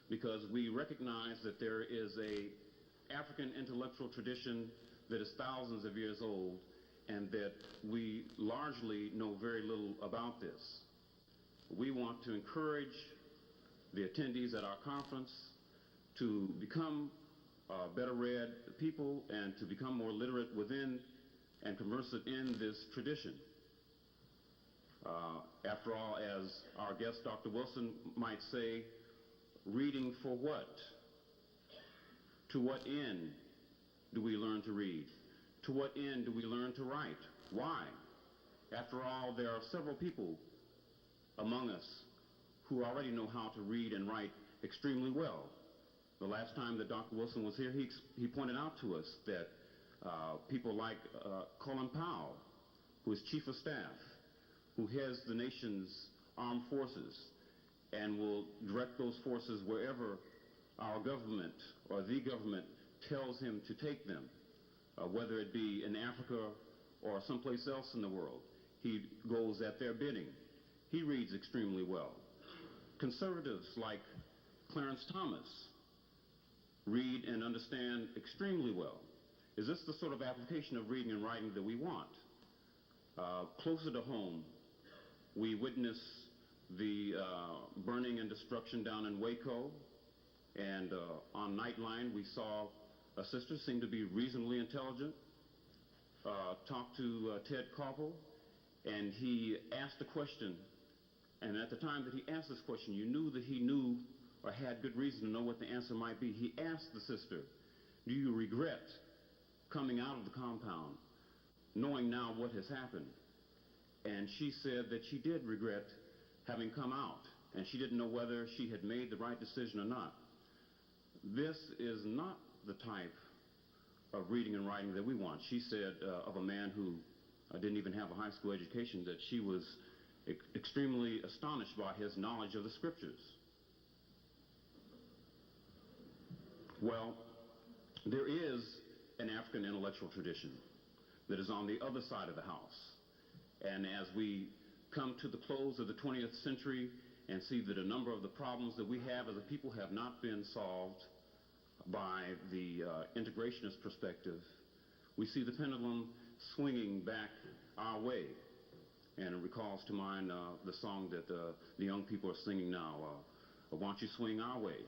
because we recognize that there is a African intellectual tradition that is thousands of years old, and that we largely know very little about this. We want to encourage the attendees at our conference to become better read people and to become more literate within and conversant in this tradition. After all, as our guest Dr. Wilson might say, reading for what? To what end do we learn to read? To what end do we learn to write? Why? After all, there are several people among us who already know how to read and write extremely well. The last time that Dr. Wilson was here, he pointed out to us that people like Colin Powell, who is Chief of Staff, who heads the nation's armed forces and will direct those forces wherever our government or the government tells him to take them, whether it be in Africa or someplace else in the world. He goes at their bidding. He reads extremely well. Conservatives like Clarence Thomas read and understand extremely well. Is this the sort of application of reading and writing that we want? Closer to home, we witness the burning and destruction down in Waco, and on Nightline we saw a sister seemed to be reasonably intelligent, talked to Ted Koppel, and he asked a question, and at the time that he asked this question, you knew that he knew or had good reason to know what the answer might be. He asked the sister, do you regret coming out of the compound, knowing now what has happened? And she said that she did regret having come out, and she didn't know whether she had made the right decision or not. This is not the type of reading and writing that we want. She said of a man who didn't even have a high school education that she was extremely astonished by his knowledge of the scriptures. Well, there is an African intellectual tradition that is on the other side of the house. And as we come to the close of the 20th century and see that a number of the problems that we have as a people have not been solved by the integrationist perspective, we see the pendulum swinging back our way. And it recalls to mind the song that the young people are singing now, why don't you swing our way?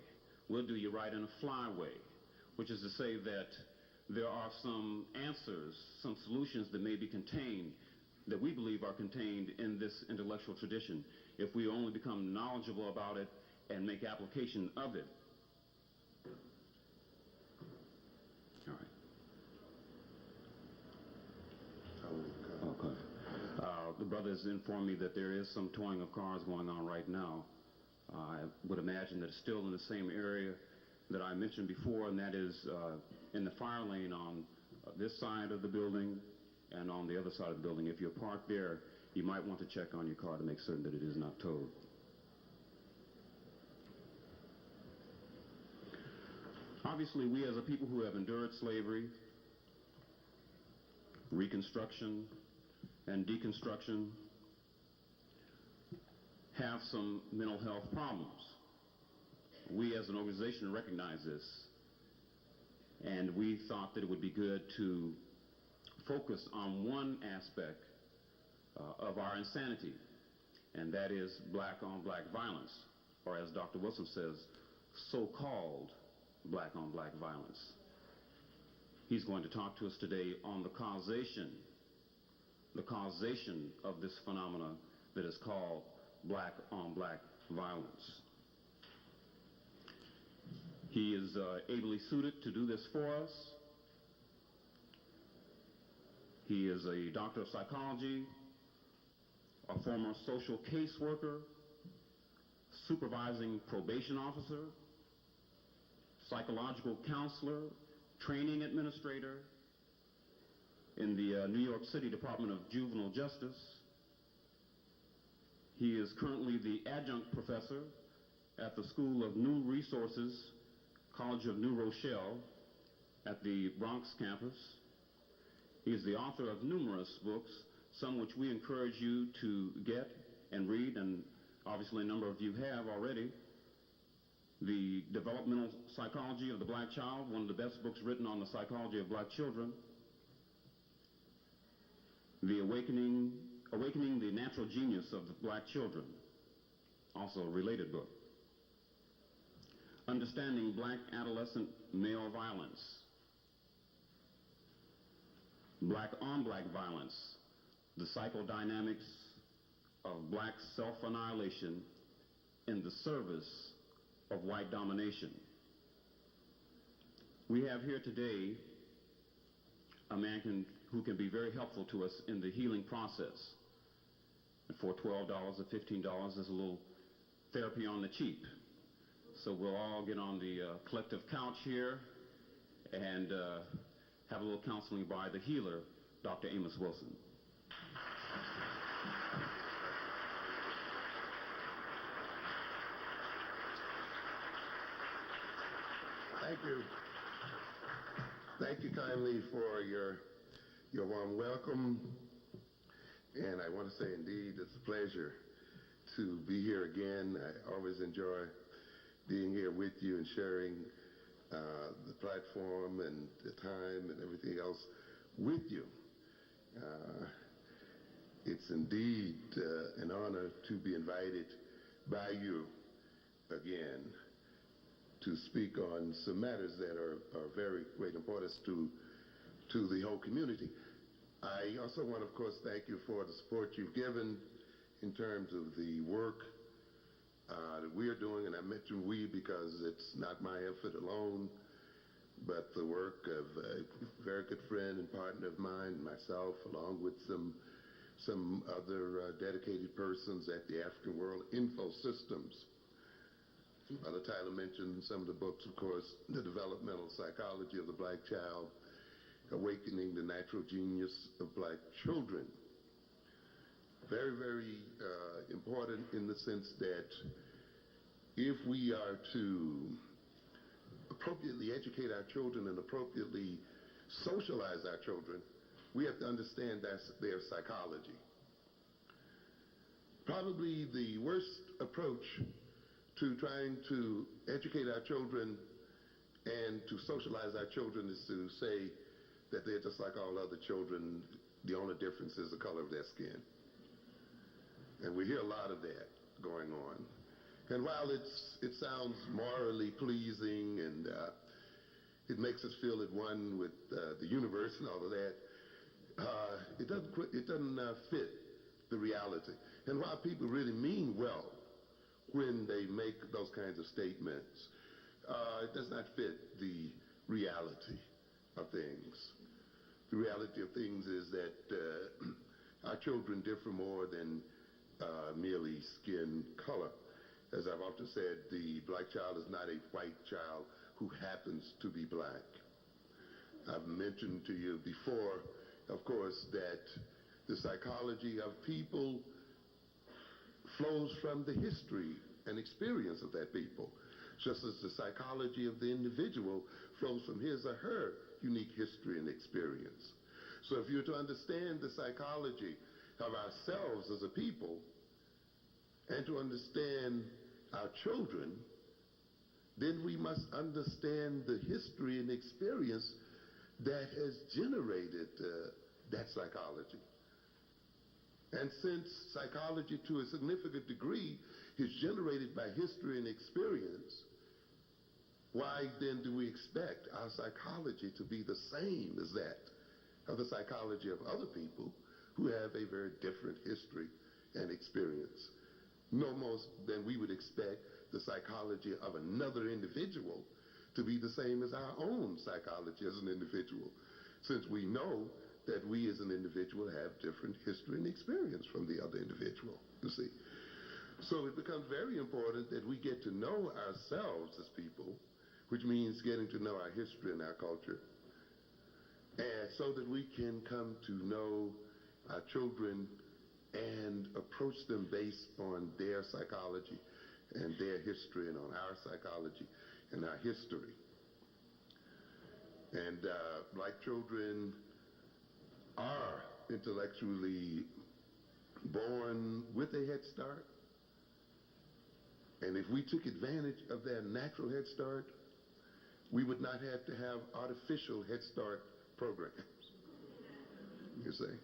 We'll do you right in a flyway, which is to say that there are some answers, some solutions that may be contained, that we believe are contained in this intellectual tradition, if we only become knowledgeable about it and make application of it. All right. Okay. The brothers informed me that there is some towing of cars going on right now. I would imagine that it's still in the same area that I mentioned before, and that is in the fire lane on this side of the building and on the other side of the building. If you're parked there, you might want to check on your car to make certain that it is not towed. Obviously, we as a people who have endured slavery, Reconstruction, and deconstruction have some mental health problems. We as an organization recognize this, and we thought that it would be good to focus on one aspect of our insanity, and that is black-on-black violence, or as Dr. Wilson says, so-called black-on-black violence. He's going to talk to us today on the causation of this phenomena that is called black-on-black violence. He is ably suited to do this for us. He is a doctor of psychology, a former social caseworker, supervising probation officer, psychological counselor, training administrator in the New York City Department of Juvenile Justice. He is currently the adjunct professor at the School of New Resources, College of New Rochelle at the Bronx campus. He is the author of numerous books, some which we encourage you to get and read, and obviously a number of you have already. The Developmental Psychology of the Black Child, one of the best books written on the psychology of black children. The Awakening the Natural Genius of the Black Children, also a related book. Understanding Black Adolescent Male Violence. Black on Black Violence, the Psychodynamics of Black Self-Annihilation in the Service of White Domination. We have here today a man who can be very helpful to us in the healing process. And for $12 or $15, there's a little therapy on the cheap. So we'll all get on the collective couch here and have a little counseling by the healer, Dr. Amos Wilson. Thank you. Thank you kindly for your warm welcome. And I want to say, indeed, it's a pleasure to be here again. I always enjoy being here with you and sharing the platform and the time and everything else with you. It's indeed an honor to be invited by you again to speak on some matters that are very great importance to the whole community. I also want, of course, thank you for the support you've given in terms of the work that we are doing, and I mention we because it's not my effort alone, but the work of a very good friend and partner of mine, myself, along with some other dedicated persons at the African World Info Systems. Brother Tyler mentioned some of the books, of course, The Developmental Psychology of the Black Child, Awakening the Natural Genius of Black Children. Very, very important in the sense that if we are to appropriately educate our children and appropriately socialize our children, we have to understand their psychology. Probably the worst approach to trying to educate our children and to socialize our children is to say that they're just like all other children. The only difference is the color of their skin. And we hear a lot of that going on. And while it sounds morally pleasing and it makes us feel at one with the universe and all of that, it doesn't fit the reality. And while people really mean well when they make those kinds of statements, it does not fit the reality of things. The reality of things is that our children differ more than merely skin color. As I've often said, the black child is not a white child who happens to be black. I've mentioned to you before, of course, that the psychology of people flows from the history and experience of that people, just as the psychology of the individual flows from his or her unique history and experience. So if you're to understand the psychology of ourselves as a people and to understand our children, then we must understand the history and experience that has generated that psychology. And since psychology to a significant degree is generated by history and experience, why then do we expect our psychology to be the same as that of the psychology of other people who have a very different history and experience? No more than we would expect the psychology of another individual to be the same as our own psychology as an individual, since we know that we as an individual have different history and experience from the other individual, you see. So it becomes very important that we get to know ourselves as people, which means getting to know our history and our culture, and so that we can come to know our children and approach them based on their psychology and their history and on our psychology and our history. And black children are intellectually born with a head start, And if we took advantage of their natural head start, we would not have to have artificial head start programs, you see.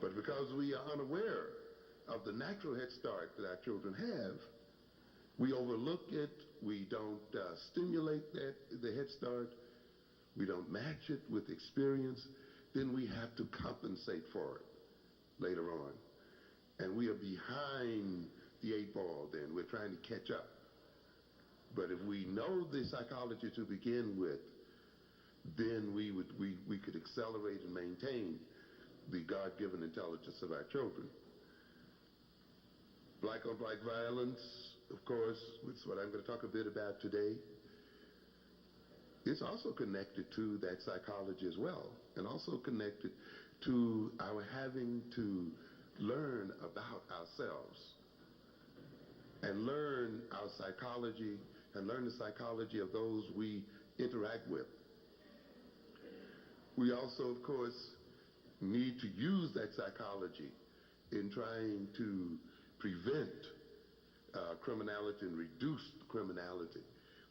But because we are unaware of the natural head start that our children have, we overlook it, we don't stimulate the head start, we don't match it with experience, then we have to compensate for it later on. And we are behind the 8 ball then. We're trying to catch up. But if we know the psychology to begin with, then we could accelerate and maintain the God-given intelligence of our children. Black-on-black violence, of course, which is what I'm going to talk a bit about today. It's also connected to that psychology as well, and also connected to our having to learn about ourselves and learn our psychology and learn the psychology of those we interact with. We also, of course, need to use that psychology in trying to prevent criminality and reduce criminality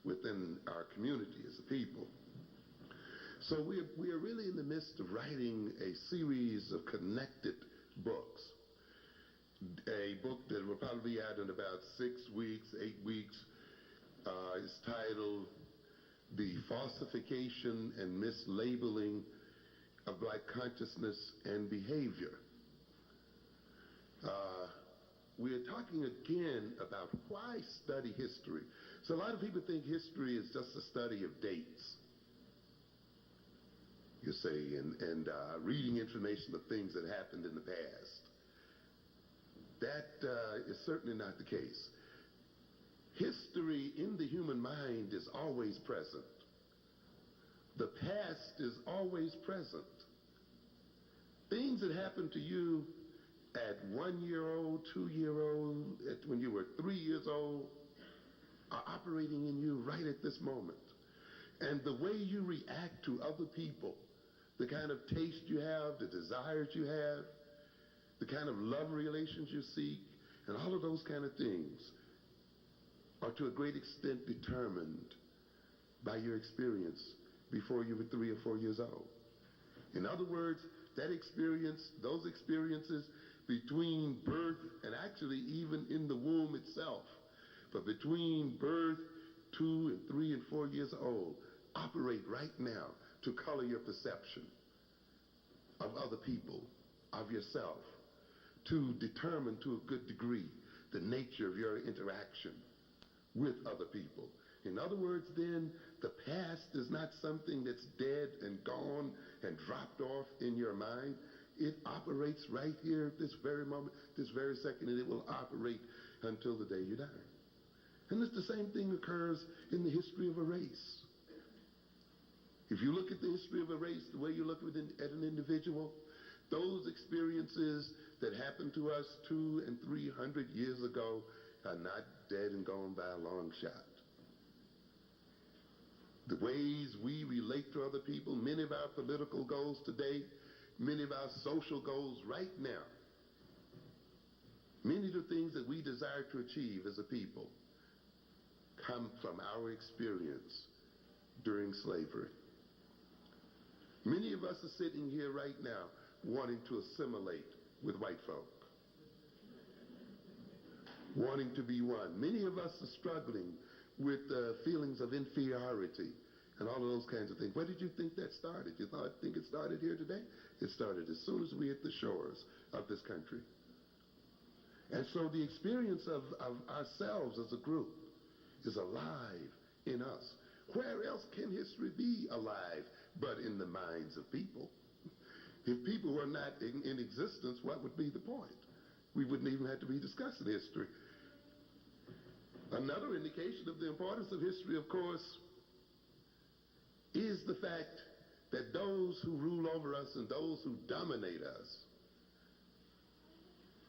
within our community as a people. So we are really in the midst of writing a series of connected books. A book that will probably be out in about 6 weeks, 8 weeks, is titled The Falsification and Mislabeling of Black Consciousness and Behavior. We are talking again about why study history. So a lot of people think history is just a study of dates, you see, and reading information of things that happened in the past. That is certainly not the case. History in the human mind is always present. The past is always present. Things that happened to you at 1-year-old, 2-year-old, when you were 3 years old, are operating in you right at this moment. And the way you react to other people, the kind of taste you have, the desires you have, the kind of love relations you seek, and all of those kind of things are to a great extent determined by your experience before you were 3 or 4 years old. In other words, that experience, those experiences between birth and actually even in the womb itself, but between birth, 2 and 3 and 4 years old, operate right now to color your perception of other people, of yourself, to determine to a good degree the nature of your interaction with other people. In other words, then, the past is not something that's dead and gone and dropped off in your mind. It operates right here at this very moment, this very second, and it will operate until the day you die. And it's the same thing occurs in the history of a race. If you look at the history of a race, the way you look at an individual, those experiences that happened to us 200 and 300 years ago are not dead and gone by a long shot. The ways we relate to other people, many of our political goals today, many of our social goals right now, many of the things that we desire to achieve as a people come from our experience during slavery. Many of us are sitting here right now wanting to assimilate with white folk, wanting to be one. Many of us are struggling with feelings of inferiority and all of those kinds of things. Where did you think that started? You think it started here today? It started as soon as we hit the shores of this country. And so the experience of ourselves as a group is alive in us. Where else can history be alive but in the minds of people? If people were not in existence, what would be the point? We wouldn't even have to be discussing history. Another indication of the importance of history, of course, is the fact that those who rule over us and those who dominate us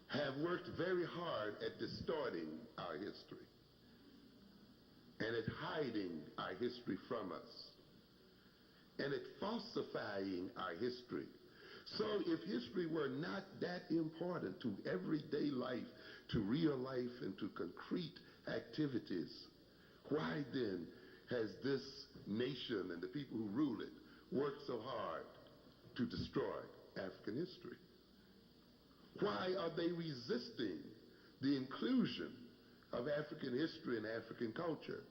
have worked very hard at distorting our history and at hiding our history from us and at falsifying our history. So if history were not that important to everyday life, to real life, and to concrete activities. Why then has this nation and the people who rule it worked so hard to destroy African history? Why are they resisting the inclusion of African history and African culture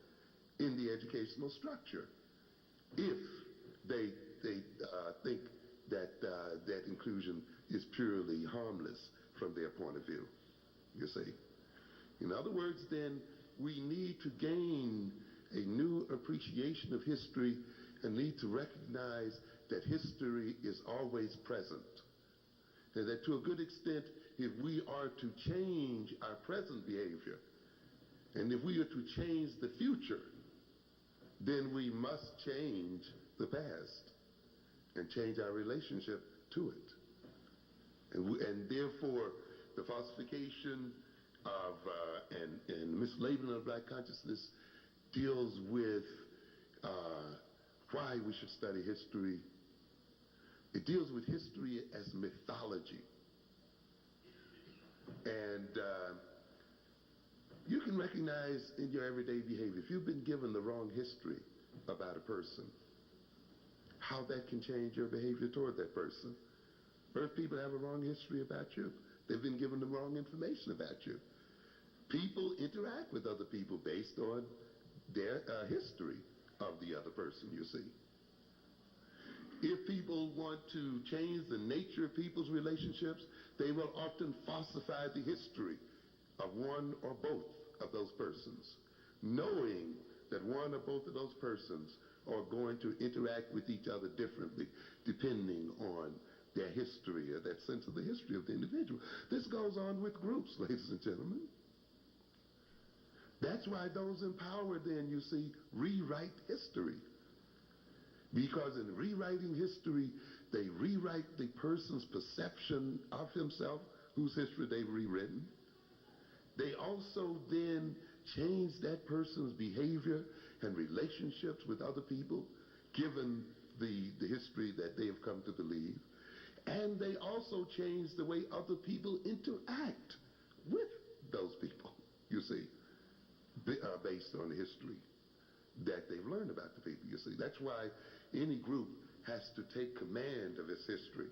in the educational structure if they think that that inclusion is purely harmless from their point of view, you see? In other words, then, we need to gain a new appreciation of history and need to recognize that history is always present. And that to a good extent, if we are to change our present behavior, and if we are to change the future, then we must change the past and change our relationship to it. And therefore, the falsification of and mislabeling of black consciousness deals with why we should study history. It deals with history as mythology. And you can recognize in your everyday behavior, if you've been given the wrong history about a person, how that can change your behavior toward that person. First, people have a wrong history about you. They've been given the wrong information about you. People interact with other people based on their history of the other person, you see. If people want to change the nature of people's relationships, they will often falsify the history of one or both of those persons, knowing that one or both of those persons are going to interact with each other differently depending on their history or that sense of the history of the individual. This goes on with groups, ladies and gentlemen. That's why those in power then, you see, rewrite history. Because in rewriting history, they rewrite the person's perception of himself, whose history they've rewritten. They also then change that person's behavior and relationships with other people, given the history that they have come to believe. And they also change the way other people interact with those people, you see, based on the history that they've learned about the people, you see. That's why any group has to take command of its history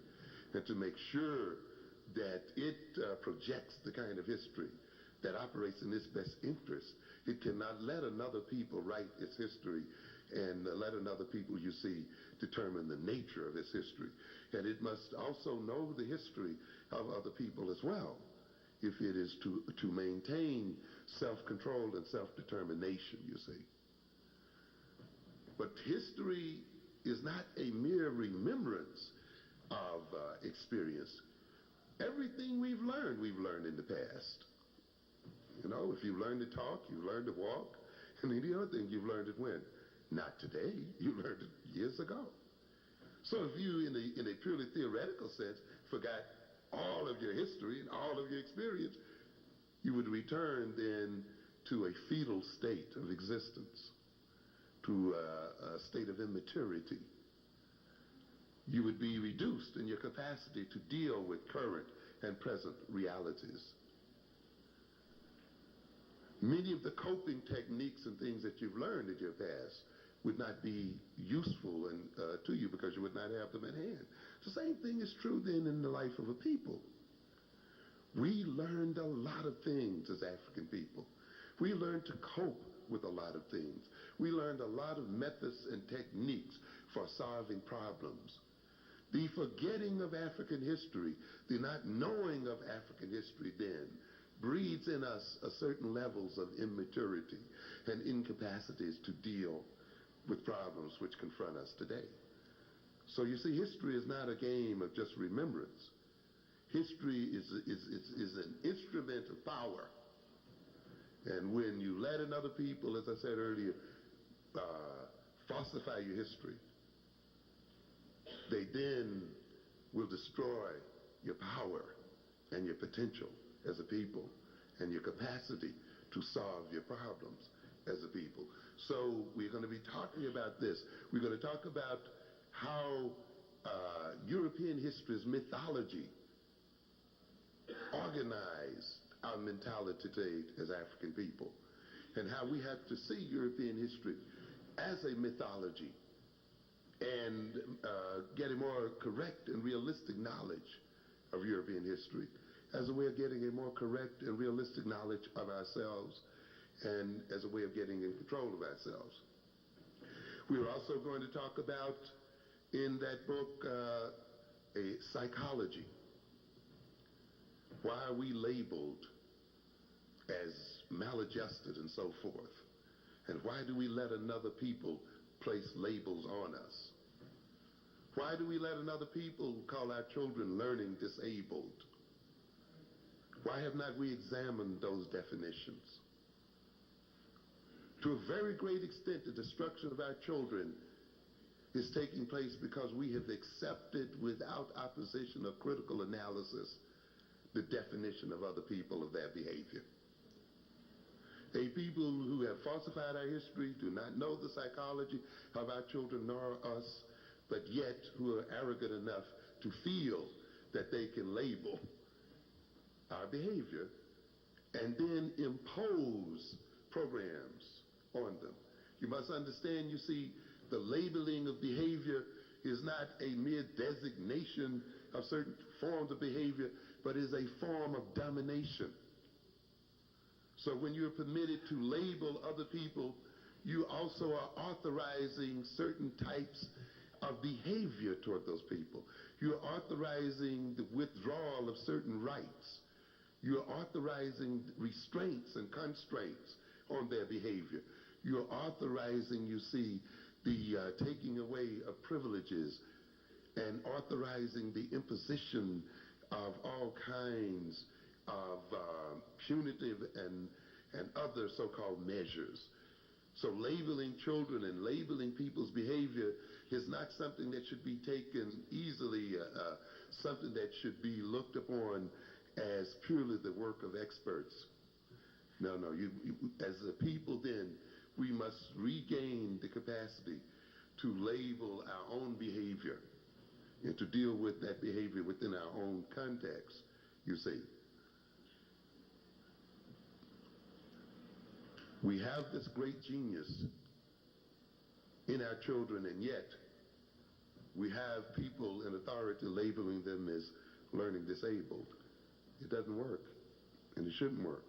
and to make sure that it projects the kind of history that operates in its best interest. It cannot let another people write its history and let another people, you see, determine the nature of its history. And it must also know the history of other people as well, if it is to maintain self-control and self-determination, you see. But history is not a mere remembrance of experience. Everything we've learned in the past. You know, if you've learned to talk, you've learned to walk, and any other thing, you've learned it when? Not today. You learned it years ago. So if you, in a purely theoretical sense, forgot all of your history and all of your experience, you would return then to a fetal state of existence, to a state of immaturity. You would be reduced in your capacity to deal with current and present realities. Many of the coping techniques and things that you've learned in your past would not be useful to you because you would not have them at hand. The same thing is true then in the life of a people. We learned a lot of things as African people. We learned to cope with a lot of things. We learned a lot of methods and techniques for solving problems. The forgetting of African history, the not knowing of African history then, breeds in us a certain levels of immaturity and incapacities to deal with problems which confront us today. So you see, history is not a game of just remembrance. History is an instrument of power. And when you let another people, as I said earlier, falsify your history, they then will destroy your power and your potential as a people and your capacity to solve your problems as a people. So we're going to be talking about this. We're going to talk about how European history's mythology organized our mentality today as African people. and how we have to see European history as a mythology and get a more correct and realistic knowledge of European history as a way of getting a more correct and realistic knowledge of ourselves and as a way of getting in control of ourselves. We are also going to talk about, in that book, a psychology. Why are we labeled as maladjusted and so forth? And why do we let another people place labels on us? Why do we let another people call our children learning disabled? Why have not we examined those definitions? To a very great extent, the destruction of our children is taking place because we have accepted without opposition or critical analysis the definition of other people of their behavior. A people who have falsified our history, do not know the psychology of our children nor us, but yet who are arrogant enough to feel that they can label our behavior and then impose programs on them. You must understand, you see, the labeling of behavior is not a mere designation of certain forms of behavior, but is a form of domination. So when you're permitted to label other people, you also are authorizing certain types of behavior toward those people. You're authorizing the withdrawal of certain rights. You're authorizing restraints and constraints on their behavior. You're authorizing, you see, the taking away of privileges and authorizing the imposition of all kinds of punitive and other so-called measures. So labeling children and labeling people's behavior is not something that should be taken easily, something that should be looked upon as purely the work of experts. No, as a people then, we must regain the capacity to label our own behavior and to deal with that behavior within our own context, you see. We have this great genius in our children, and yet we have people in authority labeling them as learning disabled. It doesn't work, and it shouldn't work.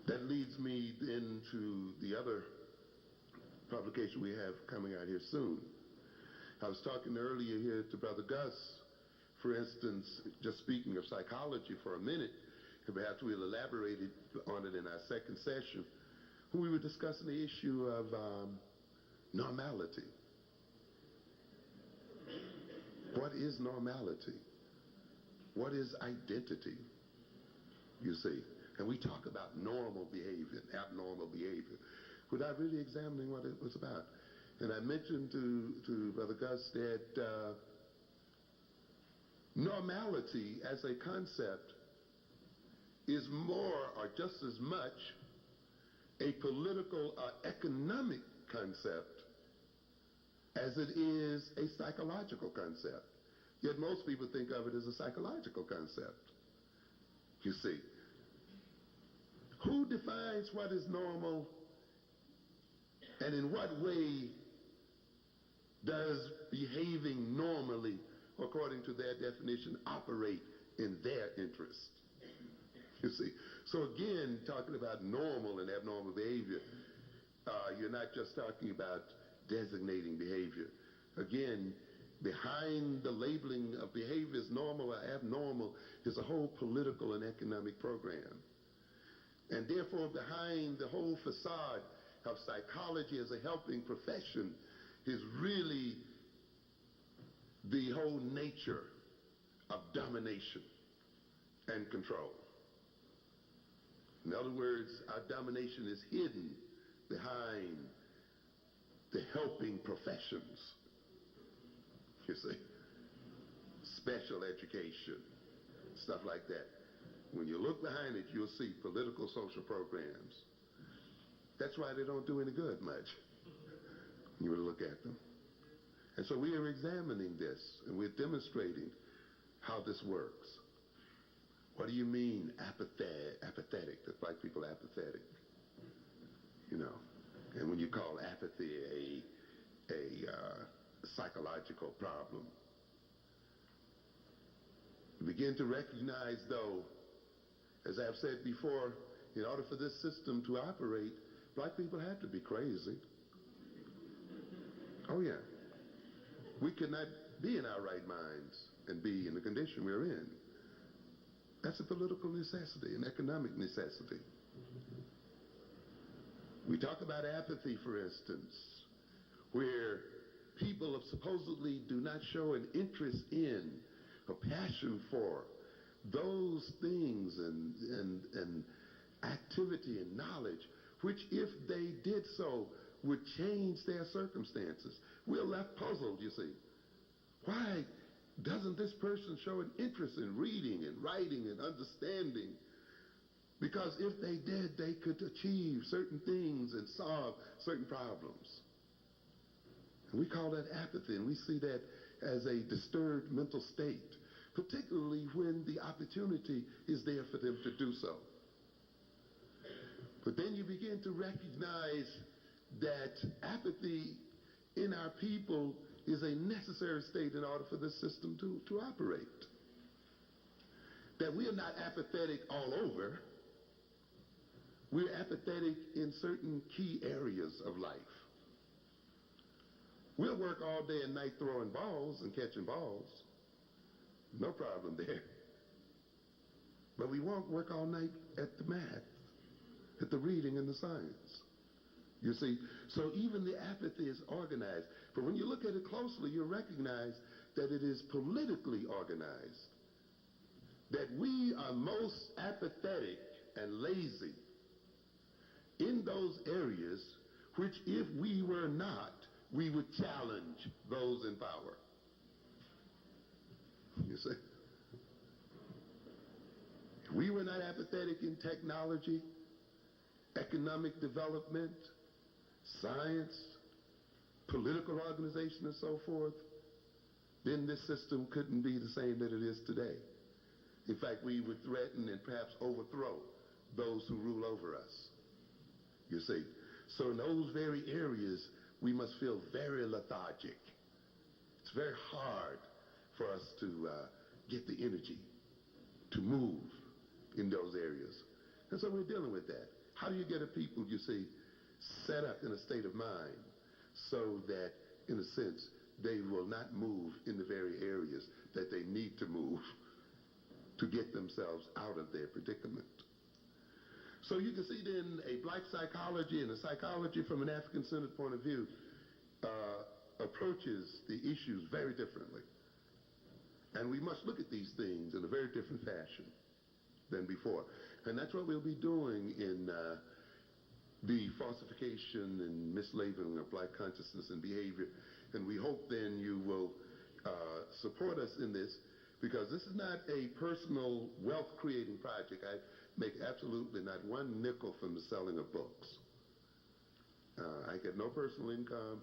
That leads me into the other publication we have coming out here soon. I was talking earlier here to Brother Gus, for instance, just speaking of psychology for a minute, and perhaps we'll elaborate on it in our second session, when we were discussing the issue of normality. What is normality? What is identity? You see, and we talk about normal behavior and abnormal behavior without really examining what it was about. And I mentioned to Brother Gus that normality as a concept is more or just as much a political or economic concept as it is a psychological concept. Yet most people think of it as a psychological concept. You see, who defines what is normal, and in what way does behaving normally, according to their definition, operate in their interest? You see, so again, talking about normal and abnormal behavior, you're not just talking about designating behavior. Again, behind the labeling of behavior as normal or abnormal is a whole political and economic program. And therefore, behind the whole facade of psychology as a helping profession is really the whole nature of domination and control. In other words, our domination is hidden behind the helping professions, you see. Special education, stuff like that. When you look behind it, you'll see political social programs. That's why they don't do any good much. You would look at them. And so we are examining this, and we're demonstrating how this works. What do you mean apathetic? That black people are apathetic, you know. And when you call apathy a psychological problem, you begin to recognize, though, as I've said before, in order for this system to operate, black people have to be crazy. Oh yeah. We could not be in our right minds and be in the condition we're in. That's a political necessity, an economic necessity. We talk about apathy, for instance, where people supposedly do not show an interest in, a passion for those things and activity and knowledge, which if they did so would change their circumstances. We're left puzzled, you see. Why doesn't this person show an interest in reading and writing and understanding? Because if they did, they could achieve certain things and solve certain problems. And we call that apathy, and we see that as a disturbed mental state, particularly when the opportunity is there for them to do so. But then you begin to recognize that apathy in our people is a necessary state in order for this system to operate. That we are not apathetic all over. We're apathetic in certain key areas of life. We'll work all day and night throwing balls and catching balls. No problem there. But we won't work all night at the math, at the reading and the science. You see, so even the apathy is organized. But when you look at it closely, you recognize that it is politically organized. That we are most apathetic and lazy in those areas which, if we were not, we would challenge those in power. You see? If we were not apathetic in technology, economic development, science, political organization, and so forth, then this system couldn't be the same that it is today. In fact, we would threaten and perhaps overthrow those who rule over us. You see? So in those very areas, we must feel very lethargic. It's very hard for us to get the energy to move in those areas. And so we're dealing with that. How do you get a people, you see, set up in a state of mind so that, in a sense, they will not move in the very areas that they need to move to get themselves out of their predicament? So you can see then a black psychology and a psychology from an African-centered point of view approaches the issues very differently. And we must look at these things in a very different fashion than before. And that's what we'll be doing in the falsification and mislabeling of black consciousness and behavior. And we hope then you will support us in this, because this is not a personal wealth-creating project. I make absolutely not one nickel from the selling of books. I get no personal income,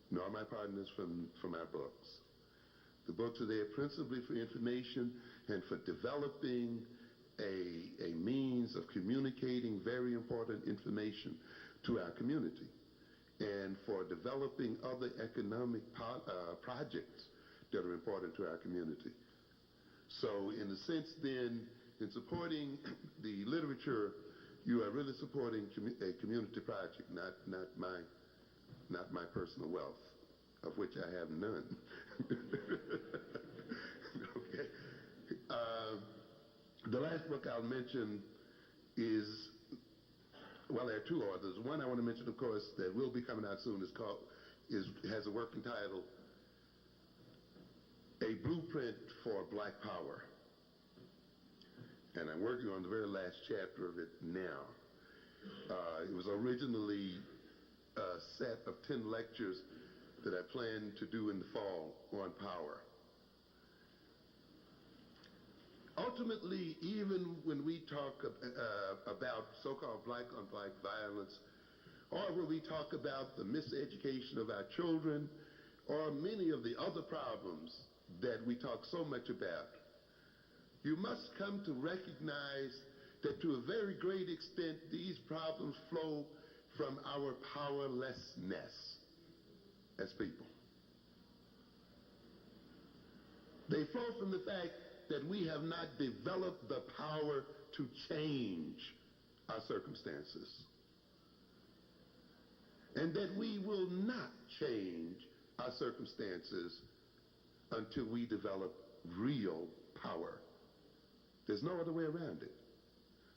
nor my partners from our books. The books are there principally for information and for developing a means of communicating very important information to our community, and for developing other economic projects that are important to our community. So in a sense then, in supporting the literature, you are really supporting a community project, not my personal wealth, of which I have none. Okay. The last book I'll mention is, well, there are two authors. One I want to mention, of course, that will be coming out soon, has a working title, A Blueprint for Black Power. And I'm working on the very last chapter of it now. It was originally a set of 10 lectures that I planned to do in the fall on power. Ultimately, even when we talk about so-called black-on-black violence, or when we talk about the miseducation of our children, or many of the other problems that we talk so much about, You must come to recognize that to a very great extent these problems flow from our powerlessness as people. They flow from the fact that we have not developed the power to change our circumstances, and that we will not change our circumstances until we develop real power. There's no other way around it.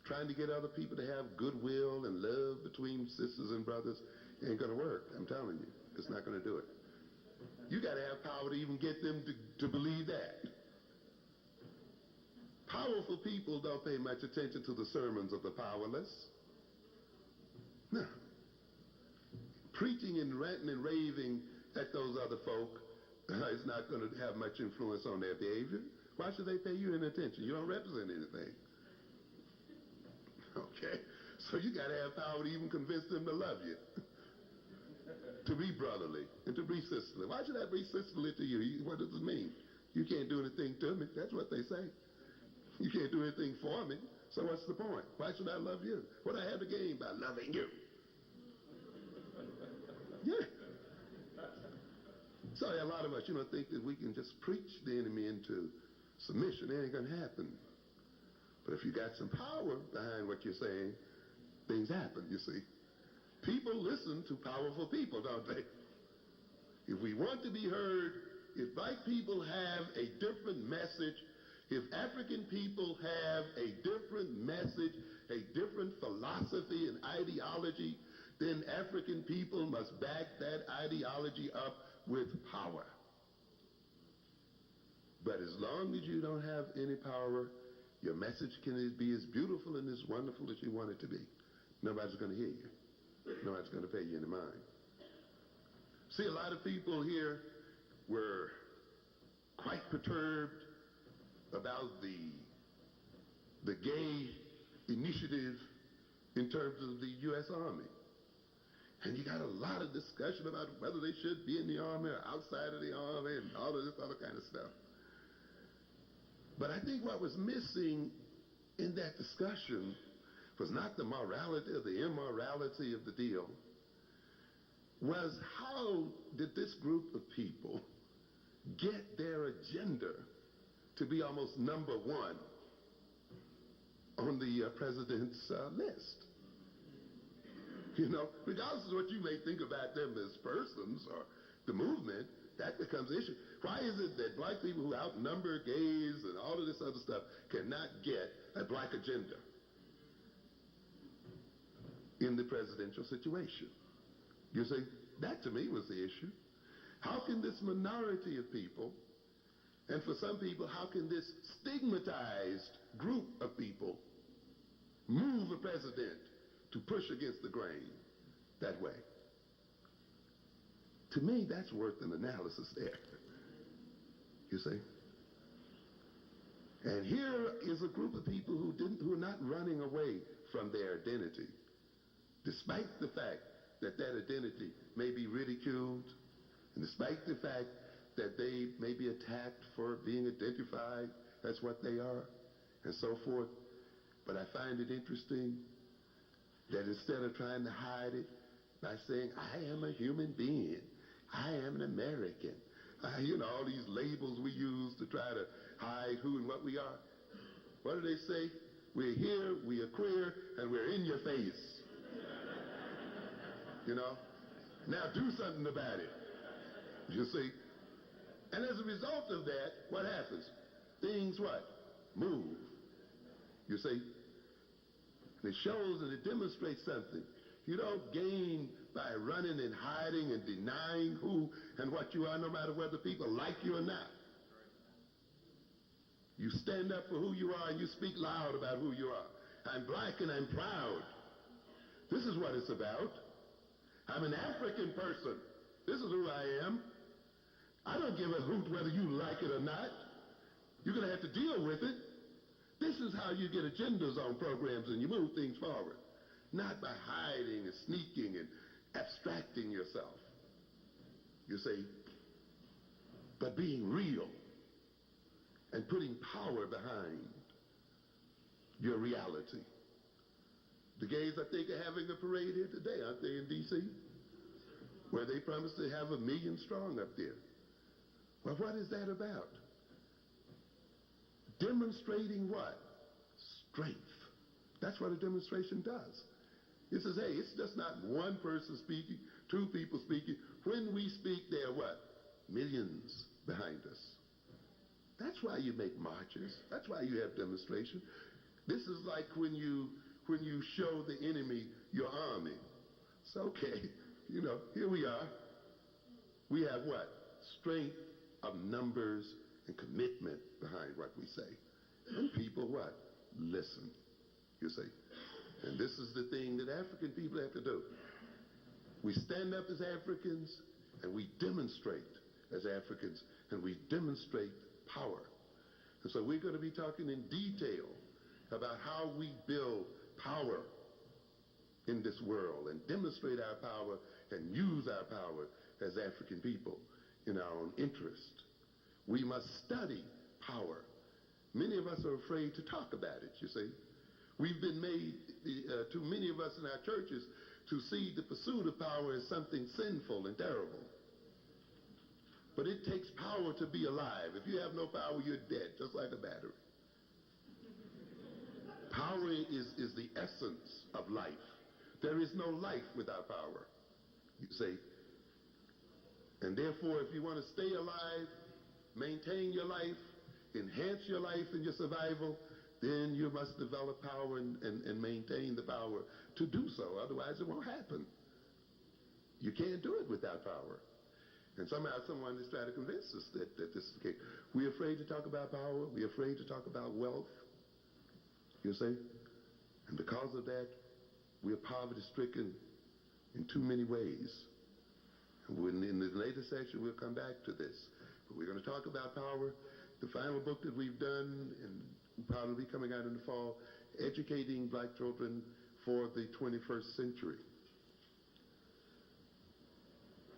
Trying to get other people to have goodwill and love between sisters and brothers ain't going to work. I'm telling you, it's not going to do it. You got to have power to even get them to believe that. Powerful people don't pay much attention to the sermons of the powerless. No. Preaching and ranting and raving at those other folk is not going to have much influence on their behavior. Why should they pay you any attention? You don't represent anything. Okay? So you got to have power to even convince them to love you. To be brotherly and to be sisterly. Why should I be sisterly to you? What does it mean? You can't do anything to me. That's what they say. You can't do anything for me. So what's the point? Why should I love you? What I have to gain by loving you? Yeah. So a lot of us, think that we can just preach the enemy into submission. It ain't going to happen. But if you got some power behind what you're saying, things happen, you see. People listen to powerful people, don't they? If we want to be heard, if black people have a different message, if African people have a different message, a different philosophy and ideology, then African people must back that ideology up with power. But as long as you don't have any power, your message can be as beautiful and as wonderful as you want it to be. Nobody's going to hear you. Nobody's going to pay you any mind. See, a lot of people here were quite perturbed about the gay initiative in terms of the U.S. Army. And you got a lot of discussion about whether they should be in the Army or outside of the Army and all of this other kind of stuff. But I think what was missing in that discussion was not the morality or the immorality of the deal, was how did this group of people get their agenda to be almost number one on the president's list? Regardless of what you may think about them as persons or the movement, that becomes the issue. Why is it that black people who outnumber gays and all of this other stuff cannot get a black agenda in the presidential situation? You see, that to me was the issue. How can this minority of people, and for some people, how can this stigmatized group of people move a president to push against the grain that way? To me, that's worth an analysis there. You see? And here is a group of people who are not running away from their identity, despite the fact that that identity may be ridiculed, and despite the fact that they may be attacked for being identified as what they are, and so forth. But I find it interesting that instead of trying to hide it by saying, I am a human being, I am an American, all these labels we use to try to hide who and what we are. What do they say? We're here, we are queer, and we're in your face. Now do something about it. You see? And as a result of that, what happens? Things what? Move. You see? And it shows and it demonstrates something. You don't gain by running and hiding and denying who and what you are, no matter whether people like you or not. You stand up for who you are and you speak loud about who you are. I'm black and I'm proud. This is what it's about. I'm an African person. This is who I am. I don't give a hoot whether you like it or not. You're going to have to deal with it. This is how you get agendas on programs and you move things forward. Not by hiding and sneaking and abstracting yourself. You see? But being real and putting power behind your reality. The gays, I think, are having a parade here today, aren't they, in D.C., where they promised to have 1 million strong up there. Well, what is that about? Demonstrating what? Strength. That's what a demonstration does. It says, hey, it's just not one person speaking, two people speaking. When we speak, there are what? Millions behind us. That's why you make marches. That's why you have demonstration. This is like when you show the enemy your army. It's okay. You know, here we are. We have what? Strength of numbers and commitment behind what we say. And people what? Listen, you see. And this is the thing that African people have to do. We stand up as Africans and we demonstrate as Africans, and we demonstrate power. And so we're going to be talking in detail about how we build power in this world and demonstrate our power and use our power as African people in our own interest. We must study power. Many of us are afraid to talk about it, you see. We've been made, too many of us in our churches, to see the pursuit of power as something sinful and terrible. But it takes power to be alive. If you have no power, you're dead, just like a battery. Power is the essence of life. There is no life without power, you see. And therefore, if you want to stay alive, maintain your life, enhance your life and your survival, then you must develop power and maintain the power to do so. Otherwise, it won't happen. You can't do it without power. And somehow someone is trying to convince us that this is the case. We're afraid to talk about power. We're afraid to talk about wealth. You see? And because of that, we're poverty-stricken in too many ways. And in the later section, we'll come back to this. But we're going to talk about power. The final book that we've done, and will probably be coming out in the fall, Educating Black Children for the 21st Century.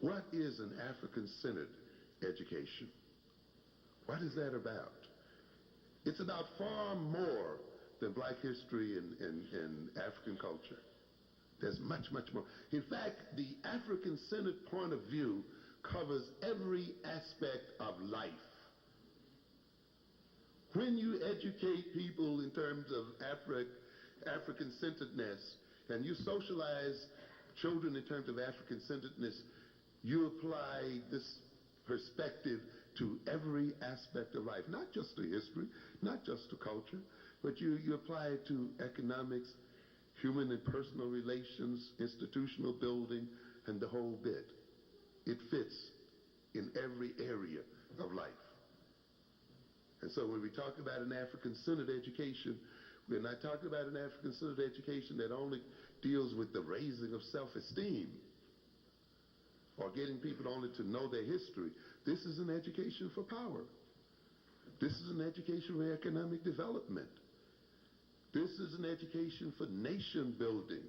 What is an African-centered education? What is that about? It's about far more than black history and African culture. There's much, much more. In fact, the African-centered point of view covers every aspect of life. When you educate people in terms of African-centeredness, and you socialize children in terms of African-centeredness, you apply this perspective to every aspect of life, not just to history, not just to culture, but you apply it to economics, human and personal relations, institutional building, and the whole bit. It fits in every area of life. And so when we talk about an African-centered education, we're not talking about an African-centered education that only deals with the raising of self-esteem or getting people only to know their history. This is an education for power. This is an education for economic development. This is an education for nation building.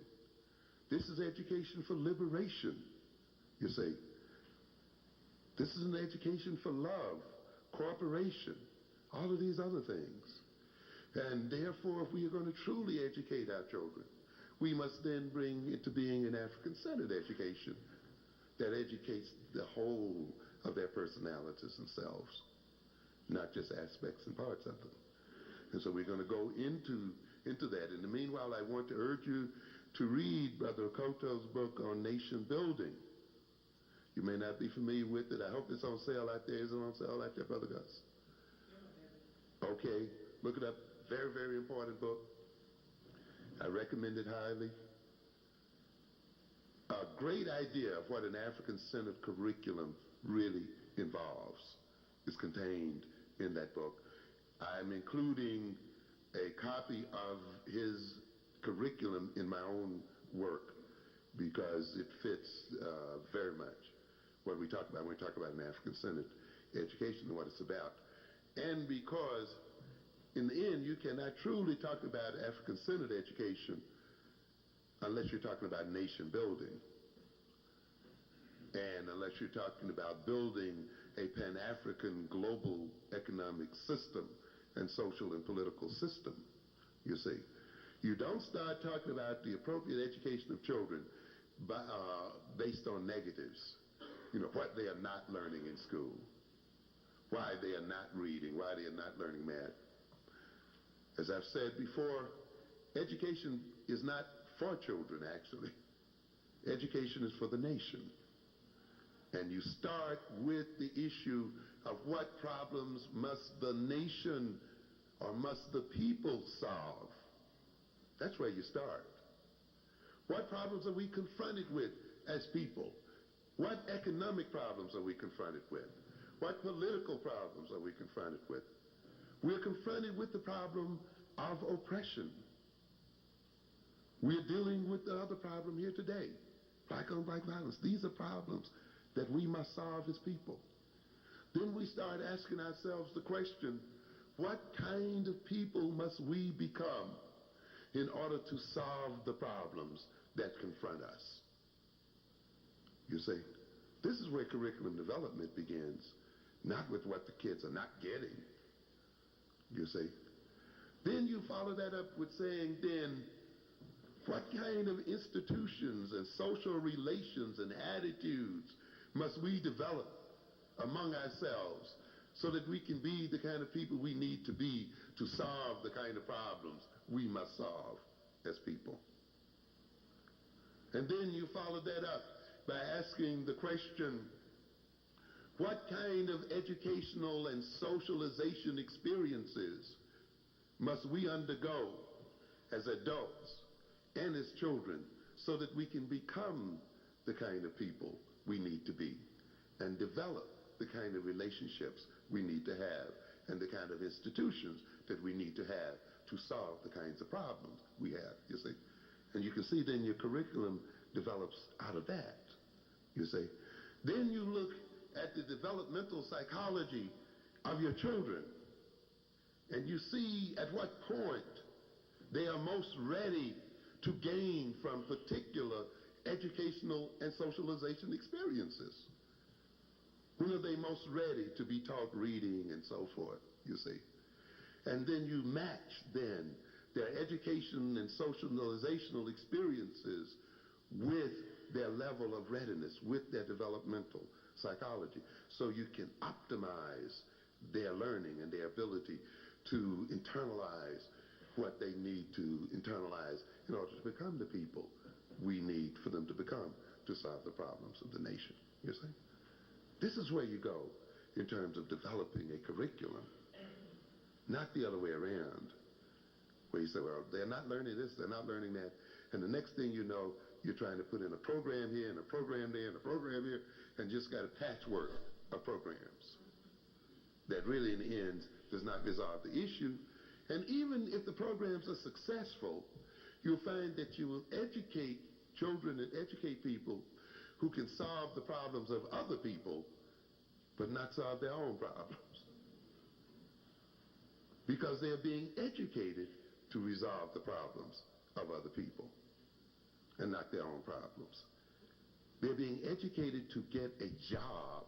This is education for liberation, you see. This is an education for love, cooperation, all of these other things. And therefore, if we are going to truly educate our children, we must then bring into being an African-centered education that educates the whole of their personalities and selves, not just aspects and parts of them. And so we're going to go into that. In the meanwhile, I want to urge you to read Brother Okoto's book on nation building. You may not be familiar with it. I hope it's on sale out there. Is it on sale out there, Brother Gus? Okay, look it up. Very, very important book. I recommend it highly. A great idea of what an African-centered curriculum really involves is contained in that book. I'm including a copy of his curriculum in my own work because it fits very much what we talk about when we talk about an African-centered education and what it's about. And because in the end, you cannot truly talk about African-centered education unless you're talking about nation building and unless unless you're talking about building a Pan-African global economic system and social and political system, you see. You don't start talking about the appropriate education of children based on negatives. You know, what they are not learning in school, why they are not reading, why they are not learning math. As I've said before, education is not for children, actually. Education is for the nation. And you start with the issue of what problems must the nation or must the people solve. That's where you start. What problems are we confronted with as people? What economic problems are we confronted with? What political problems are we confronted with? We're confronted with the problem of oppression. We're dealing with the other problem here today, black on black violence. These are problems that we must solve as people. Then we start asking ourselves the question, what kind of people must we become in order to solve the problems that confront us? You see, this is where curriculum development begins, not with what the kids are not getting, you see. Then you follow that up with saying, then, what kind of institutions and social relations and attitudes must we develop among ourselves so that we can be the kind of people we need to be to solve the kind of problems we must solve as people? And then you follow that up by asking the question, what kind of educational and socialization experiences must we undergo as adults and as children so that we can become the kind of people we need to be and develop the kind of relationships we need to have and the kind of institutions that we need to have to solve the kinds of problems we have, you see. And you can see then your curriculum develops out of that, you see. Then you look at the developmental psychology of your children, and you see at what point they are most ready to gain from particular educational and socialization experiences. When are they most ready to be taught reading and so forth, you see? And then you match then their education and socializational experiences with their level of readiness, with their developmental psychology, so you can optimize their learning and their ability to internalize what they need to internalize in order to become the people we need for them to become to solve the problems of the nation, you see? This is where you go in terms of developing a curriculum, not the other way around, where you say, well, they're not learning this, they're not learning that, and the next thing you know, you're trying to put in a program here and a program there and a program here, and just got a patchwork of programs that really in the end does not resolve the issue. And even if the programs are successful, you'll find that you will educate children and educate people who can solve the problems of other people, but not solve their own problems. Because they're being educated to resolve the problems of other people and not their own problems. They're being educated to get a job.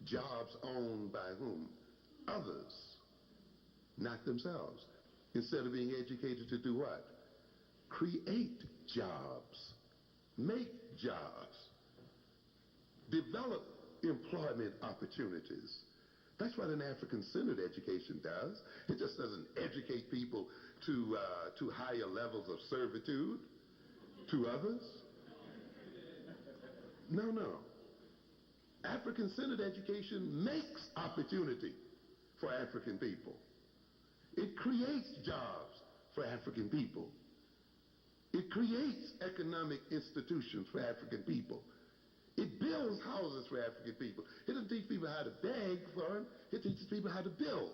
Jobs owned by whom? Others, not themselves. Instead of being educated to do what? Create jobs. Make jobs. Develop employment opportunities. That's what an African-centered education does. It just doesn't educate people to higher levels of servitude to others. No. African-centered education makes opportunity for African people. It creates jobs for African people. It creates economic institutions for African people. It builds houses for African people. It doesn't teach people how to beg for them. It teaches people how to build.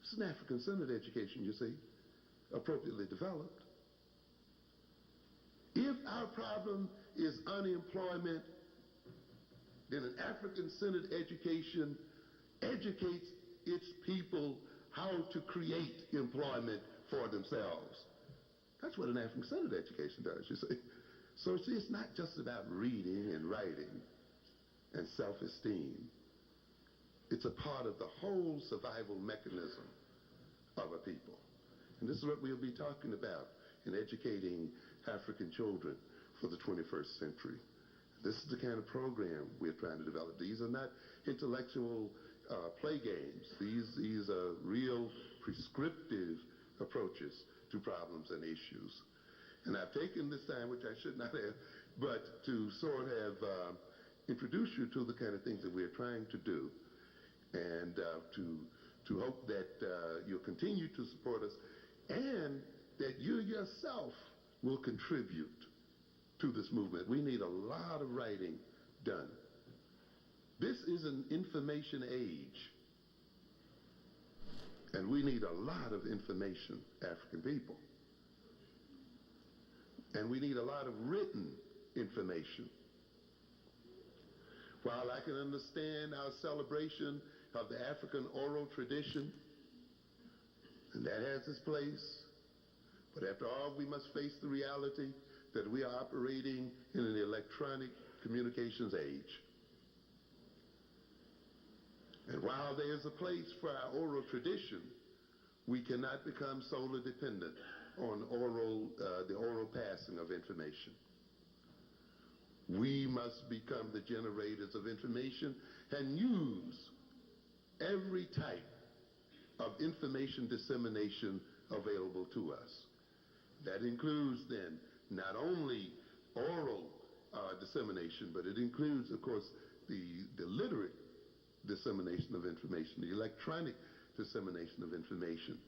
It's an African-centered education, you see, appropriately developed. If our problem is unemployment, then an African-centered education educates its people how to create employment for themselves. That's what an African-centered education does, you see. So see, it's not just about reading and writing and self-esteem. It's a part of the whole survival mechanism of a people. And this is what we'll be talking about in educating African children for the 21st century. This is the kind of program we're trying to develop. These are not intellectual play games. These are real prescriptive approaches to problems and issues. And I've taken this time, which I should not have, but to sort of introduce you to the kind of things that we're trying to do, and to hope that you'll continue to support us, and that you yourself will contribute to this movement. We need a lot of writing done. This is an information age, and we need a lot of information, African people. And we need a lot of written information. While I can understand our celebration of the African oral tradition, and that has its place, but after all, we must face the reality that we are operating in an electronic communications age. And while there's a place for our oral tradition, we cannot become solely dependent on the oral passing of information. We must become the generators of information and use every type of information dissemination available to us. That includes then not only oral dissemination, but it includes, of course, the literate dissemination of information, the electronic dissemination of information.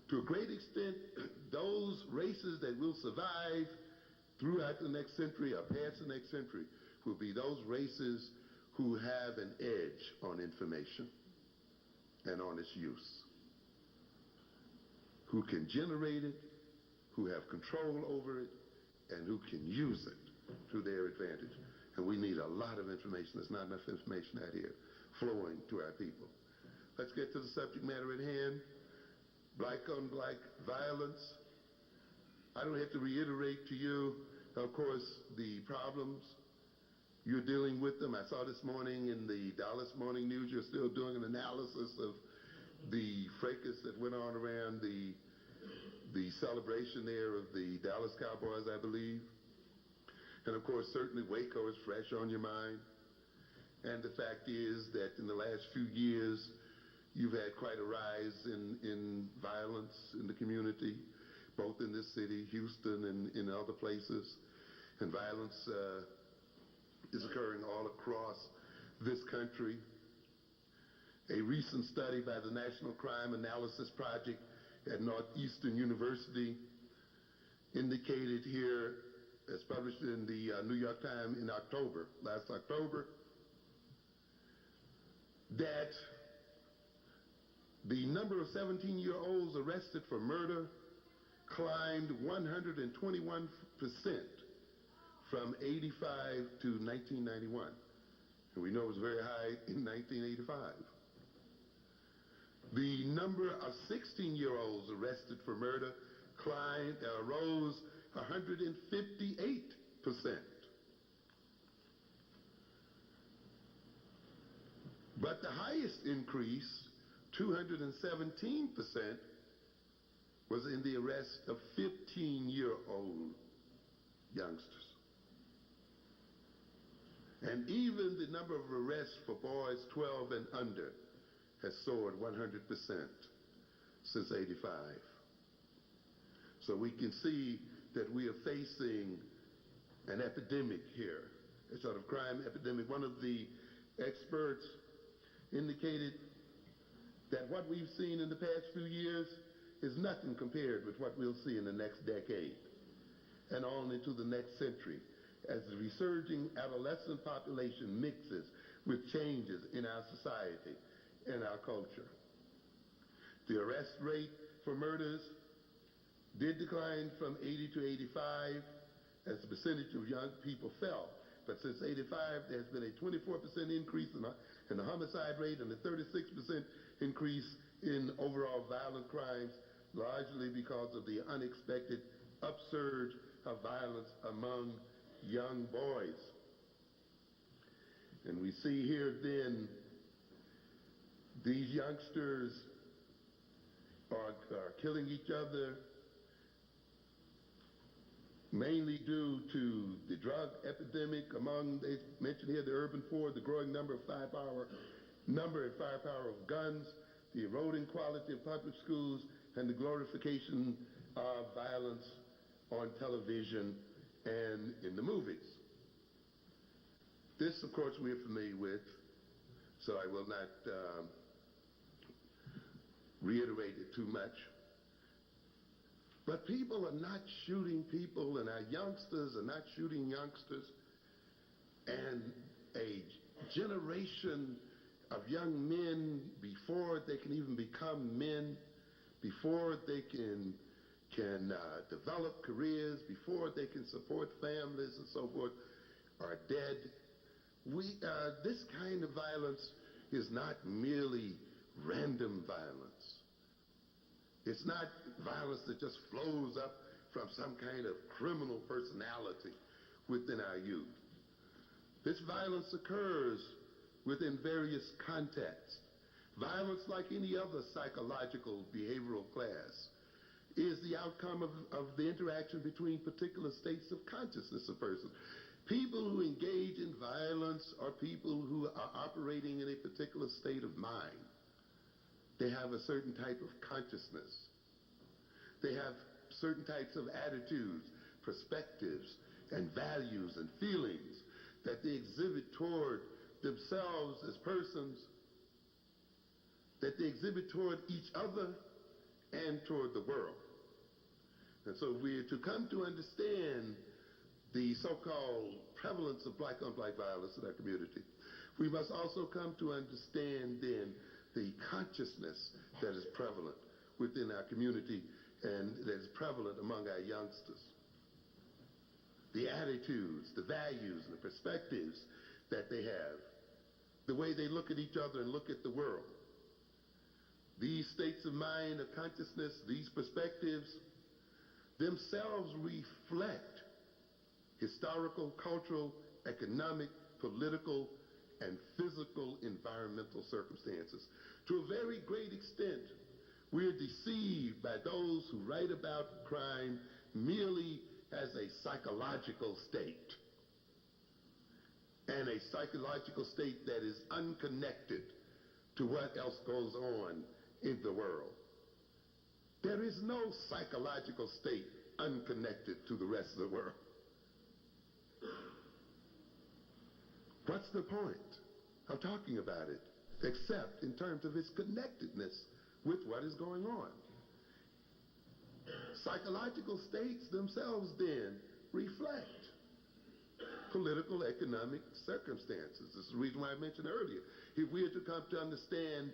To a great extent, those races that will survive throughout the next century or past the next century will be those races who have an edge on information and on its use, who can generate it, who have control over it, and who can use it to their advantage. And we need a lot of information. There's not enough information out here flowing to our people. Let's get to the subject matter at hand. Black on black violence. I don't have to reiterate to you, of course, the problems. You're dealing with them. I saw this morning in the Dallas Morning News, you're still doing an analysis of the fracas that went on around the celebration there of the Dallas Cowboys, I believe. And of course, certainly Waco is fresh on your mind. And the fact is that in the last few years, you've had quite a rise in violence in the community, both in this city, Houston, and in other places. And violence is occurring all across this country. A recent study by the National Crime Analysis Project at Northeastern University indicated here, as published in the New York Times in October, last October, that the number of 17-year-olds arrested for murder climbed 121% from 85 to 1991. And we know it was very high in 1985. The number of 16-year-olds arrested for murder rose 158%. But the highest increase, 217%, was in the arrest of 15-year-old youngsters. And even the number of arrests for boys 12 and under has soared 100% since '85. So we can see that we are facing an epidemic here, a sort of crime epidemic. One of the experts indicated that what we've seen in the past few years is nothing compared with what we'll see in the next decade and on into the next century as the resurging adolescent population mixes with changes in our society and our culture. The arrest rate for murders did decline from 80 to 85 as the percentage of young people fell. But since '85, there's been a 24% increase in the homicide rate and a 36% increase in overall violent crimes, largely because of the unexpected upsurge of violence among young boys. And we see here then these youngsters are killing each other mainly due to the drug epidemic among, they mentioned here, the urban poor, the growing number and firepower of guns, the eroding quality of public schools, and the glorification of violence on television and in the movies. This, of course, we're familiar with, so I will not reiterate it too much. But people are not shooting people, and our youngsters are not shooting youngsters. And a generation of young men, before they can even become men, before they can develop careers, before they can support families and so forth, are dead. This kind of violence is not merely random violence. It's not violence that just flows up from some kind of criminal personality within our youth. This violence occurs within various contexts. Violence, like any other psychological behavioral class, is the outcome of the interaction between particular states of consciousness of persons. People who engage in violence are people who are operating in a particular state of mind. They have a certain type of consciousness. They have certain types of attitudes, perspectives, and values and feelings that they exhibit toward themselves as persons, that they exhibit toward each other and toward the world. And so we're to come to understand the so-called prevalence of black-on-black violence in our community. We must also come to understand then the consciousness that is prevalent within our community and that is prevalent among our youngsters. The attitudes, the values, and the perspectives that they have, the way they look at each other and look at the world. These states of mind, of consciousness, these perspectives themselves reflect historical, cultural, economic, political, and physical environmental circumstances. To a very great extent, we're deceived by those who write about crime merely as a psychological state, and a psychological state that is unconnected to what else goes on in the world. There is no psychological state unconnected to the rest of the world. What's the point of talking about it, except in terms of its connectedness with what is going on? Psychological states themselves then reflect political, economic circumstances. This is the reason why I mentioned earlier. If we are to come to understand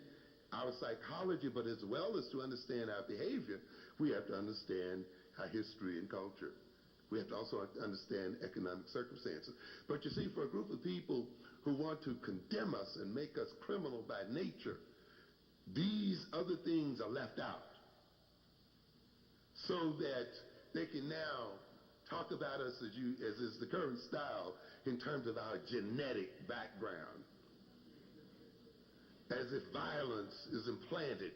our psychology, but as well as to understand our behavior, we have to understand our history and culture. We have to also understand economic circumstances. But you see, for a group of people who want to condemn us and make us criminal by nature, these other things are left out, so that they can now talk about us as is the current style in terms of our genetic background, as if violence is implanted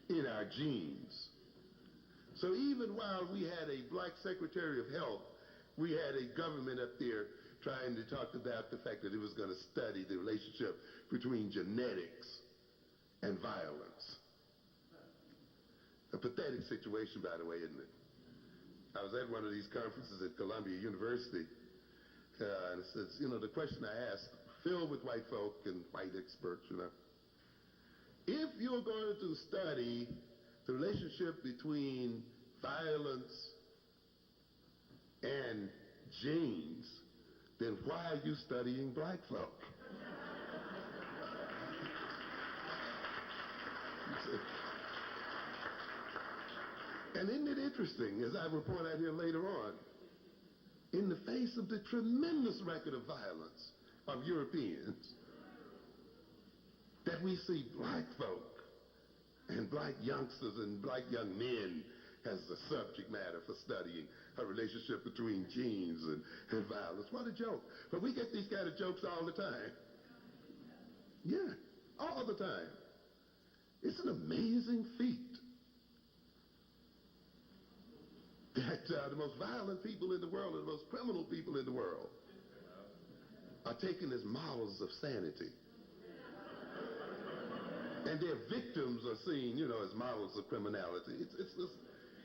in our genes. So even while we had a black Secretary of Health, we had a government up there trying to talk about the fact that it was going to study the relationship between genetics and violence. A pathetic situation, by the way, isn't it? I was at one of these conferences at Columbia University, and it says, the question I asked, filled with white folk and white experts, if you're going to study the relationship between violence and genes, then why are you studying black folk? And isn't it interesting, as I will point out here later on, in the face of the tremendous record of violence of Europeans, that we see black folk and black youngsters and black young men as a subject matter for studying a relationship between genes and violence. What a joke. But we get these kind of jokes all the time. Yeah, all the time. It's an amazing feat that the most violent people in the world and the most criminal people in the world are taken as models of sanity. And their victims are seen, as models of criminality.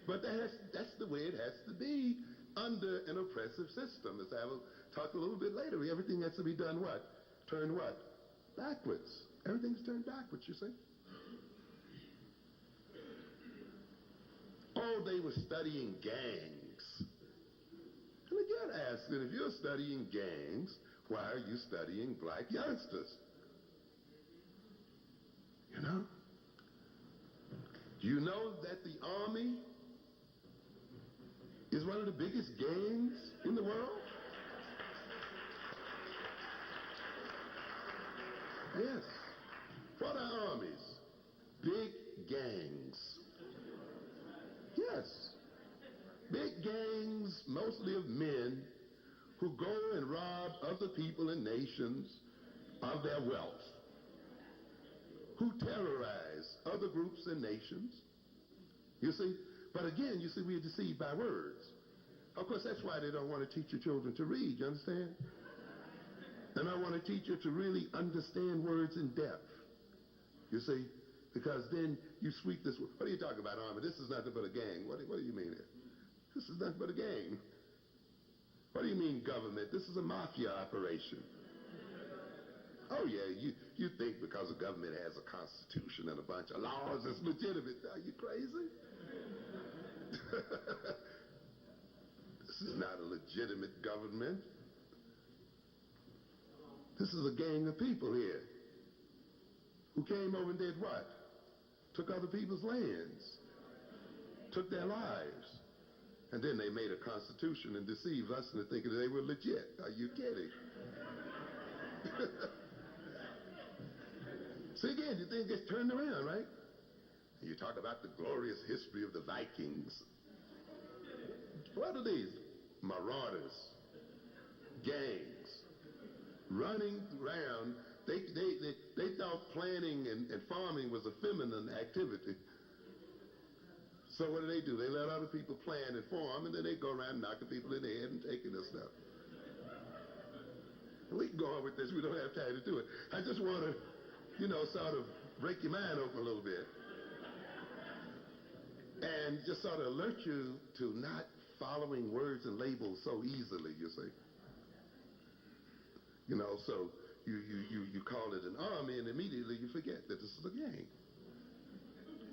But that's the way it has to be under an oppressive system. As I will talk a little bit later, everything has to be done what? Turned what? Backwards. Everything's turned backwards, you see. Oh, they were studying gangs. And again, asking, if you're studying gangs, why are you studying black youngsters? Do you know that the Army is one of the biggest gangs in the world? Yes. What are armies? Big gangs. Yes. Big gangs, mostly of men, who go and rob other people and nations of their wealth, who terrorize other groups and nations. You see? But again, you see, we are deceived by words. Of course, that's why they don't want to teach your children to read, you understand? And I want to teach you to really understand words in depth. You see? Because then you sweep this. What are you talking about, Army? This is nothing but a gang. What do you mean here? This is nothing but a gang. What do you mean government? This is a mafia operation. Oh, yeah, you think because the government has a constitution and a bunch of laws, it's legitimate. Are you crazy? This is not a legitimate government. This is a gang of people here who came over and did what? Took other people's lands, took their lives, and then they made a constitution and deceived us into thinking that they were legit. Are you kidding? See, again, you think it's turned around, right? And you talk about the glorious history of the Vikings. What are these? Marauders, gangs, running around. They thought planting and farming was a feminine activity. So what do? They let other people plant and farm, and then they go around knocking people in the head and taking their stuff. We can go on with this. We don't have time to do it. I just want to, sort of break your mind open a little bit and just sort of alert you to not following words and labels so easily, you see. So you call it an army and immediately you forget that this is a gang,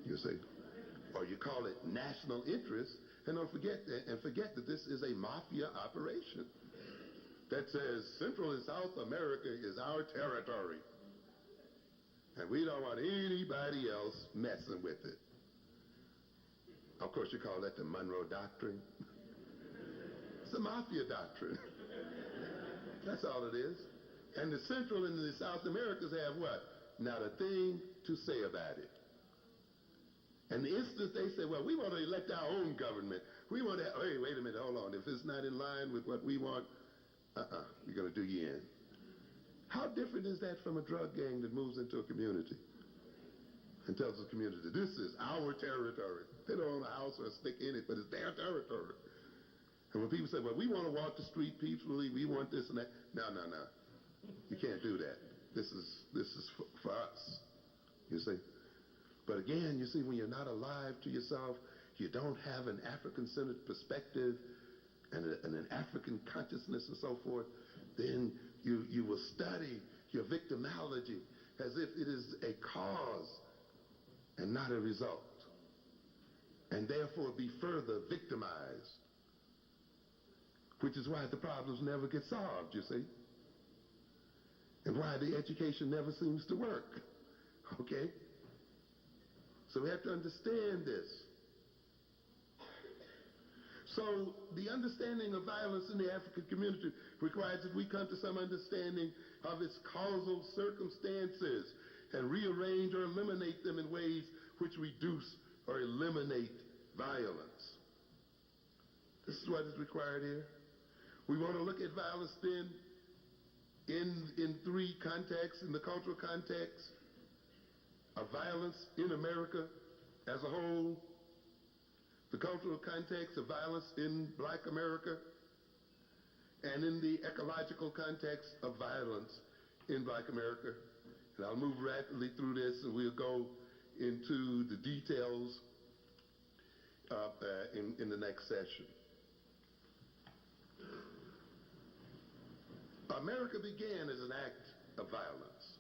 you see. Or you call it national interest and forget that this is a mafia operation that says Central and South America is our territory. And we don't want anybody else messing with it. Of course, you call that the Monroe Doctrine. It's a mafia doctrine. That's all it is. And the Central and the South Americas have what? Not a thing to say about it. And the instant they say, well, we want to elect our own government. We want to, hey, wait a minute, hold on. If it's not in line with what we want, we're going to do you in. How different is that from a drug gang that moves into a community and tells the community, this is our territory. They don't own a house or a stick in it, but it's their territory. And when people say, well, we want to walk the street peacefully, we want this and that. No. You can't do that. This is for us, you see. But again, you see, when you're not alive to yourself, you don't have an African-centered perspective and an African consciousness and so forth, then you will study your victimology as if it is a cause and not a result, and therefore be further victimized, which is why the problems never get solved, you see, and why the education never seems to work, okay? So we have to understand this. So the understanding of violence in the African community requires that we come to some understanding of its causal circumstances and rearrange or eliminate them in ways which reduce or eliminate violence. This is what is required here. We want to look at violence then in three contexts: in the cultural context of violence in America as a whole, the cultural context of violence in Black America, and in the ecological context of violence in Black America. And I'll move rapidly through this, and we'll go into the details in the next session. America began as an act of violence.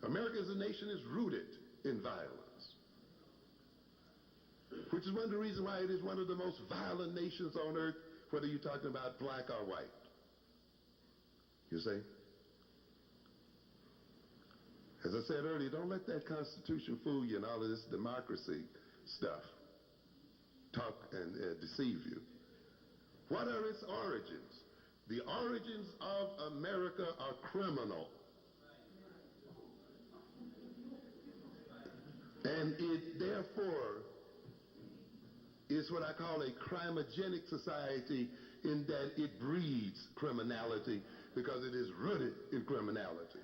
America as a nation is rooted in violence, which is one of the reasons why it is one of the most violent nations on earth, whether you're talking about black or white. You see? As I said earlier, don't let that Constitution fool you and all of this democracy stuff talk and deceive you. What are its origins? The origins of America are criminal. And it therefore is what I call a crimogenic society, in that it breeds criminality because it is rooted in criminality.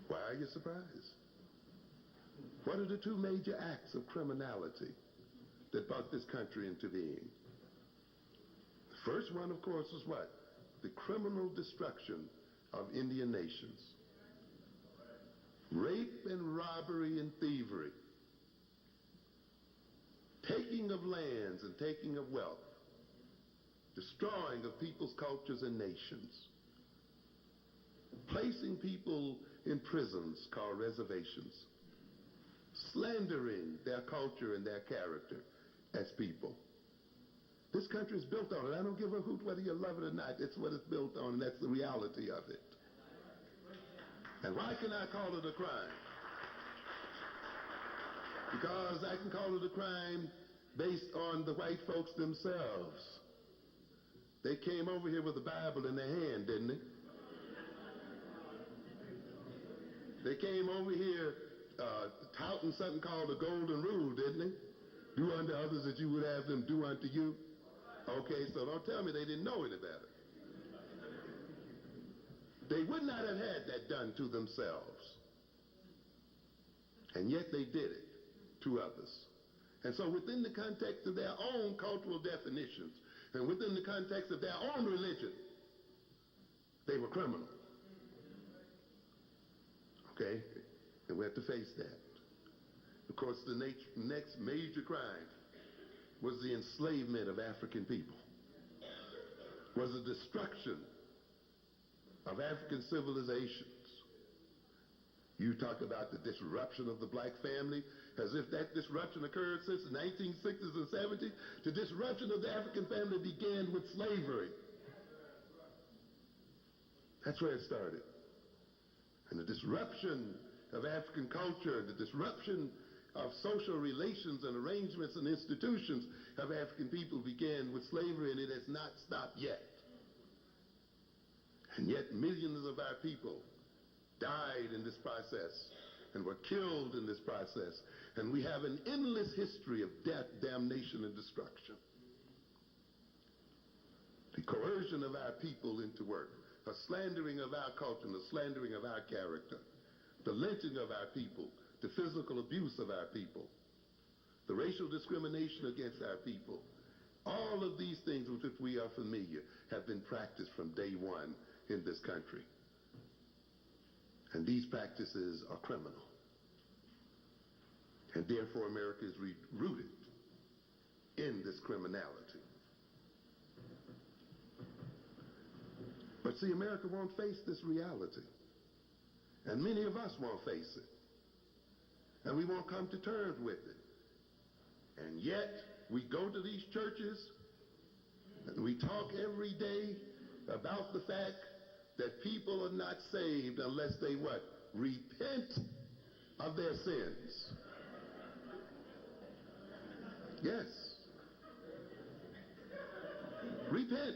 Why are you surprised? What are the two major acts of criminality that brought this country into being? The first one, of course, was what? The criminal destruction of Indian nations. Rape and robbery and thievery. Taking of lands and taking of wealth. Destroying of people's cultures and nations. Placing people in prisons called reservations. Slandering their culture and their character as people. This country is built on it. I don't give a hoot whether you love it or not. It's what it's built on, and that's the reality of it. And why can I call it a crime? Because I can call it a crime based on the white folks themselves. They came over here with a Bible in their hand, didn't they? They came over here touting something called the golden rule, didn't they? Do unto others as you would have them do unto you. Okay, so don't tell me they didn't know any better. They would not have had that done to themselves. And yet they did it to others. And so within the context of their own cultural definitions, and within the context of their own religion, they were criminal. Okay? And we have to face that. Of course, the next major crime was the enslavement of African people, was the destruction of African civilizations. You talk about the disruption of the black family, as if that disruption occurred since the 1960s and 70s. The disruption of the African family began with slavery. That's where it started. And the disruption of African culture, the disruption of social relations and arrangements and institutions of African people began with slavery, and it has not stopped yet. And yet millions of our people died in this process and were killed in this process. And we have an endless history of death, damnation, and destruction. The coercion of our people into work, the slandering of our culture, and the slandering of our character, the lynching of our people, the physical abuse of our people, the racial discrimination against our people. All of these things with which we are familiar have been practiced from day one in this country. And these practices are criminal. And therefore America is rooted in this criminality. But see, America won't face this reality. And many of us won't face it. And we won't come to terms with it. And yet, we go to these churches and we talk every day about the fact that people are not saved unless they what? Repent of their sins. Yes. Repent.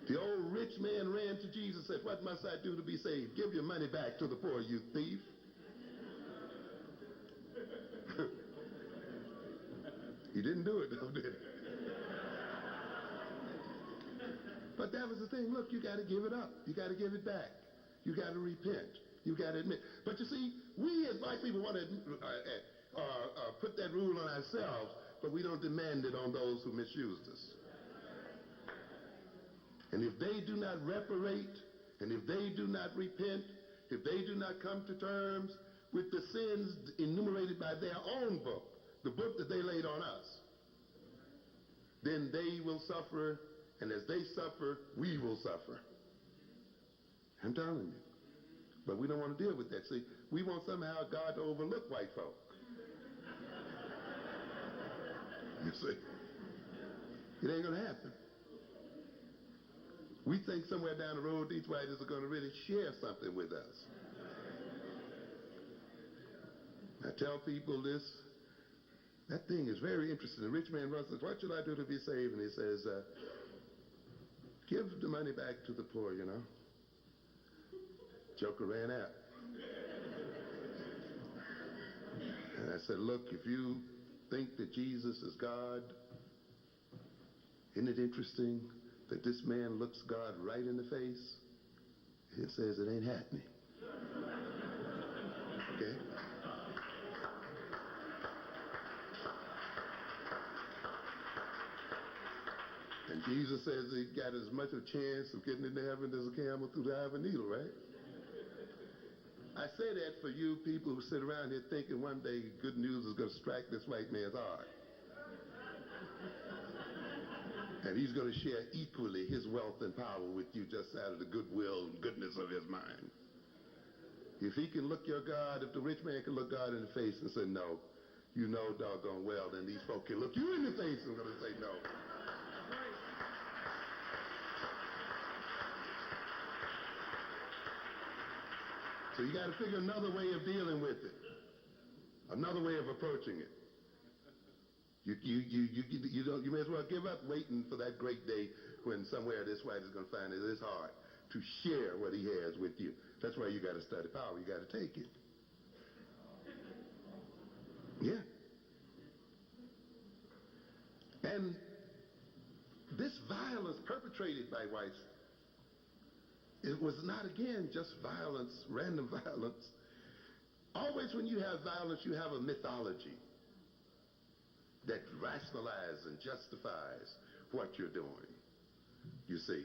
The old rich man ran ran to Jesus and said, "What must I do to be saved?" "Give your money back to the poor, you thief." He didn't do it, though, did he? But that was the thing. Look, you got to give it up. You got to give it back. You got to repent. You got to admit. But you see, we as white people want to put that rule on ourselves, but we don't demand it on those who misused us. And if they do not reparate, and if they do not repent, if they do not come to terms with the sins enumerated by their own book, the book that they laid on us, then they will suffer, and as they suffer, we will suffer. I'm telling you. But we don't want to deal with that. See, we want somehow God to overlook white folk. You see? It ain't going to happen. We think somewhere down the road these whites are going to really share something with us. I tell people this. That thing is very interesting. The rich man runs and says, "What should I do to be saved?" And he says, "Give the money back to the poor, you know." Joker ran out. And I said, "Look, if you think that Jesus is God, isn't it interesting that this man looks God right in the face? It says it ain't happening." Okay? And Jesus says he got as much a chance of getting into heaven as a camel through the eye of a needle, right? I say that for you people who sit around here thinking one day good news is going to strike this white man's heart. And he's going to share equally his wealth and power with you just out of the goodwill and goodness of his mind. If he can look your God, if the rich man can look God in the face and say no, you know doggone well, then these folk can look you in the face and going to say no. So you got to figure another way of dealing with it, another way of approaching it. You may as well give up waiting for that great day when somewhere this white is going to find it is hard to share what he has with you. That's why you got to study power. You got to take it. Yeah. And this violence perpetrated by whites, it was not, again, just violence, random violence. Always when you have violence, you have a mythology that rationalizes and justifies what you're doing, you see.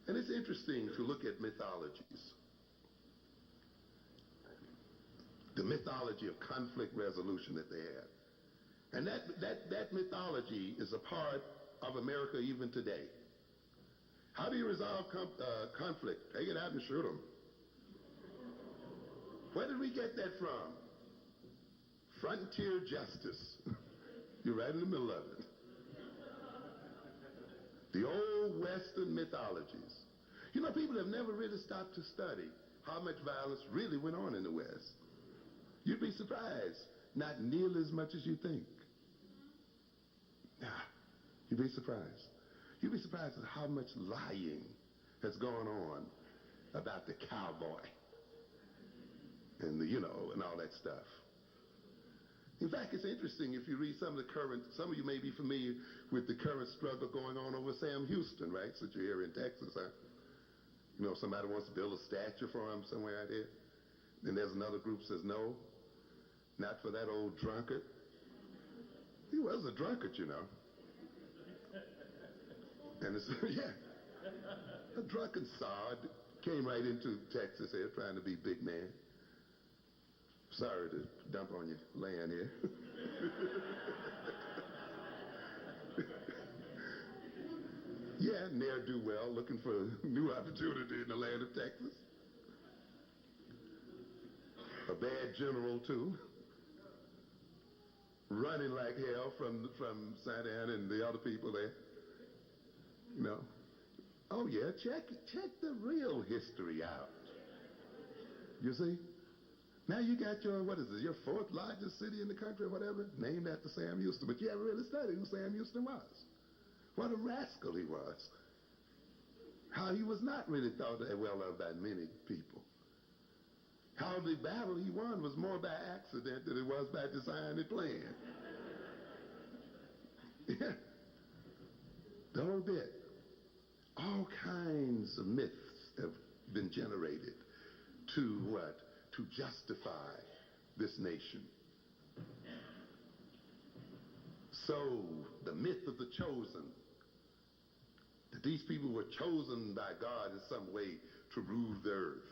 And it's interesting to look at mythologies. The mythology of conflict resolution that they have. And that mythology is a part of America even today. How do you resolve conflict? Take it out and shoot them. Where did we get that from? Frontier justice. You're right in the middle of it. The old Western mythologies. You know, people have never really stopped to study how much violence really went on in the West. You'd be surprised. Not nearly as much as you think. You'd be surprised. You'd be surprised at how much lying has gone on about the cowboy and and all that stuff. In fact, it's interesting if you read some of you may be familiar with the current struggle going on over Sam Houston, right? Since you're here in Texas, huh? You know, somebody wants to build a statue for him somewhere out here. Then there's another group says, no, not for that old drunkard. He was a drunkard, you know. And it's, yeah, a drunken sod came right into Texas here trying to be big man. Sorry to dump on your land here. Yeah, ne'er-do-well, looking for new opportunity in the land of Texas. A bad general, too. Running like hell from Santa Ana and the other people there. You know. Oh, yeah, check the real history out. You see? Now you got your fourth largest city in the country or whatever, named after Sam Houston, but you haven't really studied who Sam Houston was. What a rascal he was. how he was not really thought that well of by many people. How the battle he won was more by accident than it was by design and plan. Yeah, the whole bit. All kinds of myths have been generated to what? To justify this nation. So the myth of the chosen, that these people were chosen by God in some way to rule the earth.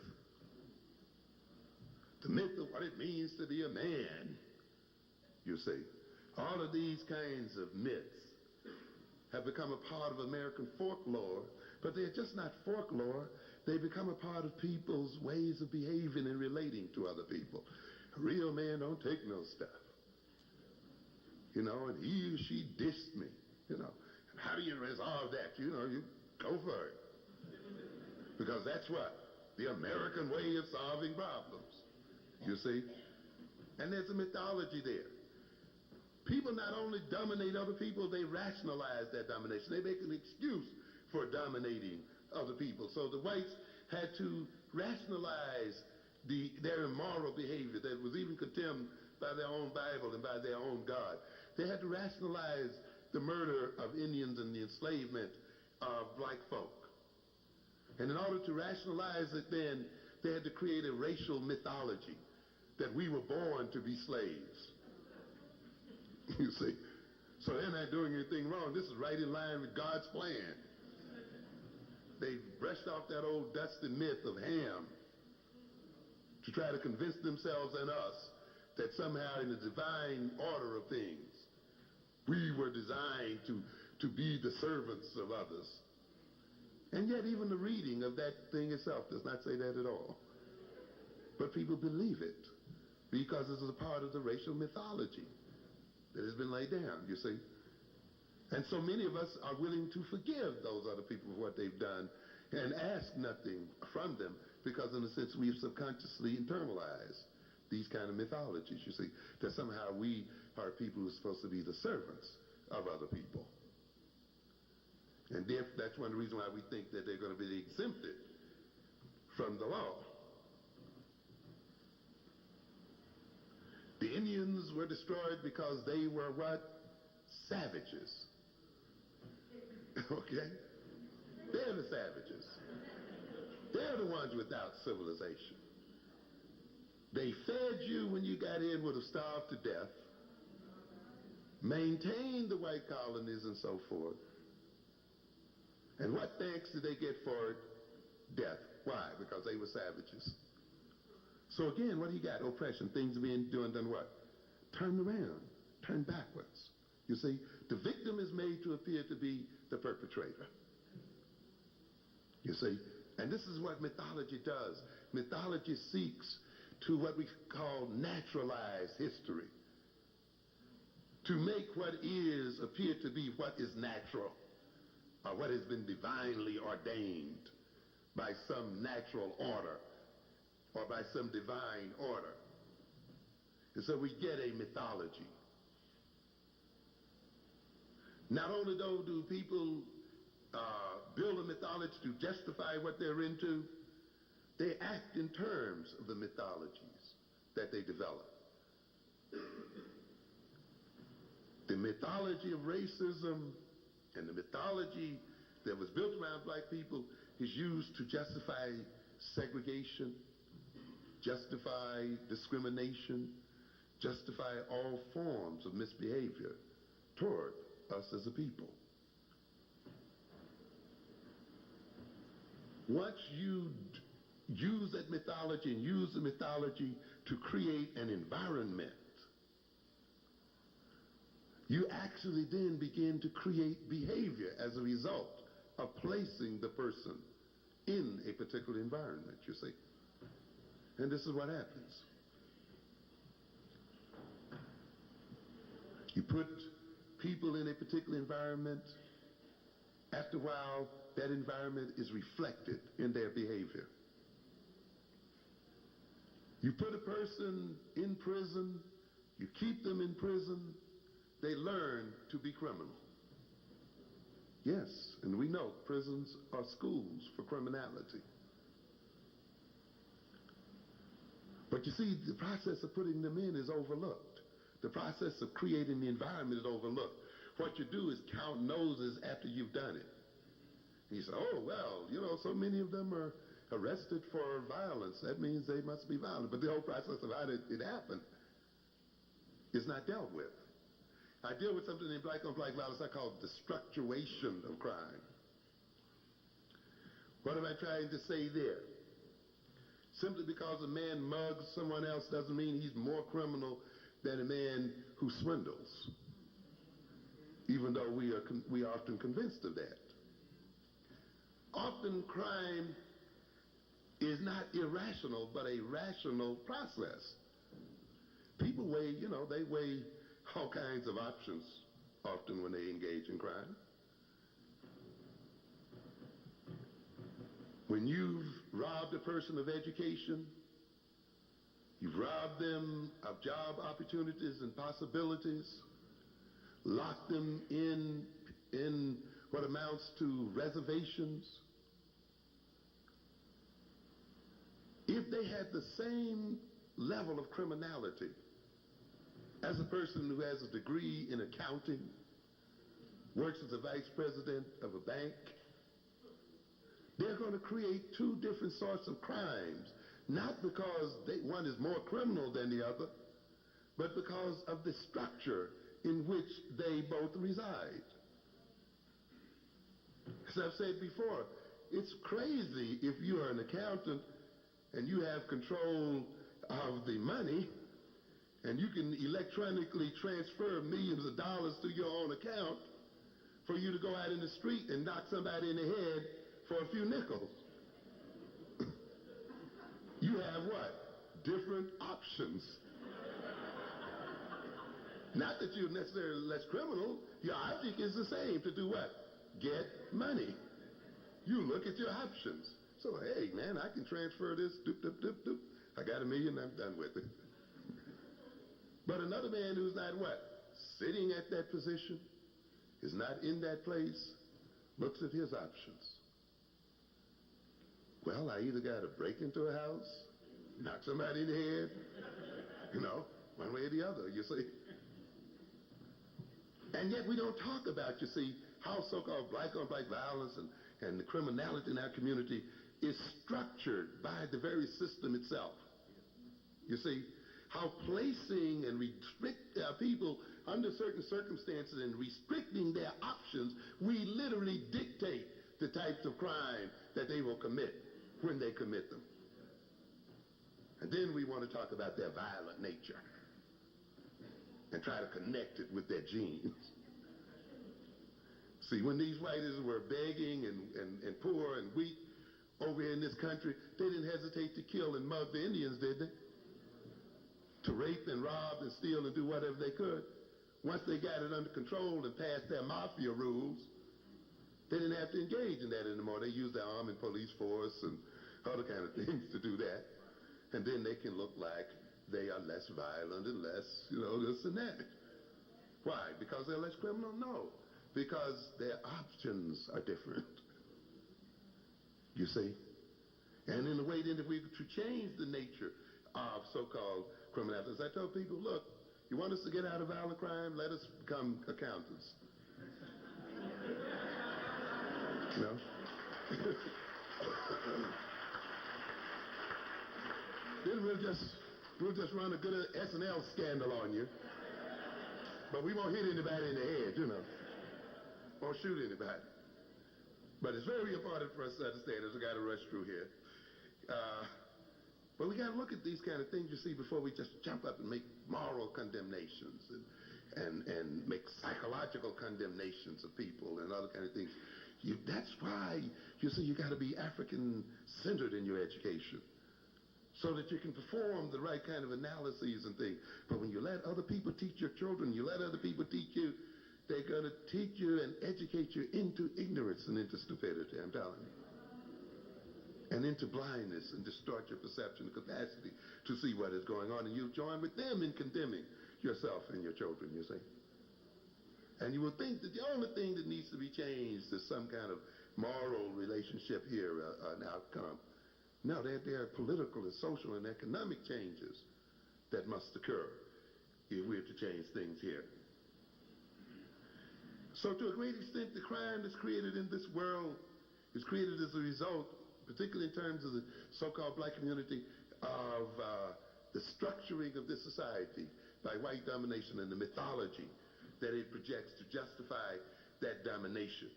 The myth of what it means to be a man, you see. All of these kinds of myths have become a part of American folklore, but they're just not folklore. They become a part of people's ways of behaving and relating to other people. A real man don't take no stuff. You know, and he or she dissed me, you know. And how do you resolve that? You know, you go for it. Because that's what? The American way of solving problems, you see. And there's a mythology there. People not only dominate other people, they rationalize that domination. They make an excuse for dominating other people. So the whites had to rationalize their immoral behavior that was even condemned by their own Bible and by their own God. They had to rationalize the murder of Indians and the enslavement of black folk. And in order to rationalize it then, they had to create a racial mythology that we were born to be slaves. You see? So they're not doing anything wrong. This is right in line with God's plan. They brushed off that old dusty myth of Ham to try to convince themselves and us that somehow in the divine order of things, we were designed to be the servants of others. And yet even the reading of that thing itself does not say that at all. But people believe it because this is a part of the racial mythology that has been laid down, you see. And so many of us are willing to forgive those other people for what they've done and ask nothing from them because in a sense we've subconsciously internalized these kind of mythologies, you see, that somehow we are people who are supposed to be the servants of other people. And that's one reason why we think that they're going to be exempted from the law. The Indians were destroyed because they were what? Savages. Okay? They're the savages. They're the ones without civilization. They fed you when you got in, would have starved to death, maintained the white colonies and so forth. And what thanks did they get for it? Death. Why? Because they were savages. So again, what do you got? Oppression. Things being done what? Turned around. Turned backwards. You see? The victim is made to appear to be the perpetrator. You see? And this is what mythology does. Mythology seeks to what we call naturalize history. To make what is appear to be what is natural, or what has been divinely ordained by some natural order, or by some divine order. And so we get a mythology. Not only though do people build a mythology to justify what they're into, they act in terms of the mythologies that they develop. The mythology of racism and the mythology that was built around black people is used to justify segregation, justify discrimination, justify all forms of misbehavior toward us as a people. Once you use that mythology and use the mythology to create an environment, you actually then begin to create behavior as a result of placing the person in a particular environment, you see. And this is what happens. You put people in a particular environment, after a while, that environment is reflected in their behavior. You put a person in prison, you keep them in prison, they learn to be criminal. Yes, and we know prisons are schools for criminality. But you see, the process of putting them in is overlooked. The process of creating the environment is overlooked. What you do is count noses after you've done it. And you say, oh, well, so many of them are arrested for violence. That means they must be violent. But the whole process of how it happened is not dealt with. I deal with something in black-on-black violence I call the structuration of crime. What am I trying to say there? Simply because a man mugs someone else doesn't mean he's more criminal than a man who swindles, even though we are often convinced of that. Often crime is not irrational, but a rational process. People weigh, they weigh all kinds of options often when they engage in crime. When you've robbed a person of education, you've robbed them of job opportunities and possibilities, locked them in what amounts to reservations. If they had the same level of criminality as a person who has a degree in accounting, works as a vice president of a bank, they're going to create two different sorts of crimes, not because one is more criminal than the other, but because of the structure in which they both reside. As I've said before, it's crazy if you are an accountant and you have control of the money and you can electronically transfer millions of dollars to your own account for you to go out in the street and knock somebody in the head for a few nickels. You have what? Different options. Not that you're necessarily less criminal. Your object is the same, to do what? Get money. You look at your options. So, hey, man, I can transfer this, doop, doop, doop, doop. I got $1 million, I'm done with it. But another man who's not what? Sitting at that position, is not in that place, looks at his options. Well, I either got to break into a house, knock somebody in the head, one way or the other, you see. And yet we don't talk about, you see, how so-called black-on-black violence and the criminality in our community is structured by the very system itself. You see, how placing and restrict people under certain circumstances and restricting their options, we literally dictate the types of crime that they will commit when they commit them. And then we want to talk about their violent nature and try to connect it with their genes. See, when these whites were begging and poor and weak over here in this country, they didn't hesitate to kill and mug the Indians, did they? To rape and rob and steal and do whatever they could. Once they got it under control and passed their mafia rules, they didn't have to engage in that anymore. They used their army and police force and other kind of things to do that. And then they can look like they are less violent and less, this and that. Why? Because they're less criminal? No. Because their options are different. You see? And in a way, then, if we to change the nature of so-called criminality, as I tell people, look, you want us to get out of violent crime? Let us become accountants. Then we'll just run a good S&L scandal on you. But we won't hit anybody in the head, Won't shoot anybody. But it's very important for us to understand as we got to rush through here. But we got to look at these kind of things, you see, before we just jump up and make moral condemnations and make psychological condemnations of people and other kind of things. That's why, you see, you got to be African-centered in your education so that you can perform the right kind of analyses and things. But when you let other people teach your children, you let other people teach you, they're going to teach you and educate you into ignorance and into stupidity, I'm telling you. And into blindness and distort your perception and capacity to see what is going on. And you join with them in condemning yourself and your children, you see. And you would think that the only thing that needs to be changed is some kind of moral relationship here, an outcome. No, there are political and social and economic changes that must occur if we're to change things here. So to a great extent, the crime that's created in this world is created as a result, particularly in terms of the so-called black community, of the structuring of this society by white domination and the mythology that it projects to justify that domination.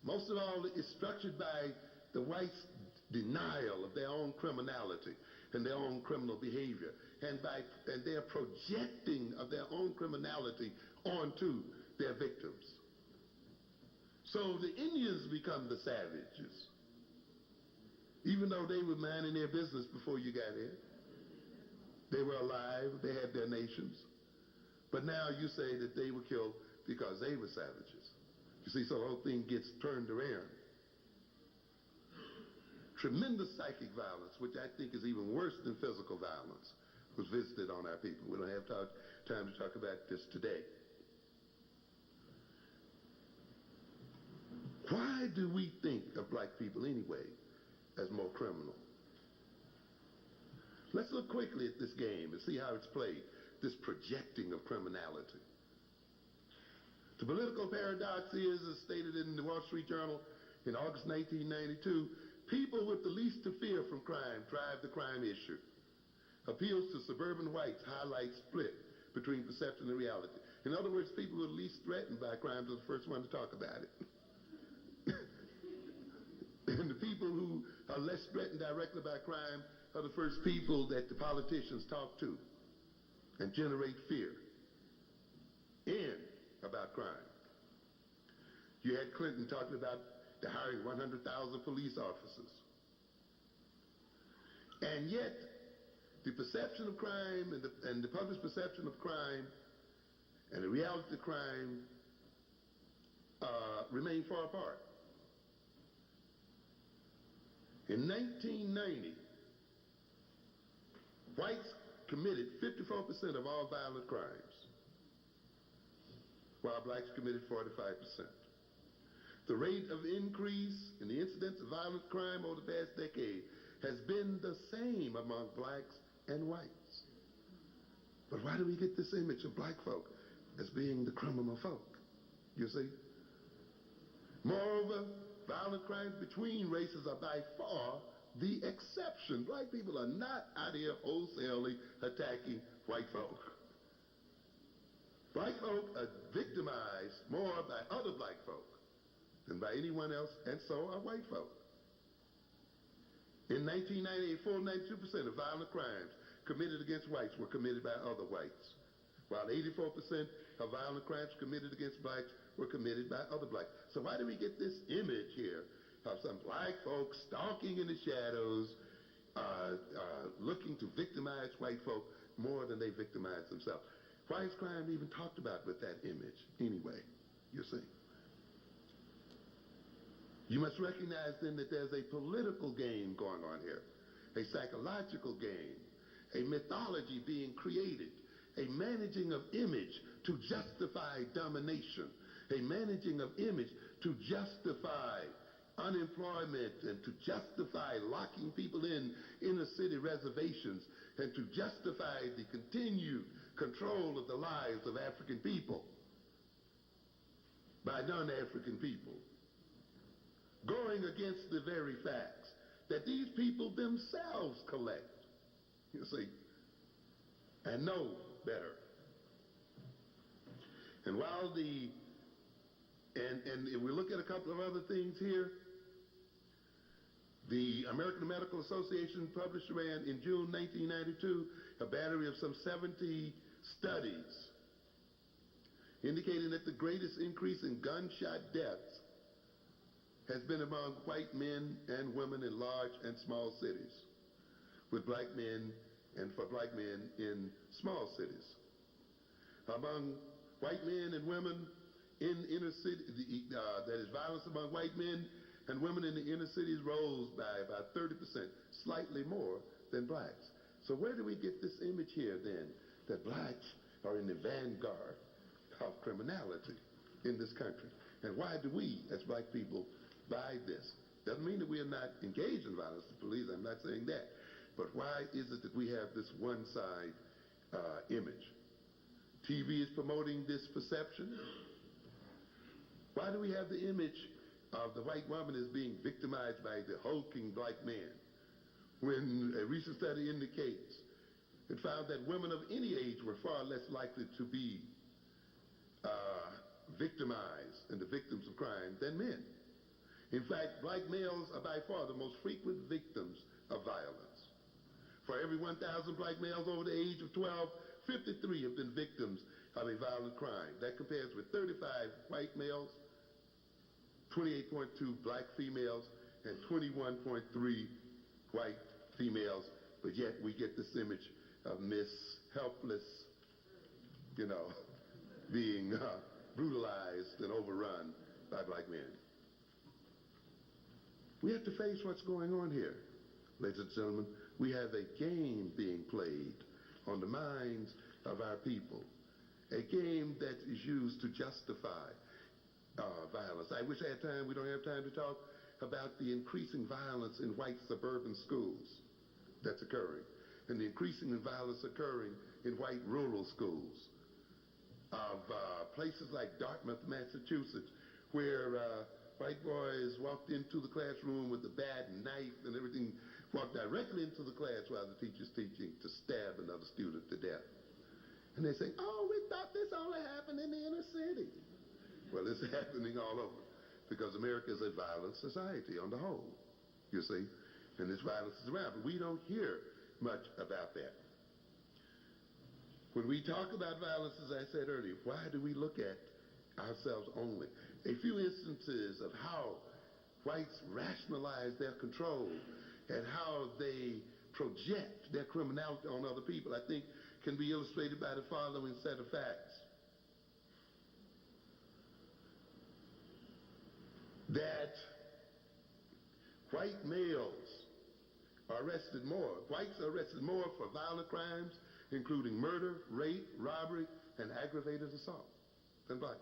Most of all, it's structured by the whites' denial of their own criminality and their own criminal behavior, and their projecting of their own criminality onto their victims. So the Indians become the savages, even though they were minding their business before you got here. They were alive, they had their nations. But now you say that they were killed because they were savages. You see, so the whole thing gets turned around. Tremendous psychic violence, which I think is even worse than physical violence, was visited on our people. We don't have time to talk about this today. Why do we think of black people anyway as more criminal? Let's look quickly at this game and see how it's played, this projecting of criminality. The political paradox is, as stated in the Wall Street Journal in August 1992, people with the least to fear from crime drive the crime issue. Appeals to suburban whites highlight split between perception and reality. In other words, people who are least threatened by crime are the first one to talk about it. And the people who are less threatened directly by crime are the first people that the politicians talk to and generate fear in about crime. You had Clinton talking about the hiring 100,000 police officers. And yet, the perception of crime and the public's perception of crime and the reality of crime remain far apart. In 1990, whites committed 54% of all violent crimes, while blacks committed 45%. The rate of increase in the incidence of violent crime over the past decade has been the same among blacks and whites. But why do we get this image of black folk as being the criminal folk? You see? Moreover, violent crimes between races are by far the exception. Black people are not out here wholesalely attacking white folk. Black folk are victimized more by other black folk than by anyone else, and so are white folk. In 1998, 92% of violent crimes committed against whites were committed by other whites, while 84% of violent crimes committed against blacks were committed by other blacks. So why do we get this image here of some black folks stalking in the shadows, looking to victimize white folk more than they victimize themselves? Why is crime even talked about with that image anyway, you see? You must recognize then that there's a political game going on here, a psychological game, a mythology being created, a managing of image to justify domination, a managing of image to justify unemployment and to justify locking people in inner city reservations and to justify the continued control of the lives of African people by non-African people, going against the very facts that these people themselves collect, you see, and know better. And while and if we look at a couple of other things here, the American Medical Association published around in June 1992 a battery of some 70 studies indicating that the greatest increase in gunshot deaths has been among white men and women in large and small cities, with black men and for black men in small cities. Among white men and women in inner city, that is, violence among white men and women in the inner cities rose by about 30%, slightly more than blacks. So where do we get this image here then, that blacks are in the vanguard of criminality? in this country. And why do we, as black people, buy this? Doesn't mean that we are not engaged in violence, please, I'm not saying that. But why is it that we have this one-side image? TV is promoting this perception. Why do we have the image of the white woman as being victimized by the hulking black man, when a recent study indicates it found that women of any age were far less likely to be victimized and the victims of crime than men? In fact, black males are by far the most frequent victims of violence. For every 1,000 black males over the age of 12, 53 have been victims of a violent crime. That compares with 35 white males, 28.2 black females, and 21.3 white females. But yet we get this image of Miss Helpless, being brutalized and overrun by black men. We have to face what's going on here. Ladies and gentlemen, we have a game being played on the minds of our people, a game that is used to justify violence. I wish I had time. We don't have time to talk about the increasing violence in white suburban schools that's occurring, and the increasing violence occurring in white rural schools of places like Dartmouth, Massachusetts, where white boys walked into the classroom with a bat and knife and everything, walked directly into the class while the teacher's teaching to stab another student to death. And they say, oh, we thought this only happened in the inner city. Well, it's happening all over, because America is a violent society on the whole, you see, and this violence is around, but we don't hear much about that. When we talk about violence, as I said earlier, why do we look at ourselves only? A few instances of how whites rationalize their control and how they project their criminality on other people, I think, can be illustrated by the following set of facts. That white males are arrested more. Whites are arrested more for violent crimes, including murder, rape, robbery, and aggravated assault, than blacks.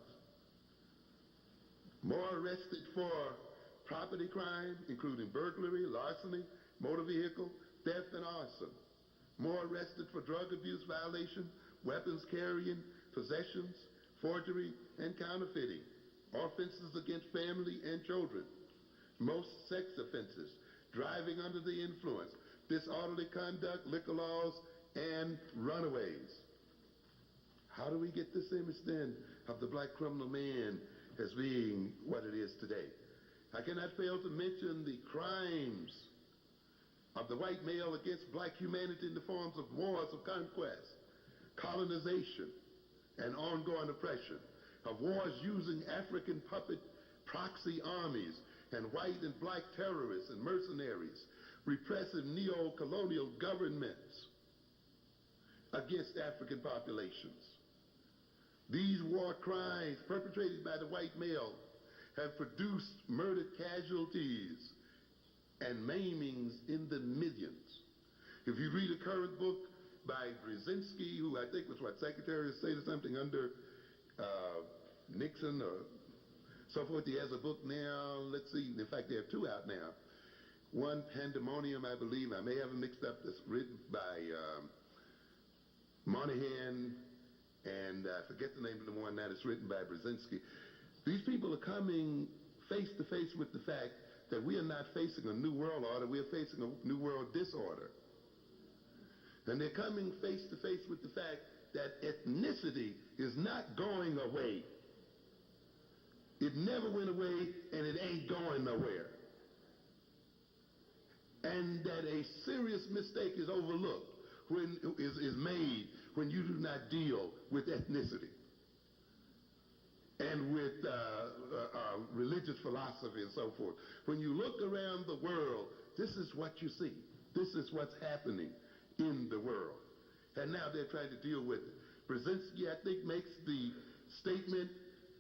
More arrested for property crime, including burglary, larceny, motor vehicle, theft, and arson. More arrested for drug abuse violation, weapons carrying, possessions, forgery, and counterfeiting. Offenses against family and children. Most sex offenses, driving under the influence, disorderly conduct, liquor laws, and runaways. How do we get this image then of the black criminal man as being what it is today? I cannot fail to mention the crimes of the white male against black humanity in the forms of wars of conquest, colonization, and ongoing oppression, of wars using African puppet proxy armies and white and black terrorists and mercenaries, repressive neo-colonial governments against African populations. These war crimes perpetrated by the white male have produced murdered casualties and maimings in the millions. If you read a current book by Brzezinski, who I think was Secretary of State or something under Nixon or so forth, he has a book now, let's see, in fact, there are two out now. One, Pandemonium, I believe, I may have them mixed up, that's written by Moynihan, and I forget the name of the one now, it's written by Brzezinski. These people are coming face to face with the fact that we are not facing a new world order, we are facing a new world disorder. And they're coming face to face with the fact that ethnicity is not going away. It never went away, and it ain't going nowhere. And that a serious mistake is overlooked, is made when you do not deal with ethnicity and with religious philosophy and so forth. When you look around the world, this is what you see. This is what's happening in the world. And now they're trying to deal with it. Brzezinski, I think, makes the statement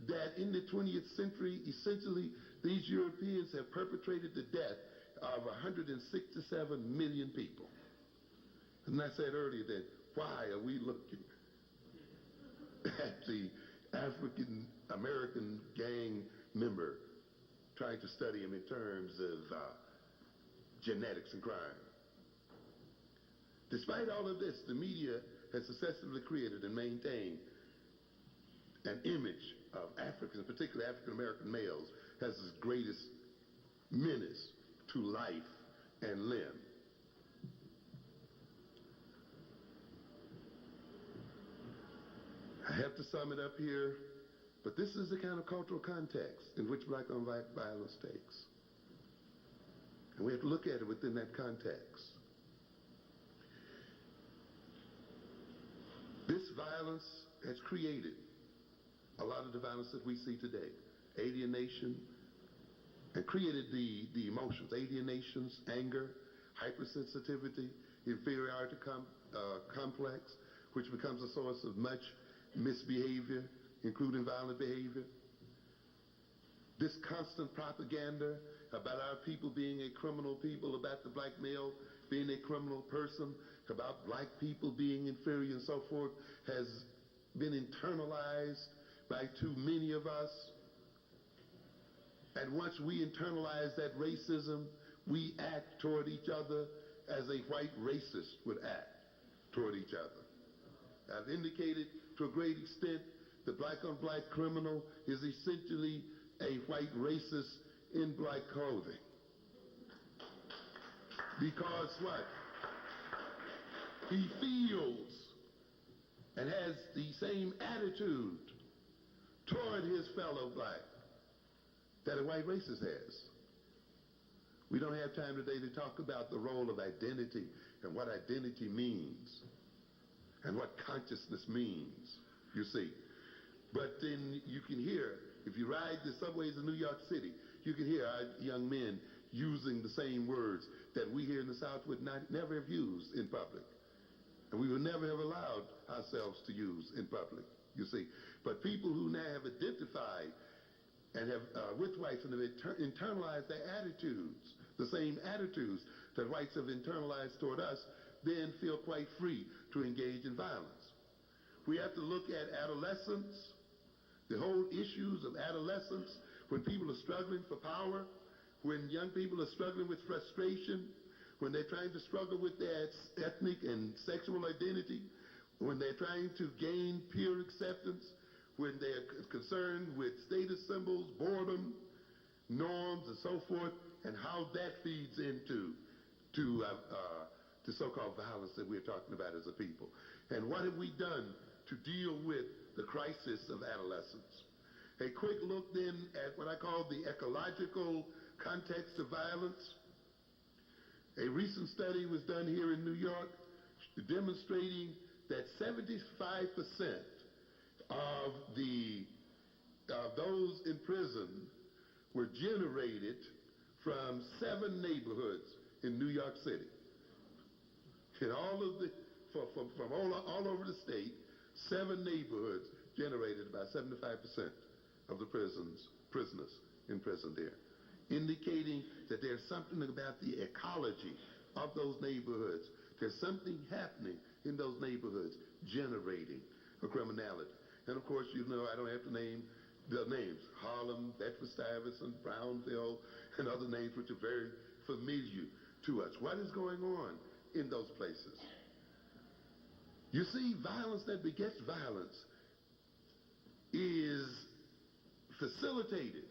that in the 20th century, essentially, these Europeans have perpetrated the death of 167 million people. And I said earlier then, why are we looking at the African American gang member trying to study him in terms of genetics and crime. Despite all of this, the media has successfully created and maintained an image of Africans, particularly African American males, as the greatest menace to life and limb. I have to sum it up here, but this is the kind of cultural context in which black on black violence takes. And we have to look at it within that context. This violence has created a lot of the violence that we see today. Alienation, and created the emotions, alienations, anger, hypersensitivity, inferiority complex, which becomes a source of much misbehavior, including violent behavior. This constant propaganda about our people being a criminal people, about the black male being a criminal person, about black people being inferior and so forth, has been internalized by too many of us. And once we internalize that racism, we act toward each other as a white racist would act toward each other. I've indicated to a great extent the black on black criminal is essentially a white racist in black clothing. Because what? He feels and has the same attitude toward his fellow black that a white racist has. We don't have time today to talk about the role of identity and what identity means and what consciousness means, you see. But then you can hear, if you ride the subways of New York City, you can hear our young men using the same words that we here in the South would never have used in public. And we would never have allowed ourselves to use in public, you see. But people who now have identified and have with whites and have internalized their attitudes, the same attitudes that whites have internalized toward us, then feel quite free to engage in violence. We have to look at adolescence, the whole issues of adolescence, when people are struggling for power, when young people are struggling with frustration, when they're trying to struggle with their ethnic and sexual identity, when they're trying to gain peer acceptance, when they're concerned with status symbols, boredom, norms, and so forth, and how that feeds into the so-called violence that we're talking about as a people. And what have we done to deal with the crisis of adolescence? A quick look then at what I call the ecological context of violence. A recent study was done here in New York demonstrating that 75% of those in prison were generated from 7 neighborhoods in New York City. In all of the, from all over the state, 7 neighborhoods generated about 75% of the prisoners in prison there, indicating that there's something about the ecology of those neighborhoods. There's something happening in those neighborhoods generating a criminality. And of course, you know, I don't have to name the names: Harlem, Bedford-Stuyvesant, Brownville, and other names which are very familiar to us. What is going on in those places? You see, violence that begets violence is facilitated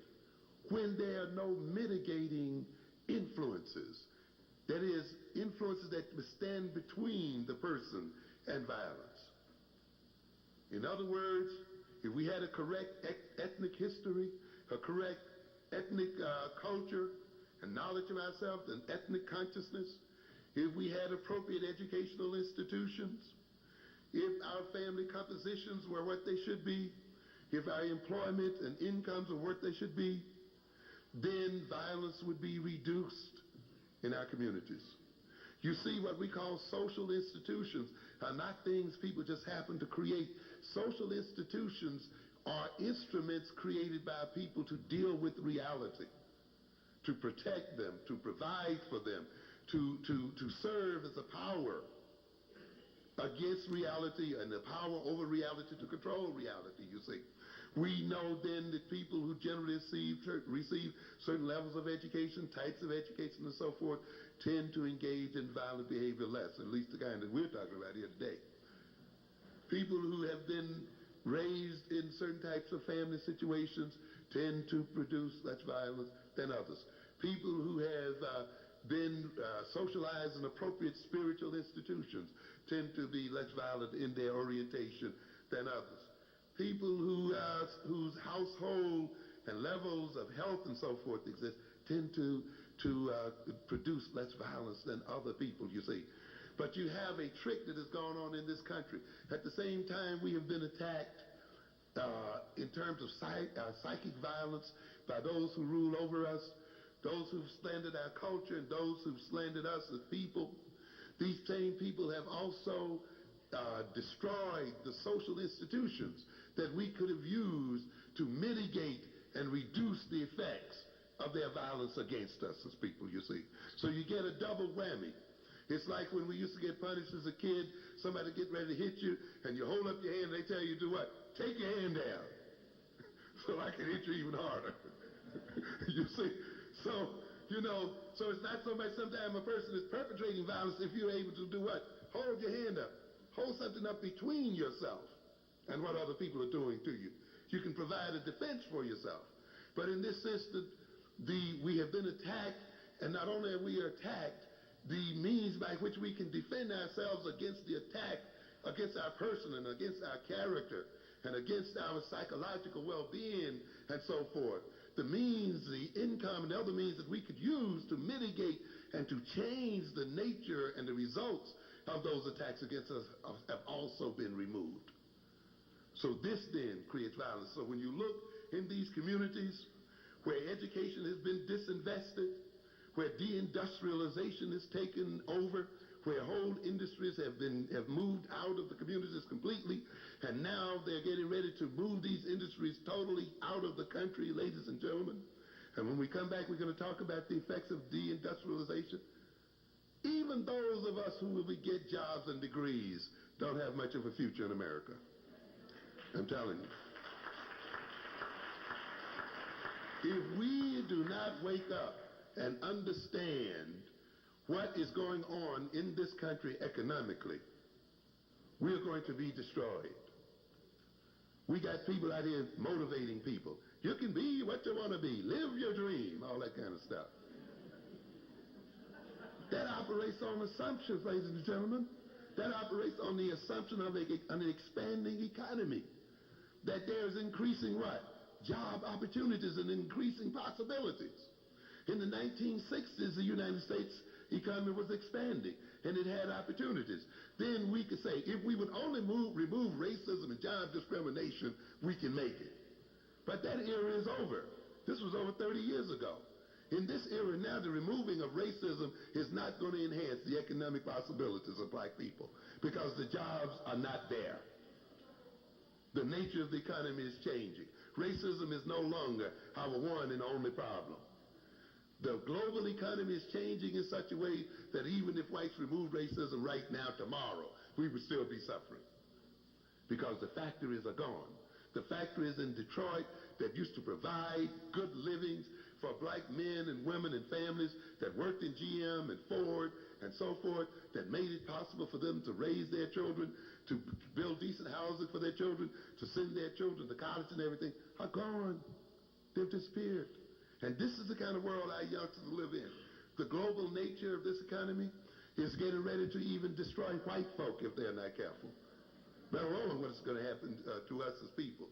when there are no mitigating influences. That is, influences that stand between the person and violence. In other words, if we had a correct ethnic history, a correct ethnic culture and knowledge of ourselves and ethnic consciousness, if we had appropriate educational institutions, if our family compositions were what they should be, if our employment and incomes were what they should be, then violence would be reduced in our communities. You see, what we call social institutions are not things people just happen to create. Social institutions are instruments created by people to deal with reality, to protect them, to provide for them, to serve as a power against reality and the power over reality to control reality, you see. We know then that people who generally receive certain levels of education, types of education and so forth, tend to engage in violent behavior less, at least the kind that we're talking about here today. People who have been raised in certain types of family situations tend to produce less violence than others. People who have been socialized in appropriate spiritual institutions tend to be less violent in their orientation than others. People whose household and levels of health and so forth exist tend to produce less violence than other people, you see. But you have a trick that has gone on in this country. At the same time, we have been attacked in terms of psychic violence by those who rule over us, those who've slandered our culture, and those who've slandered us as people. These same people have also destroyed the social institutions that we could have used to mitigate and reduce the effects of their violence against us as people, you see. So you get a double whammy. It's like when we used to get punished as a kid, somebody get ready to hit you, and you hold up your hand, and they tell you to do what? Take your hand down, so I can hit you even harder. You see? So, so it's not so much sometimes a person is perpetrating violence if you're able to do what? Hold your hand up. Hold something up between yourself and what other people are doing to you. You can provide a defense for yourself. But in this instance, we have been attacked, and not only are we attacked, the means by which we can defend ourselves against the attack, against our person and against our character, and against our psychological well-being and so forth. The means, the income, and other means that we could use to mitigate and to change the nature and the results of those attacks against us have also been removed. So this then creates violence. So when you look in these communities where education has been disinvested, where deindustrialization has taken over, where whole industries have moved out of the communities completely, and now they're getting ready to move these industries totally out of the country, ladies and gentlemen. And when we come back, we're going to talk about the effects of deindustrialization. Even those of us who will get jobs and degrees don't have much of a future in America. I'm telling you. If we do not wake up and understand what is going on in this country economically, we're going to be destroyed. We got people out here motivating people. You can be what you want to be. Live your dream. All that kind of stuff. That operates on assumptions, ladies and gentlemen. That operates on the assumption of an expanding economy. That there's increasing what? Job opportunities and increasing possibilities. In the 1960s, the United States economy was expanding, and it had opportunities. Then we could say, if we would only remove racism and job discrimination, we can make it. But that era is over. This was over 30 years ago. In this era now, the removing of racism is not going to enhance the economic possibilities of black people because the jobs are not there. The nature of the economy is changing. Racism is no longer our one and only problem. The global economy is changing in such a way that even if whites removed racism right now, tomorrow, we would still be suffering because the factories are gone. The factories in Detroit that used to provide good livings for black men and women and families that worked in GM and Ford and so forth, that made it possible for them to raise their children, to build decent housing for their children, to send their children to college and everything, are gone. They've disappeared. And this is the kind of world our youngsters live in. The global nature of this economy is getting ready to even destroy white folk if they're not careful. Let alone what's going to happen to us as people.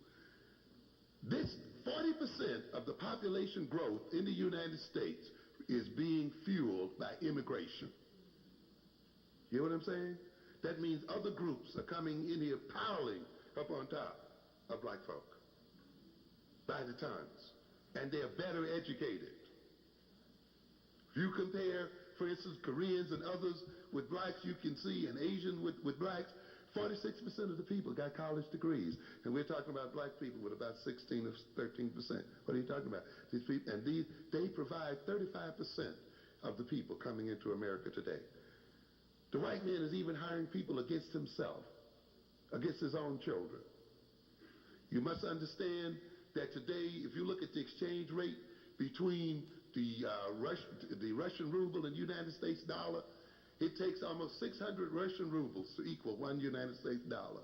This 40% of the population growth in the United States is being fueled by immigration. You know what I'm saying? That means other groups are coming in here piling up on top of black folk by the tons. And they're better educated. If you compare, for instance, Koreans and others with blacks, you can see, and Asian with blacks, 46% of the people got college degrees. And we're talking about black people with about 16 or 13%. What are you talking about? These people, and they provide 35% of the people coming into America today. The white man is even hiring people against himself, against his own children. You must understand that today, if you look at the exchange rate between the Russian ruble and United States dollar, it takes almost 600 Russian rubles to equal one United States dollar.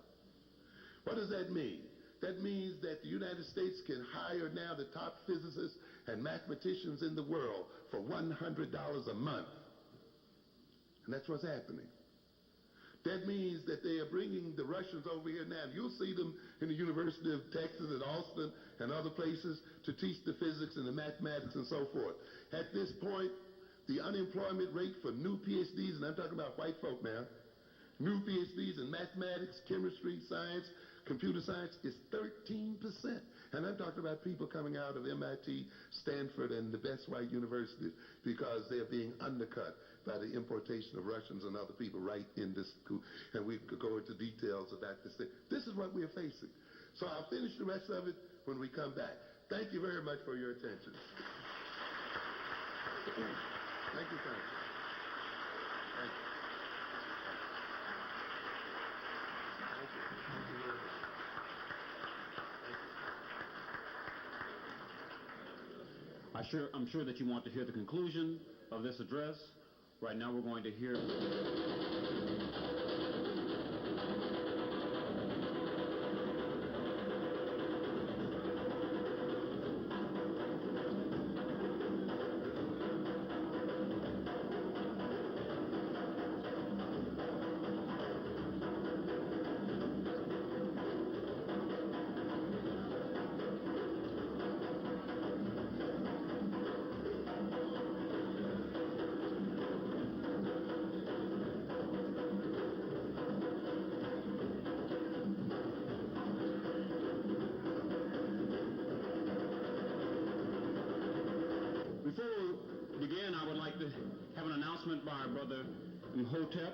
What does that mean? That means that the United States can hire now the top physicists and mathematicians in the world for $100 a month. And that's what's happening. That means that they are bringing the Russians over here now. You'll see them in the University of Texas at Austin and other places to teach the physics and the mathematics and so forth. At this point, the unemployment rate for new PhDs, and I'm talking about white folk now, new PhDs in mathematics, chemistry, science, computer science is 13%. And I'm talking about people coming out of MIT, Stanford, and the best white universities because they're being undercut by the importation of Russians and other people right in this school. And we could go into details about this thing. This is what we're facing. So I'll finish the rest of it when we come back. Thank you very much for your attention. Thank you, Frank. Thank you. Thank you. Thank you very much. Thank you. I'm sure that you want to hear the conclusion of this address. Right now we're going to hear... Before we begin, I would like to have an announcement by our brother Imhotep.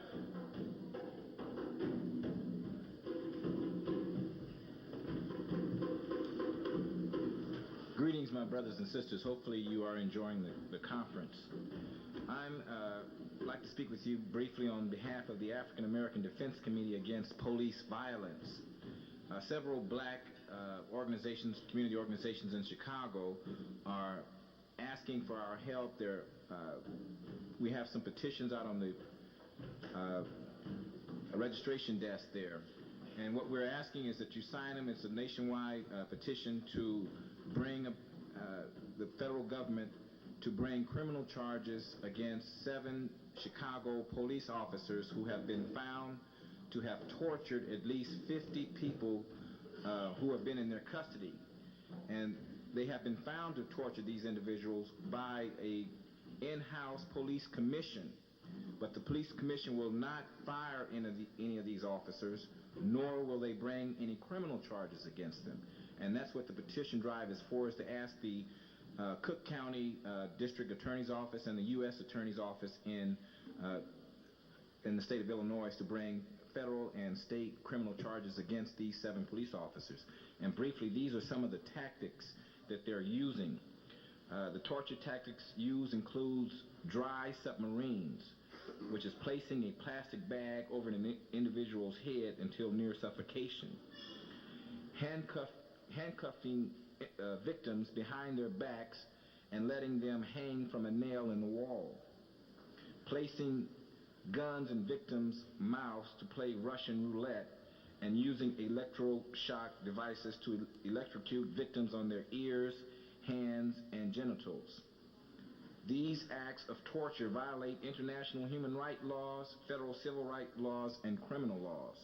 Greetings, my brothers and sisters. Hopefully you are enjoying the conference. I'd like to speak with you briefly on behalf of the African American Defense Committee Against Police Violence. Several black organizations, community organizations in Chicago are asking for our help. We have some petitions out on the registration desk there. And what we're asking is that you sign them. It's a nationwide petition to bring the federal government to bring criminal charges against 7 Chicago police officers who have been found to have tortured at least 50 people who have been in their custody. And they have been found to torture these individuals by a in-house police commission. But the police commission will not fire any of these officers, nor will they bring any criminal charges against them. And that's what the petition drive is for, is to ask the Cook County District Attorney's Office and the U.S. Attorney's Office in the state of Illinois to bring federal and state criminal charges against these 7 police officers. And briefly, these are some of the tactics that they're using. The torture tactics used includes dry submarines, which is placing a plastic bag over an individual's head until near suffocation. Handcuffing victims behind their backs and letting them hang from a nail in the wall. Placing guns in victims' mouths to play Russian roulette and using electroshock devices to electrocute victims on their ears, hands, and genitals. These acts of torture violate international human rights laws, federal civil rights laws, and criminal laws.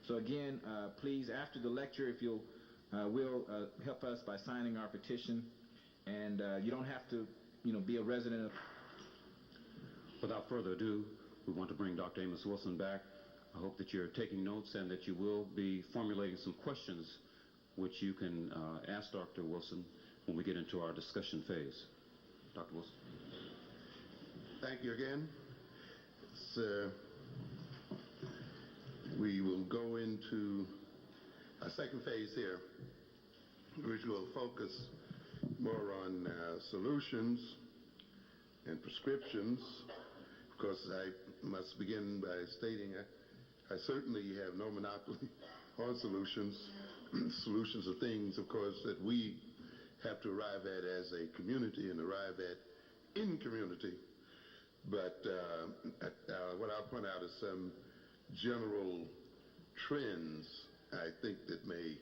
So again, please, after the lecture, if you'll will help us by signing our petition, and you don't have to, be a resident of... Without further ado, we want to bring Dr. Amos Wilson back. I hope that you're taking notes and that you will be formulating some questions which you can ask Dr. Wilson when we get into our discussion phase. Dr. Wilson. Thank you again. We will go into a second phase here, which will focus more on solutions and prescriptions. Of course, I must begin by stating I certainly have no monopoly on solutions, solutions of things, of course, that we have to arrive at as a community and arrive at in community. But what I'll point out is some general trends I think that may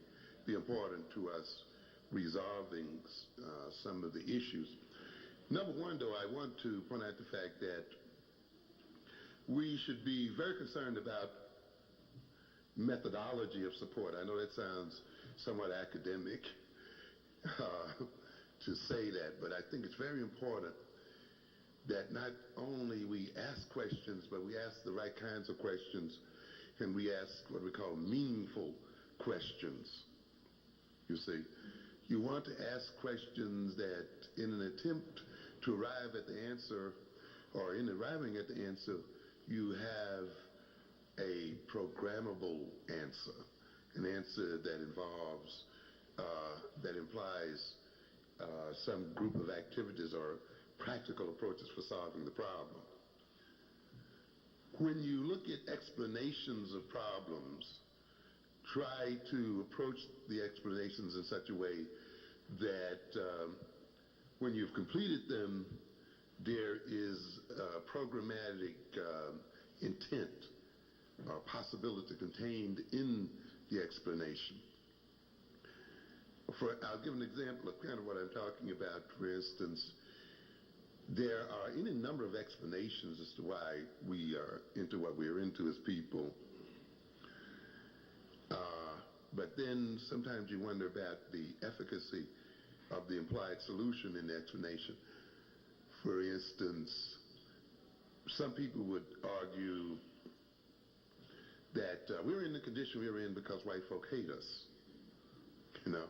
be important to us resolving some of the issues. Number one, though, I want to point out the fact that we should be very concerned about methodology of support. I know that sounds somewhat academic to say that, but I think it's very important that not only we ask questions, but we ask the right kinds of questions, and we ask what we call meaningful questions. You see, you want to ask questions that in an attempt to arrive at the answer, or in arriving at the answer, you have a programmable answer, an answer that involves, that implies some group of activities or practical approaches for solving the problem. When you look at explanations of problems, try to approach the explanations in such a way that when you've completed them, there is programmatic intent or possibility contained in the explanation. I'll give an example of kind of what I'm talking about. For instance, there are any number of explanations as to why we are into what we are into as people. But then sometimes you wonder about the efficacy of the implied solution in the explanation. For instance, some people would argue that we're in the condition we're in because white folk hate us, you know,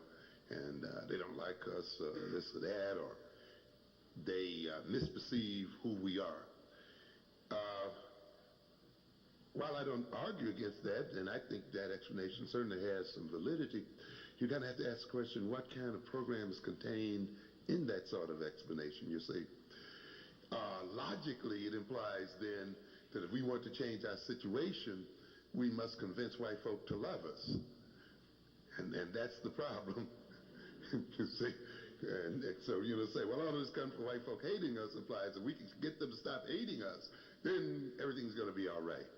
and they don't like us, this or that, or they misperceive who we are. While I don't argue against that, and I think that explanation certainly has some validity, you're going to have to ask the question, what kind of program is contained in that sort of explanation, you see? Logically, it implies then that if we want to change our situation, we must convince white folk to love us. And that's the problem, you see? And so, you know, say, well, all this comes from white folk hating us implies that we can get them to stop hating us, then everything's going to be all right.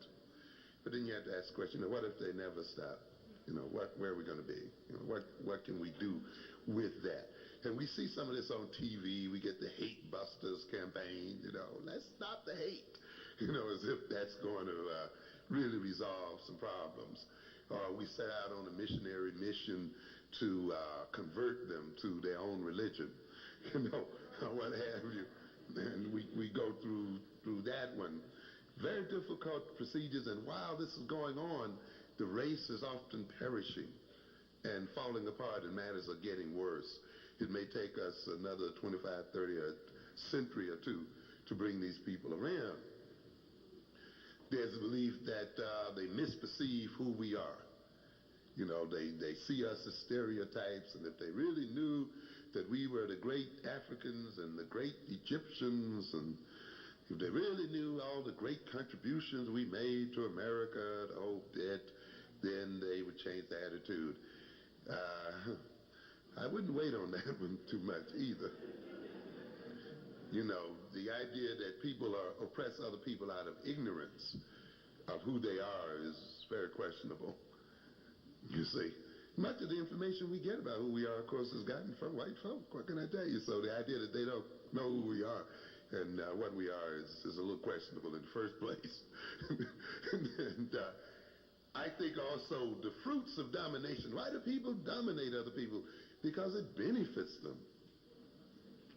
But then you have to ask the question, what if they never stop? You know, where are we going to be? You know, what can we do with that? And we see some of this on TV. We get the Hate Busters campaign, you know, let's stop the hate, you know, as if that's going to really resolve some problems. We set out on a missionary mission to convert them to their own religion, you know, what have you. And we go through that one. Very difficult procedures, and while this is going on, the race is often perishing and falling apart, and matters are getting worse. It may take us another 25, 30, a century or two to bring these people around. There's a belief that they misperceive who we are. You know, they see us as stereotypes, and if they really knew that we were the great Africans and the great Egyptians, and if they really knew all the great contributions we made to America, the whole bit, then they would change their attitude. I wouldn't wait on that one too much either. You know, the idea that people oppress other people out of ignorance of who they are is very questionable. You see, much of the information we get about who we are, of course, is gotten from white folk. What can I tell you? So the idea that they don't know who we are and what we are is a little questionable in the first place. and I think also the fruits of domination. Why do people dominate other people? Because it benefits them.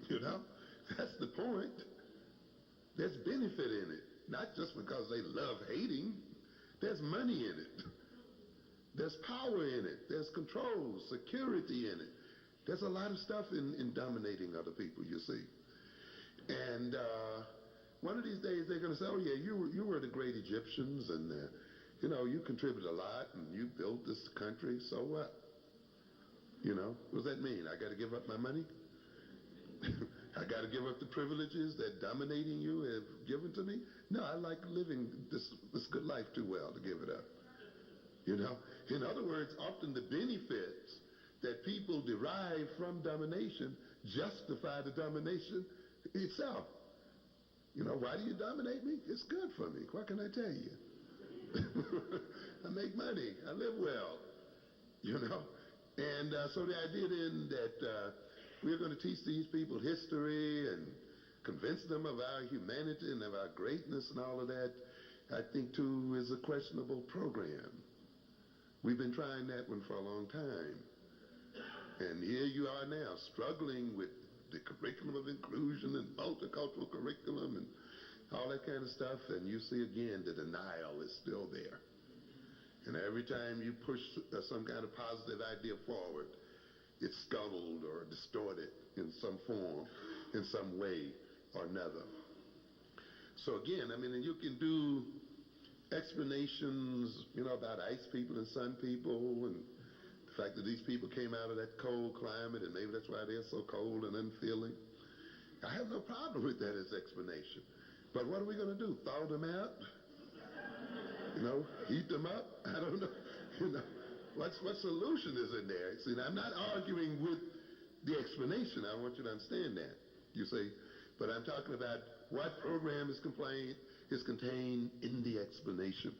You know, that's the point. There's benefit in it, not just because they love hating. There's money in it. There's power in it. There's control, security in it. There's a lot of stuff in dominating other people, you see. And one of these days they're going to say, oh yeah, you were the great Egyptians, and you know, you contributed a lot, and you built this country, so what? You know, what does that mean? I got to give up my money? I got to give up the privileges that dominating you have given to me? No, I like living this good life too well to give it up. You know, In other words, often the benefits that people derive from domination justify the domination itself. You know, why do you dominate me? It's good for me. What can I tell you? I make money. I live well. You know? And so the idea then that we're going to teach these people history and convince them of our humanity and of our greatness and all of that, I think, too, is a questionable program. We've been trying that one for a long time. And here you are now, struggling with the curriculum of inclusion and multicultural curriculum and all that kind of stuff, and you see again the denial is still there. And every time you push some kind of positive idea forward, it's scuttled or distorted in some form, in some way or another. So again, I mean, and you can do explanations, you know, about ice people and sun people and the fact that these people came out of that cold climate and maybe that's why they're so cold and unfeeling. I have no problem with that as explanation. But what are we going to do? Thaw them out? You know, heat them up? I don't know. You know, what solution is in there? See, I'm not arguing with the explanation. I want you to understand that. You see? But I'm talking about what program is contained in the explanation.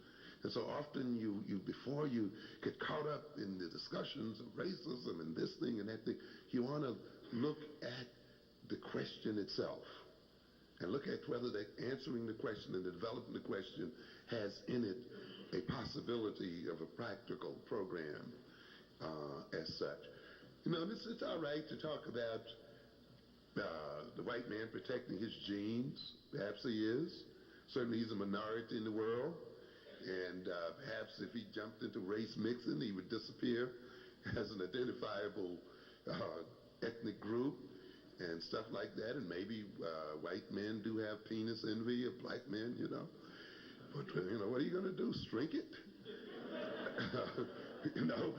And so often you before you get caught up in the discussions of racism and this thing and that thing, you want to look at the question itself and look at whether answering the question and developing the question has in it a possibility of a practical program as such. You know, it's all right to talk about the white man protecting his genes. Perhaps he is. Certainly he's a minority in the world. And perhaps if he jumped into race mixing, he would disappear as an identifiable ethnic group and stuff like that. And maybe white men do have penis envy of black men, you know. But, you know, what are you going to do? Shrink it? You know,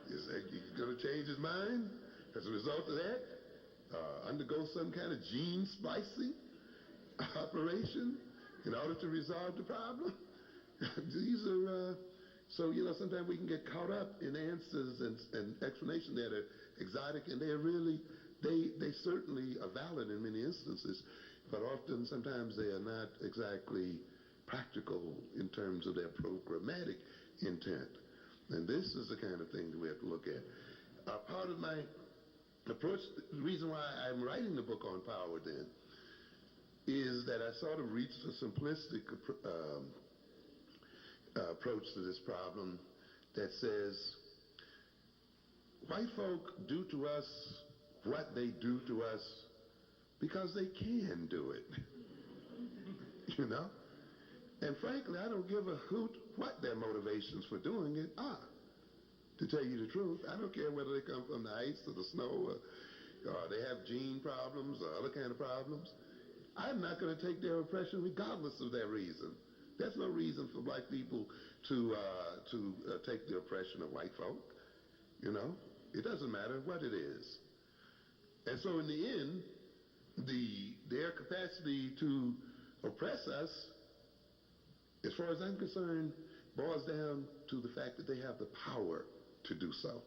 is he going to change his mind as a result of that? Undergo some kind of gene splicing operation in order to resolve the problem? These are, so, you know, sometimes we can get caught up in answers and explanations that are exotic, and they're really, they certainly are valid in many instances, but often sometimes they are not exactly practical in terms of their programmatic intent. And this is the kind of thing that we have to look at. Part of my approach, the reason why I'm writing the book on power then, is that I sort of reached a simplistic approach to this problem that says white folk do to us what they do to us because they can do it. You know? And frankly, I don't give a hoot what their motivations for doing it are. To tell you the truth, I don't care whether they come from the ice or the snow or they have gene problems or other kind of problems. I'm not going to take their oppression regardless of their reason. There's no reason for black people to take the oppression of white folk. You know, it doesn't matter what it is. And so in the end, their capacity to oppress us, as far as I'm concerned, boils down to the fact that they have the power to do so.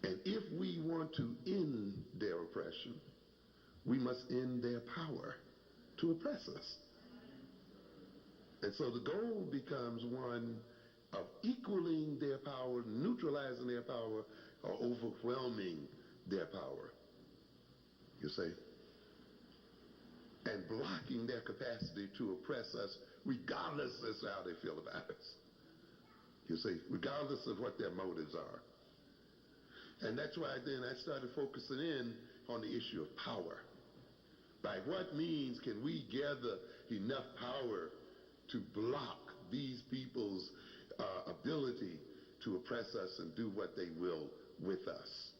And if we want to end their oppression, we must end their power to oppress us. And so the goal becomes one of equaling their power, neutralizing their power, or overwhelming their power, you see, and blocking their capacity to oppress us regardless as to how they feel about us, you see, regardless of what their motives are. And that's why then I started focusing in on the issue of power. By what means can we gather enough power to block these people's ability to oppress us and do what they will with us?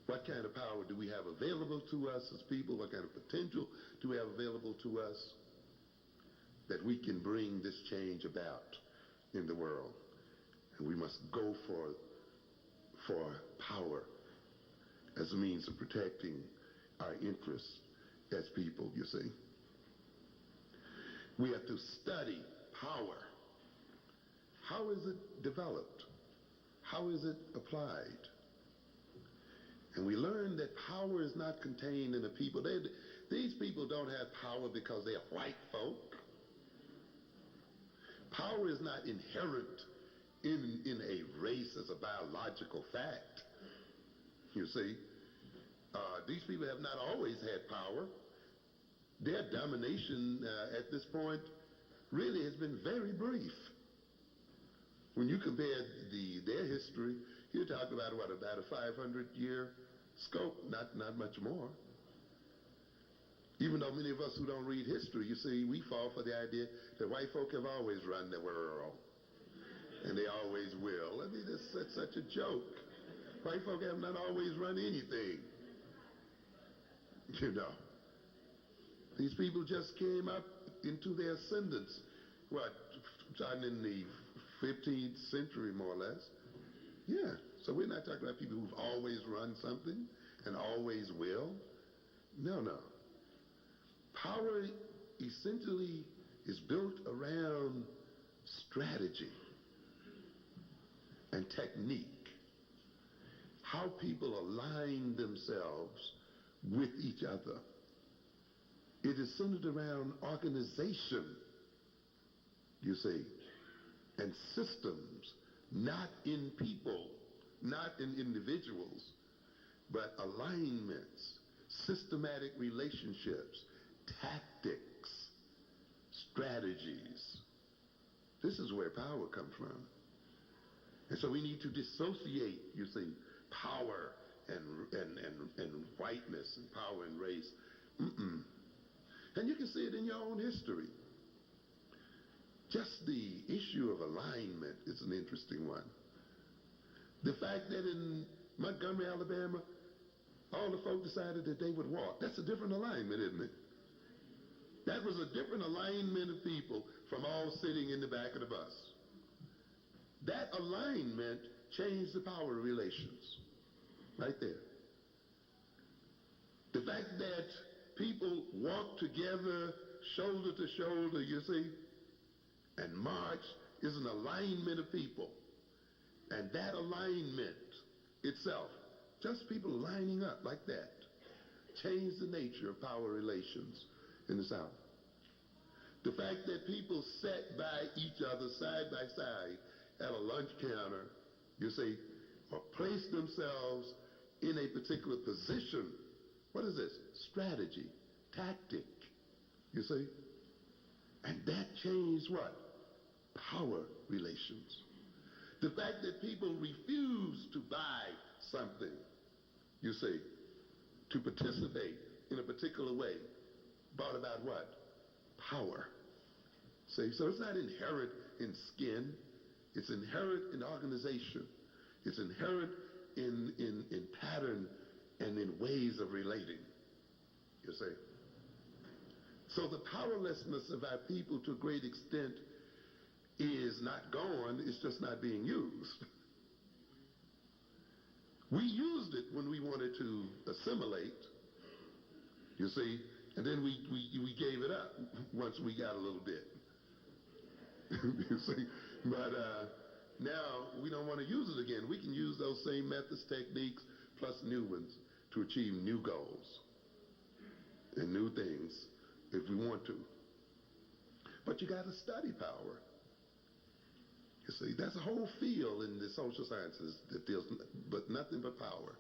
What kind of power do we have available to us as people? What kind of potential do we have available to us that we can bring this change about in the world? And we must go for power as a means of protecting our interests as people, you see. We have to study power how is it developed? How is it applied? And we learn that power is not contained in the people. These people don't have power because they are white folk. Power is not inherent in a race as a biological fact. You see, these people have not always had power. Their domination at this point really has been very brief. When you compare their history, you're talking about about a 500-year scope, not much more. Even though many of us who don't read history, you see, we fall for the idea that white folk have always run the world, and they always will. I mean, that's such a joke. White folk have not always run anything. You know, these people just came up into their ascendance, starting in the 15th century, more or less. Yeah, so we're not talking about people who've always run something and always will. No. Power essentially is built around strategy and technique, how people align themselves with each other. It is centered around organization, you see, and systems, not in people, not in individuals, but alignments, systematic relationships, tactics, strategies. This is where power comes from. And so we need to dissociate, you see, power and whiteness and power and race. And you can see it in your own history. Just the issue of alignment is an interesting one. The fact that in Montgomery, Alabama, all the folk decided that they would walk. That's a different alignment, isn't it? That was a different alignment of people from all sitting in the back of the bus. That alignment changed the power relations. Right there. The fact that people walk together, shoulder to shoulder, you see, and march is an alignment of people. And that alignment itself, just people lining up like that, changed the nature of power relations in the South. The fact that people sat by each other side by side at a lunch counter, you see, or placed themselves in a particular position. What is this? Strategy, tactic, you see? And that changed what? Power relations. The fact that people refused to buy something, you see, to participate in a particular way, brought about what? Power. See, so it's not inherent in skin. It's inherent in organization. It's inherent in pattern and in ways of relating, you see. So the powerlessness of our people to a great extent is not gone, it's just not being used. We used it when we wanted to assimilate, you see, and then we gave it up once we got a little bit. You see, but now we don't want to use it again. We can use those same methods, techniques, plus new ones to achieve new goals and new things if we want to. But you got to study power. You see, there's a whole field in the social sciences that deals but nothing but power.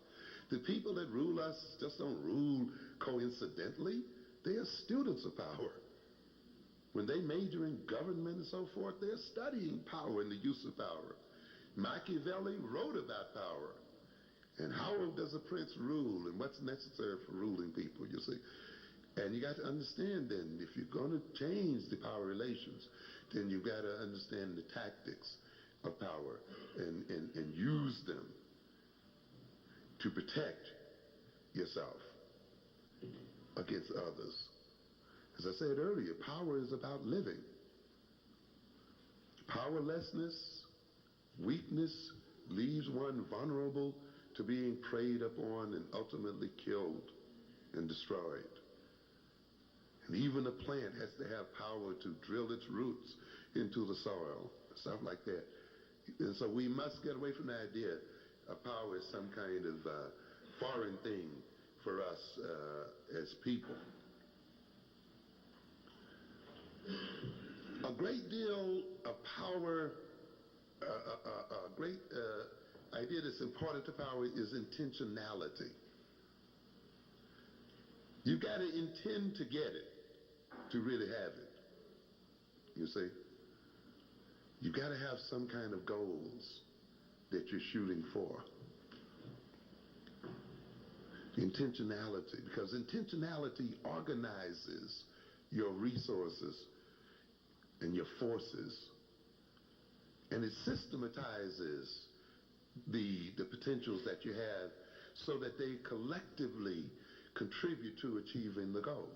The people that rule us just don't rule coincidentally. They are students of power. When they major in government and so forth, they're studying power and the use of power. Machiavelli wrote about power and how does a prince rule and what's necessary for ruling people, you see. And you got to understand then, if you're going to change the power relations, then you've got to understand the tactics of power and use them to protect yourself against others. As I said earlier, power is about living. Powerlessness, weakness leaves one vulnerable to being preyed upon and ultimately killed and destroyed. And even a plant has to have power to drill its roots into the soil, stuff like that. And so we must get away from the idea of power as some kind of foreign thing for us as people. A great deal of power, a great idea that's important to power is intentionality. You've got to intend to get it to really have it. You see? You've got to have some kind of goals that you're shooting for. Intentionality, because intentionality organizes your resources and your forces, and it systematizes the potentials that you have so that they collectively contribute to achieving the goal.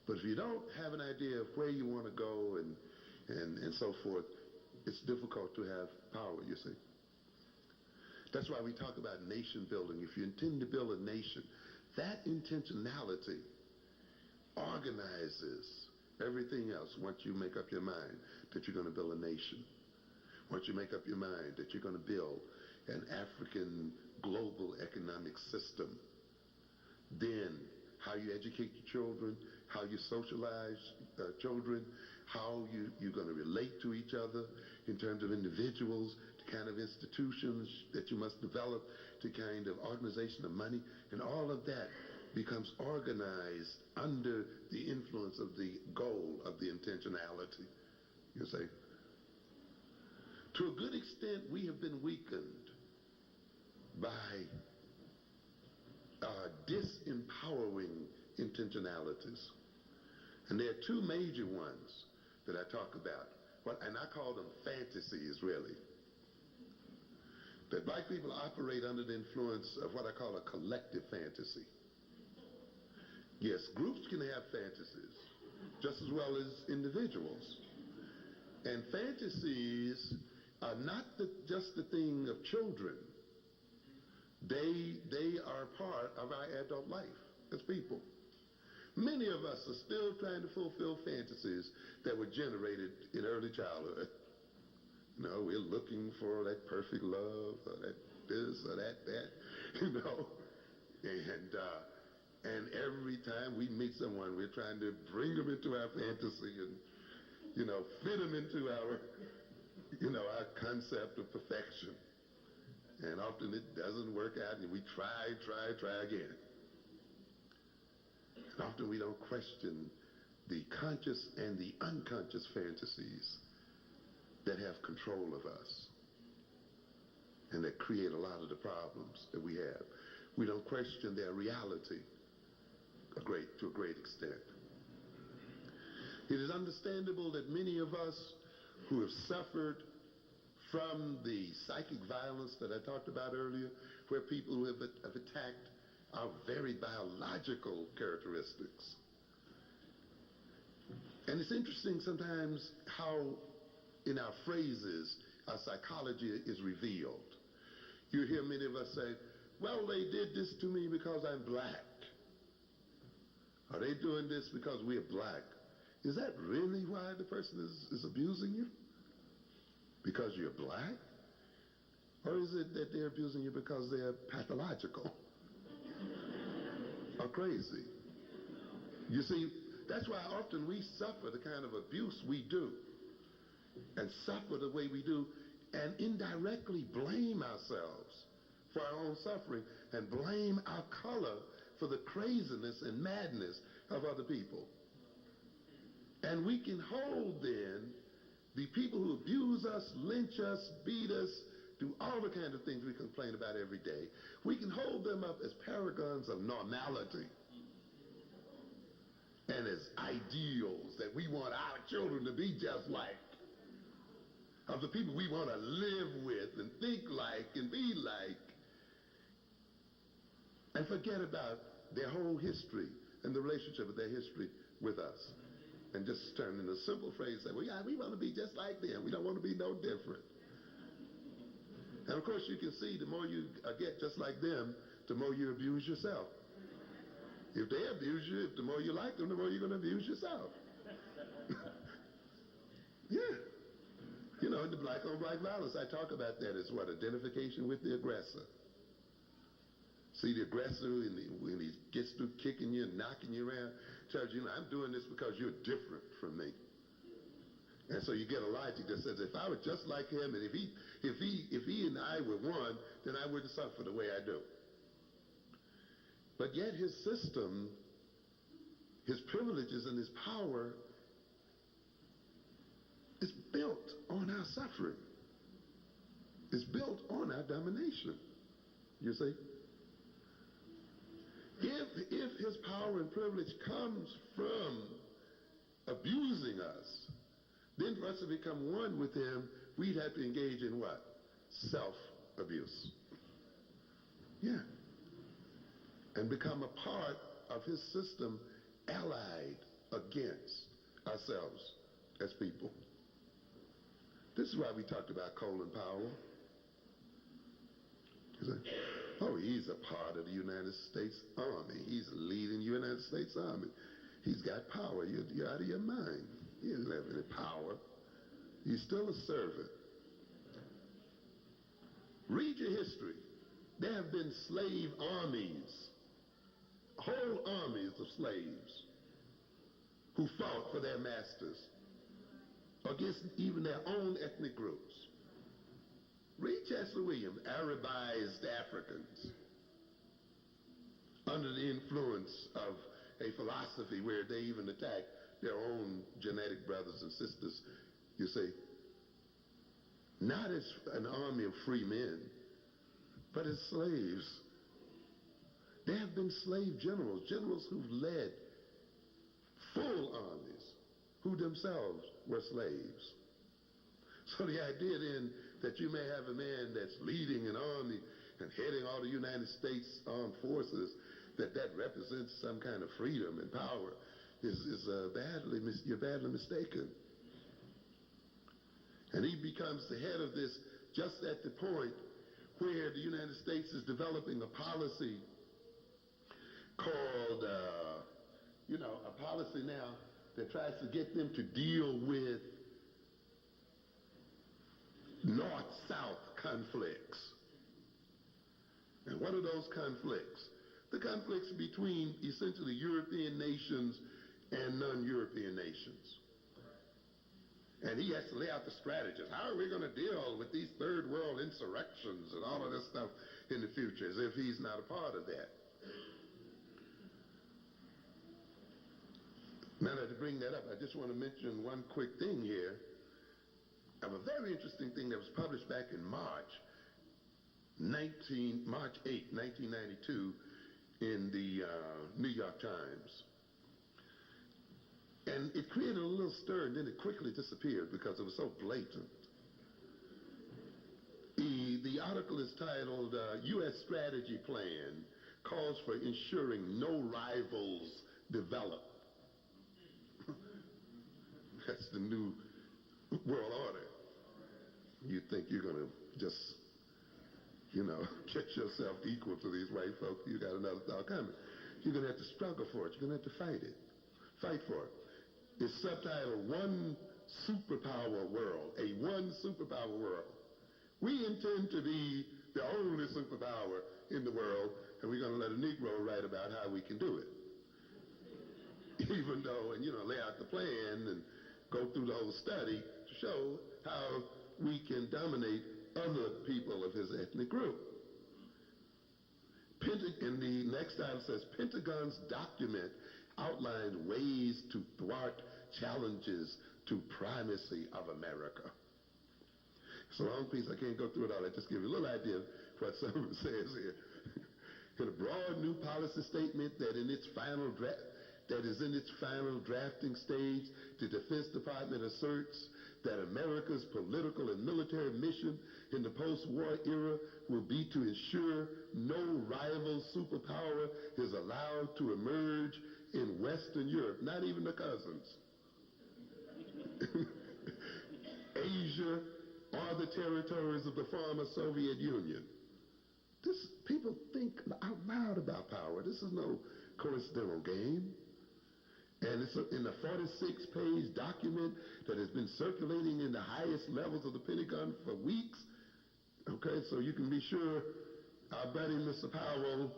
But if you don't have an idea of where you want to go and so forth, it's difficult to have power, you see. That's why we talk about nation building. If you intend to build a nation, that intentionality organizes everything else. Once you make up your mind that you're going to build a nation, once you make up your mind that you're going to build an African global economic system, then how you educate your children, how you socialize children, how you're going to relate to each other in terms of individuals, the kind of institutions that you must develop, the kind of organization of money, and all of that becomes organized under the influence of the goal of the intentionality, you see. To a good extent, we have been weakened by disempowering intentionalities. And there are two major ones that I talk about, and I call them fantasies, really. That black people operate under the influence of what I call a collective fantasy. Yes, groups can have fantasies just as well as individuals. And fantasies are not just the thing of children. They are part of our adult life as people. Many of us are still trying to fulfill fantasies that were generated in early childhood. You know, we're looking for that perfect love, or that this, or that, you know. And every time we meet someone, we're trying to bring them into our fantasy and, you know, fit them into our, our concept of perfection. And often it doesn't work out, and we try again. And often we don't question the conscious and the unconscious fantasies that have control of us and that create a lot of the problems that we have. We don't question their reality to a great extent. It is understandable that many of us who have suffered from the psychic violence that I talked about earlier, where people who have attacked our very biological characteristics. And it's interesting sometimes how in our phrases our psychology is revealed. You hear many of us say, well, they did this to me because I'm black. Are they doing this because we're black? Is that really why the person is abusing you? Because you're black? Or is it that they're abusing you because they're pathological or crazy? You see, that's why often we suffer the kind of abuse we do and suffer the way we do and indirectly blame ourselves for our own suffering and blame our color for the craziness and madness of other people. And we can hold then the people who abuse us, lynch us, beat us, do all the kind of things we complain about every day. We can hold them up as paragons of normality and as ideals that we want our children to be just like, of the people we want to live with and think like and be like, and forget about their whole history and the relationship of their history with us. And just turn in a simple phrase, say, well, yeah, we want to be just like them. We don't want to be no different. And of course, you can see the more you get just like them, the more you abuse yourself. If they abuse you, the more you like them, the more you're going to abuse yourself. Yeah. in the black-on-black violence, I talk about that as what? Identification with the aggressor. See, the aggressor, when he gets through kicking you and knocking you around, tells you, I'm doing this because you're different from me. And so you get a logic that says, if I were just like him, and if he and I were one, then I wouldn't suffer the way I do. But yet his system, his privileges, and his power is built on our suffering. It's built on our domination. You see? If his power and privilege comes from abusing us, then for us to become one with him, we'd have to engage in what? Self-abuse. Yeah. And become a part of his system, allied against ourselves as people. This is why we talked about Colin Powell. He's like, oh, he's a part of the United States Army. He's leading the United States Army. He's got power. You're out of your mind. He doesn't have any power. He's still a servant. Read your history. There have been slave armies, whole armies of slaves who fought for their masters against even their own ethnic groups. Read Chancellor Williams, Arabized Africans under the influence of a philosophy where they even attack their own genetic brothers and sisters, you see. Not as an army of free men, but as slaves. There have been slave generals who've led full armies, who themselves were slaves. So the idea then that you may have a man that's leading an army and heading all the United States armed forces, that represents some kind of freedom and power, you're badly mistaken. And he becomes the head of this just at the point where the United States is developing a policy called, a policy now that tries to get them to deal with North-South conflicts. And what are those conflicts? The conflicts between essentially European nations and non-European nations. And he has to lay out the strategies. How are we going to deal with these third world insurrections and all of this stuff in the future, as if he's not a part of that? Now that to bring that up, I just want to mention one quick thing here of a very interesting thing that was published back in March 8, 1992 in the New York Times. And it created a little stir, and then it quickly disappeared because it was so blatant. The article is titled, U.S. Strategy Plan Calls for Ensuring No Rivals Develop. That's the new world order. You think you're going to just, get yourself equal to these white folks. You got another thought coming. You're going to have to struggle for it. You're going to have to fight it. Fight for it. It's subtitled One Superpower World, a one superpower world. We intend to be the only superpower in the world, and we're going to let a Negro write about how we can do it. Even though, and lay out the plan and go through the whole study to show how we can dominate other people of his ethnic group. And the next item says, Pentagon's document outlined ways to thwart challenges to primacy of America. It's a long piece. I can't go through it all. I just give you a little idea of what some of it says here. In a broad new policy statement that is in its final drafting stage, the Defense Department asserts that America's political and military mission in the post-war era will be to ensure no rival superpower is allowed to emerge in Western Europe, not even the cousins, Asia, or the territories of the former Soviet Union. People think out loud about power. This is no coincidental game. And it's in a 46-page document that has been circulating in the highest levels of the Pentagon for weeks. Okay, so you can be sure our buddy Mr. Powell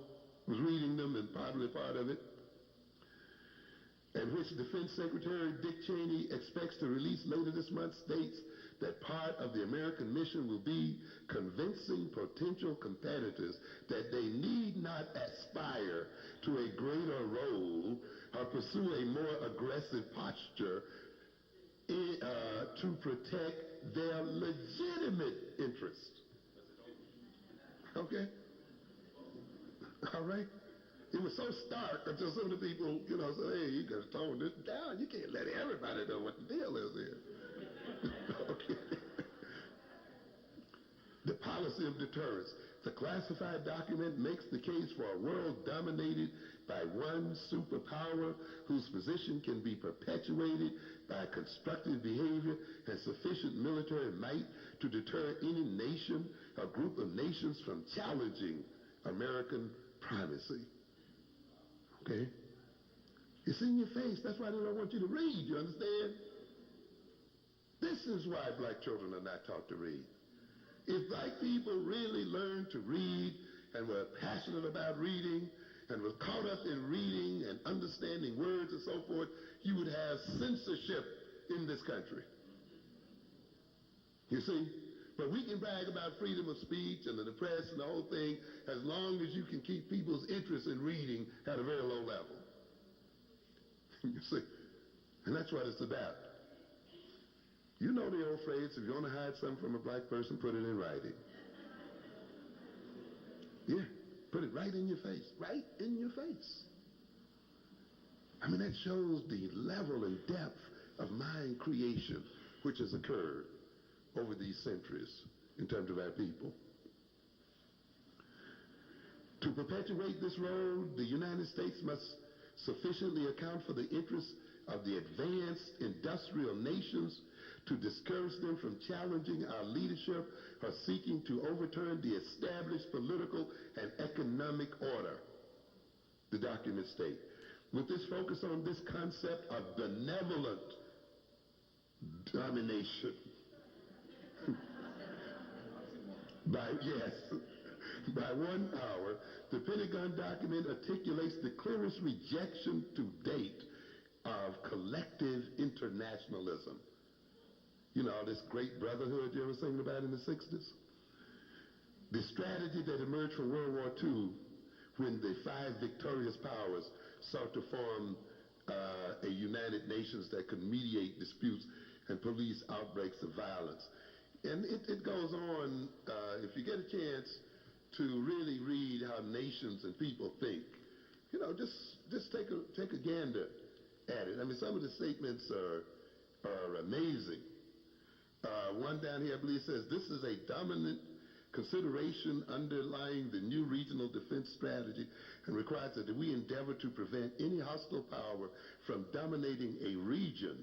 was reading them and probably part of it, and which Defense Secretary Dick Cheney expects to release later this month, states that part of the American mission will be convincing potential competitors that they need not aspire to a greater role or pursue a more aggressive posture to protect their legitimate interests. Okay? All right? It was so stark until some of the people, said, hey, you got to tone this down. You can't let everybody know what the deal is here. Okay. The policy of deterrence. The classified document makes the case for a world dominated by one superpower whose position can be perpetuated by constructive behavior and sufficient military might to deter any nation or group of nations from challenging American primacy. Okay? It's in your face. That's why they don't want you to read, you understand? This is why black children are not taught to read. If black people really learned to read and were passionate about reading and were caught up in reading and understanding words and so forth, you would have censorship in this country. You see? But we can brag about freedom of speech and the press and the whole thing as long as you can keep people's interest in reading at a very low level. You see? And that's what it's about. You know the old phrase, if you want to hide something from a black person, put it in writing. Yeah, put it right in your face. Right in your face. I mean, that shows the level and depth of mind creation which has occurred over these centuries in terms of our people. To perpetuate this role, the United States must sufficiently account for the interests of the advanced industrial nations to discourage them from challenging our leadership or seeking to overturn the established political and economic order, the documents state. With this focus on this concept of benevolent domination, by 1 hour, the Pentagon document articulates the clearest rejection to date of collective internationalism. You know, this great brotherhood you ever seen about in the 60s? The strategy that emerged from World War II when the 5 victorious powers sought to form a United Nations that could mediate disputes and police outbreaks of violence. And it goes on, if you get a chance to really read how nations and people think, just take a gander at it. I mean, some of the statements are amazing. One down here, I believe, says, this is a dominant consideration underlying the new regional defense strategy and requires that we endeavor to prevent any hostile power from dominating a region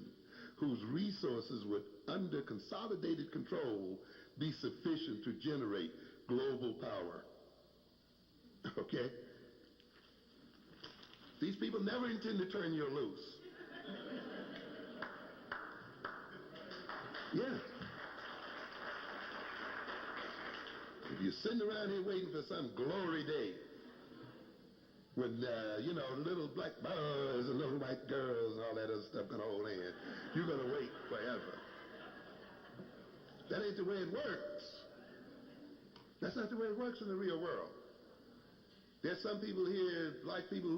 whose resources would, under consolidated control, be sufficient to generate global power. Okay? These people never intend to turn you loose. Yeah. If you're sitting around here waiting for some glory day when, little black boys and little white girls and all that other stuff gonna hold hands, you're gonna wait forever. That ain't the way it works. That's not the way it works in the real world. There's some people here, black people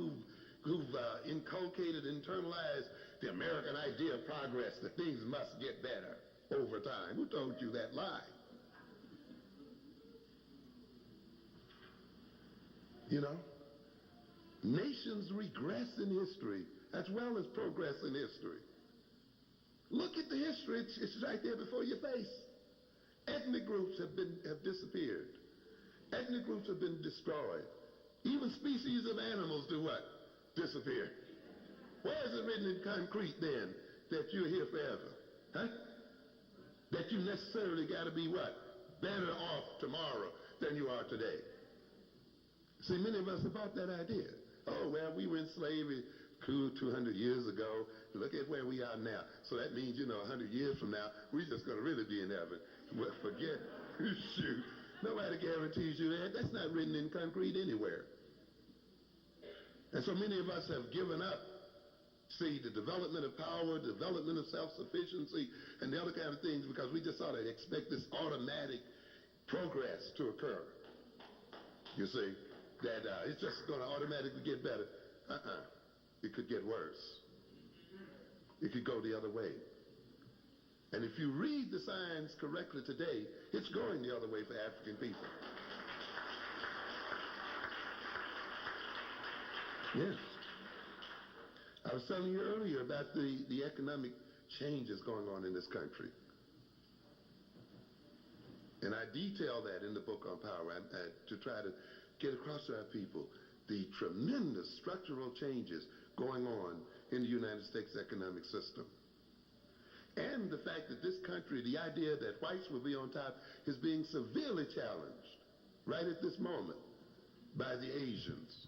who've inculcated, internalized the American idea of progress, that things must get better over time. Who told you that lie? Nations regress in history as well as progress in history. Look at the history. It's right there before your face. Ethnic groups have disappeared. Ethnic groups have been destroyed. Even species of animals do what? Disappear. Where is it written in concrete then that you're here forever? Huh? That you necessarily got to be what? Better off tomorrow than you are today. See, many of us have bought that idea. Oh, well, we were in slavery. 200 years ago. Look at where we are now. So that means, 100 years from now, we're just going to really be in heaven. Well, forget, shoot. Nobody guarantees you that. That's not written in concrete anywhere. And so many of us have given up, see, the development of power, development of self-sufficiency, and the other kind of things because we just sort of expect this automatic progress to occur. You see, that it's just going to automatically get better. It could get worse. It could go the other way. And if you read the signs correctly today, it's going the other way for African people. Yes. I was telling you earlier about the economic changes going on in this country. And I detail that in the book on power to try to get across to our people the tremendous structural changes going on in the United States economic system. And the fact that this country, the idea that whites will be on top, is being severely challenged right at this moment by the Asians.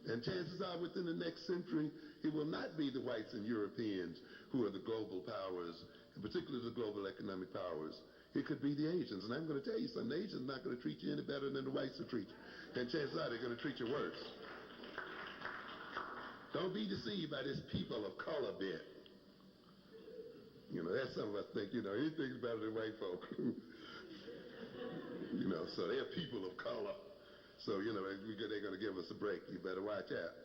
And chances are within the next century, it will not be the whites and Europeans who are the global powers, and particularly the global economic powers. It could be the Asians. And I'm going to tell you something, the Asians are not going to treat you any better than the whites will treat you. And chances are they're going to treat you worse. Don't be deceived by this people of color bit. That's some of us think, anything's better than white folk. So they're people of color. So, they're going to give us a break. You better watch out.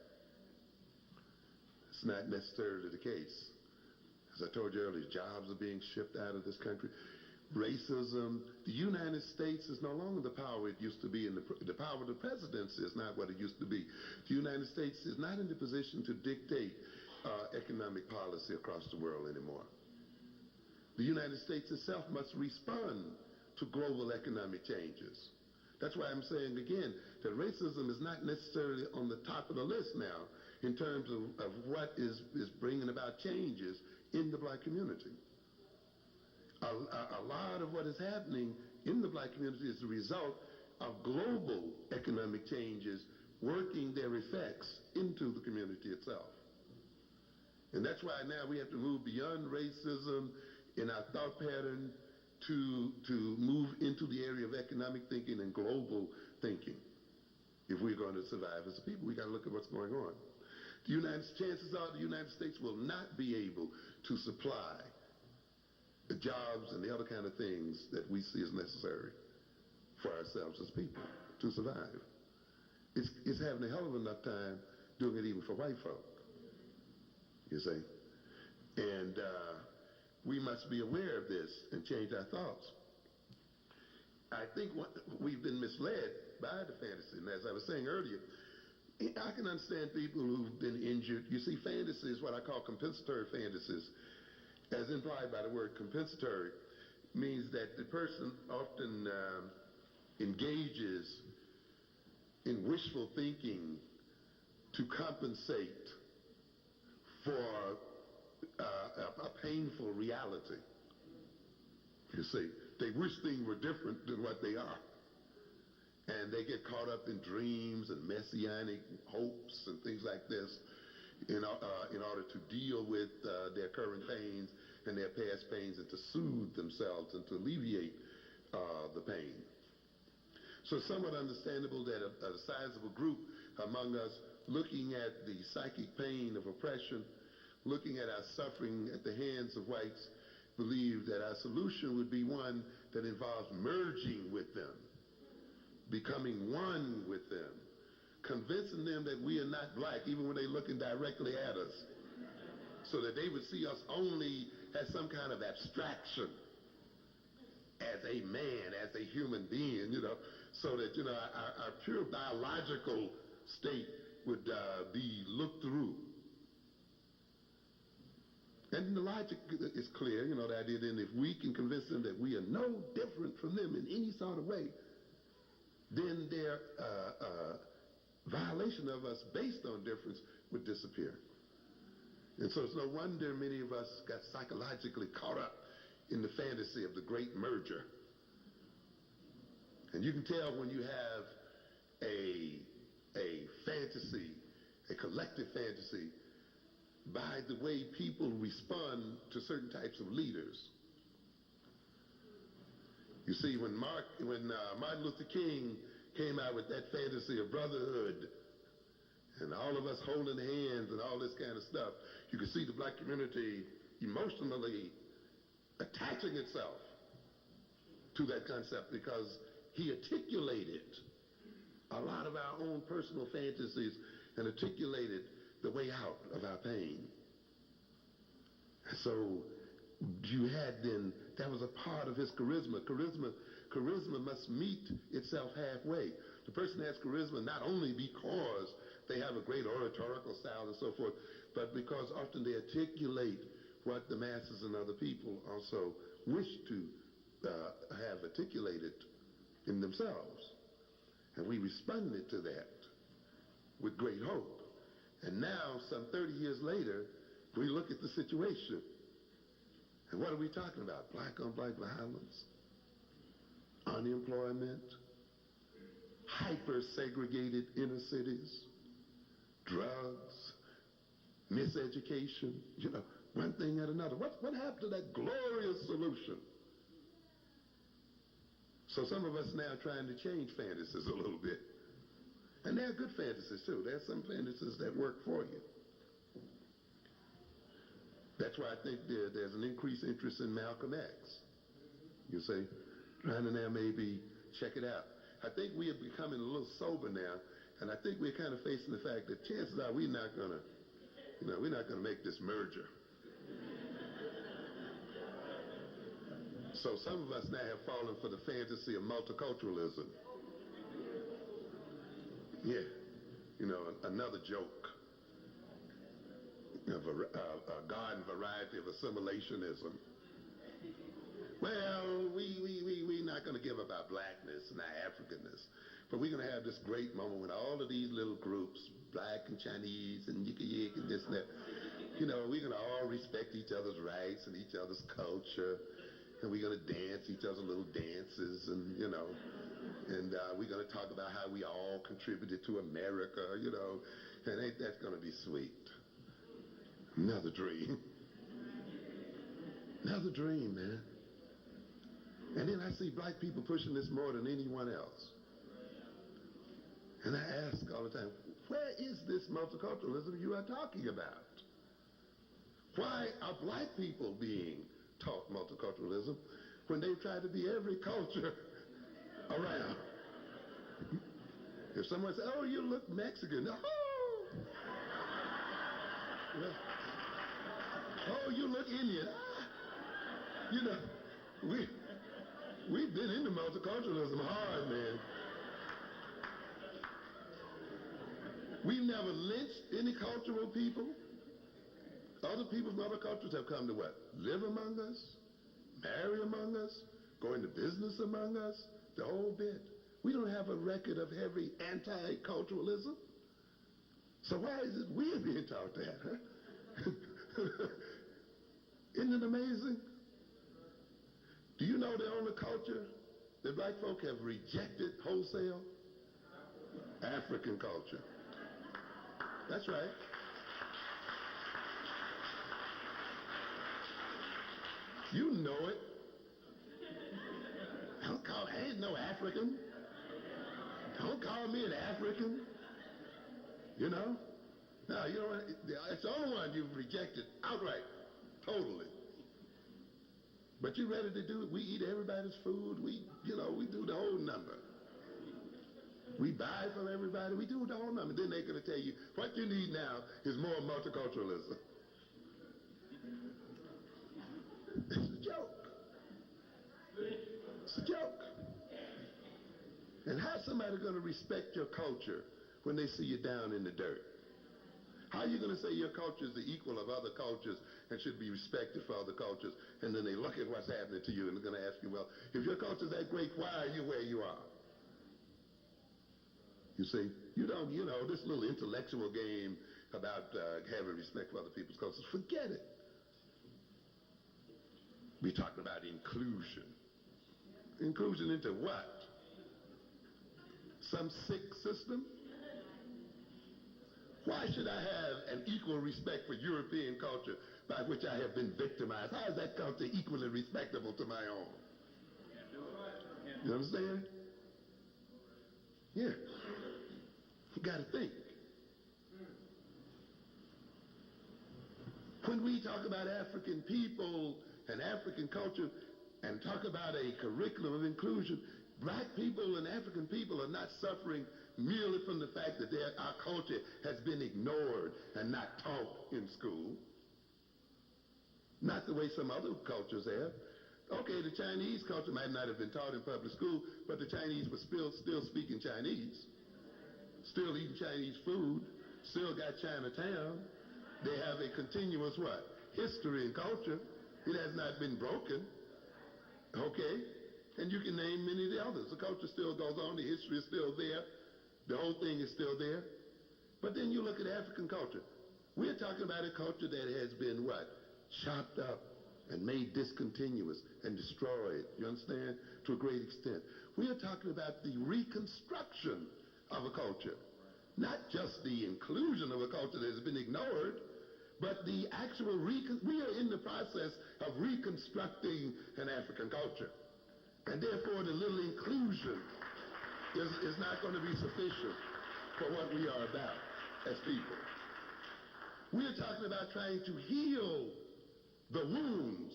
It's not necessarily the case. As I told you earlier, jobs are being shipped out of this country. Racism. The United States is no longer the power it used to be. And the power of the presidency is not what it used to be. The United States is not in the position to dictate economic policy across the world anymore. The United States itself must respond to global economic changes. That's why I'm saying again that racism is not necessarily on the top of the list now in terms of what is bringing about changes in the black community. A lot of what is happening in the black community is the result of global economic changes working their effects into the community itself. And that's why now we have to move beyond racism in our thought pattern to move into the area of economic thinking and global thinking. If we're going to survive as a people, we got to look at what's going on. Chances are the United States will not be able to supply the jobs and the other kind of things that we see as necessary for ourselves as people to survive. It's having a hell of enough time doing it even for white folk, you see. And we must be aware of this and change our thoughts. I think we've been misled by the fantasy. And as I was saying earlier, I can understand people who've been injured. You see, fantasy is what I call compensatory fantasies. As implied by the word compensatory, means that the person often engages in wishful thinking to compensate for a painful reality. You see, they wish things were different than what they are. And they get caught up in dreams and messianic hopes and things like this in order to deal with their current pains and their past pains and to soothe themselves and to alleviate the pain. So it's somewhat understandable that a sizable group among us looking at the psychic pain of oppression, looking at our suffering at the hands of whites, believe that our solution would be one that involves merging with them, becoming one with them, convincing them that we are not black even when they're looking directly at us, so that they would see us only as some kind of abstraction, as a man, as a human being, so that, our pure biological state would be looked through. And the logic is clear, the idea that if we can convince them that we are no different from them in any sort of way, then their violation of us based on difference would disappear. And so it's no wonder many of us got psychologically caught up in the fantasy of the great merger. And you can tell when you have a fantasy, a collective fantasy by the way people respond to certain types of leaders. You see, when Martin Luther King came out with that fantasy of brotherhood and all of us holding hands and all this kind of stuff, you could see the black community emotionally attaching itself to that concept because he articulated a lot of our own personal fantasies and articulated the way out of our pain. And so you had then, that was a part of his charisma. Charisma must meet itself halfway. The person has charisma not only because they have a great oratorical style and so forth, but because often they articulate what the masses and other people also wish to have articulated in themselves. And we responded to that with great hope. And now, some 30 years later, we look at the situation. And what are we talking about? Black on black violence, unemployment, hyper-segregated inner cities, drugs, miseducation, one thing at another. What happened to that glorious solution? So some of us now trying to change fantasies a little bit. And there are good fantasies too. There are some fantasies that work for you. That's why I think there's an increased interest in Malcolm X. You see, trying to now maybe check it out. I think we are becoming a little sober now, and I think we're kind of facing the fact that chances are we're not gonna make this merger. So some of us now have fallen for the fantasy of multiculturalism. Yeah, another joke of a garden variety of assimilationism. Well, we're not going to give up our blackness and our Africanness, but we're going to have this great moment when all of these little groups, black and Chinese and Yik and this and that, we're going to all respect each other's rights and each other's culture, and we're going to dance each other's little dances, and and we're going to talk about how we all contributed to America, and ain't that going to be sweet? Another dream. Another dream, man. And then I see black people pushing this more than anyone else. And I ask all the time, where is this multiculturalism you are talking about? Why are black people being taught multiculturalism when they've tried to be every culture around? If someone says, oh, you look Mexican. Oh! Oh, you look Indian. We've been into multiculturalism hard, man. We've never lynched any cultural people. Other people from other cultures have come to what? Live among us, marry among us, go into business among us, the whole bit. We don't have a record of heavy anti-culturalism. So why is it we're being taught that, huh? Isn't it amazing? Do you know the only culture that black folk have rejected wholesale? African culture. That's right. You know it. I ain't no African. Don't call me an African. No, it's the only one you've rejected outright, totally. But you're ready to do it. We eat everybody's food. We do the whole number. We buy from everybody. We do the whole number. Then they're going to tell you, what you need now is more multiculturalism. It's a joke. It's a joke. And how's somebody going to respect your culture when they see you down in the dirt? How are you going to say your culture is the equal of other cultures and should be respected for other cultures? And then they look at what's happening to you and they're going to ask you, well, if your culture's that great, why are you where you are? You see, this little intellectual game about having respect for other people's cultures, forget it. We're talking about inclusion. Inclusion into what? Some sick system? Why should I have an equal respect for European culture by which I have been victimized? How is that culture equally respectable to my own? You understand? Yeah. You got to think. When we talk about African people and African culture and talk about a curriculum of inclusion, black people and African people are not suffering merely from the fact that our culture has been ignored and not taught in school. Not the way some other cultures have. Okay, the Chinese culture might not have been taught in public school, but the Chinese were still speaking Chinese, still eating Chinese food, still got Chinatown. They have a continuous what? History and culture. It has not been broken. Okay? And you can name many of the others. The culture still goes on. The history is still there. The whole thing is still there. But then you look at African culture. We're talking about a culture that has been what? Chopped up and made discontinuous and destroyed. You understand? To a great extent. We are talking about the reconstruction of a culture. Not just the inclusion of a culture that has been ignored, but the actual we are in the process of reconstructing an African culture. And therefore the little inclusion is not going to be sufficient for what we are about as people. We are talking about trying to heal the wounds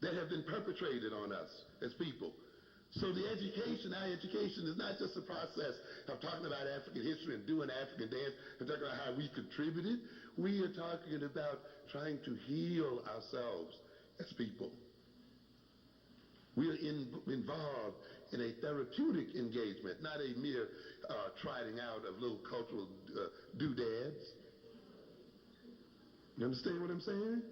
that have been perpetrated on us as people. So the education, our education is not just a process of talking about African history and doing African dance and talking about how we contributed. We are talking about trying to heal ourselves as people. We are involved in a therapeutic engagement, not a mere trotting out of little cultural doodads. You understand what I'm saying?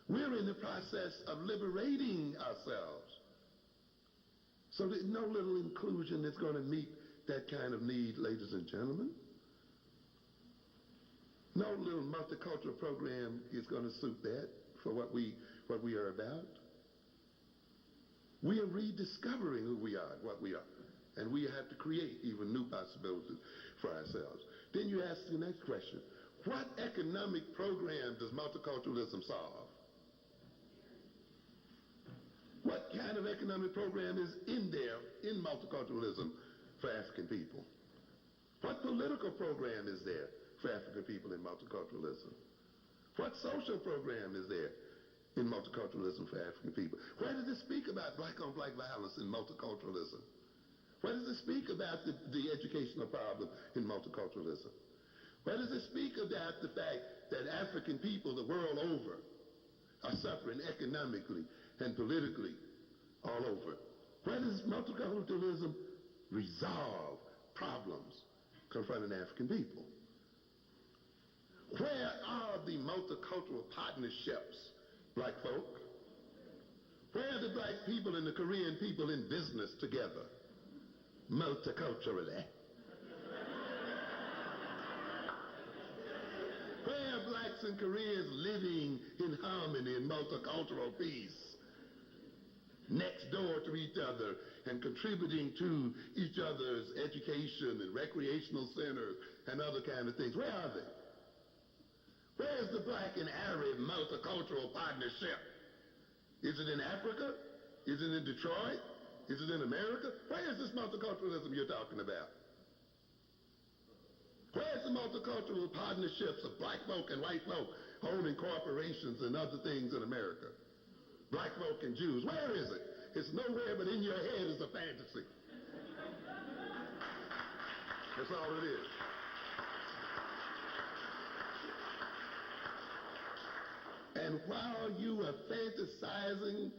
We're in the process of liberating ourselves. So there's no little inclusion that's going to meet that kind of need, ladies and gentlemen. No little multicultural program is going to suit that for what we are about. We are rediscovering who we are, what we are. And we have to create even new possibilities for ourselves. Then you ask the next question. What economic program does multiculturalism solve? What kind of economic program is in there in multiculturalism for African people? What political program is there for African people in multiculturalism? What social program is there in multiculturalism for African people? Where does it speak about black-on-black violence in multiculturalism? Where does it speak about the educational problem in multiculturalism? Where does it speak about the fact that African people the world over are suffering economically and politically all over? Where does multiculturalism resolve problems confronting African people? Where are the multicultural partnerships, black folk? Where are the black people and the Korean people in business together, multiculturally? Where are blacks and Koreans living in harmony and multicultural peace, next door to each other and contributing to each other's education and recreational centers and other kind of things? Where are they? Where is the black and Arab multicultural partnership? Is it in Africa? Is it in Detroit? Is it in America? Where is this multiculturalism you're talking about? Where's the multicultural partnerships of black folk and white folk owning corporations and other things in America? Black folk and Jews. Where is it? It's nowhere but in your head is a fantasy. That's all it is. And while you are fantasizing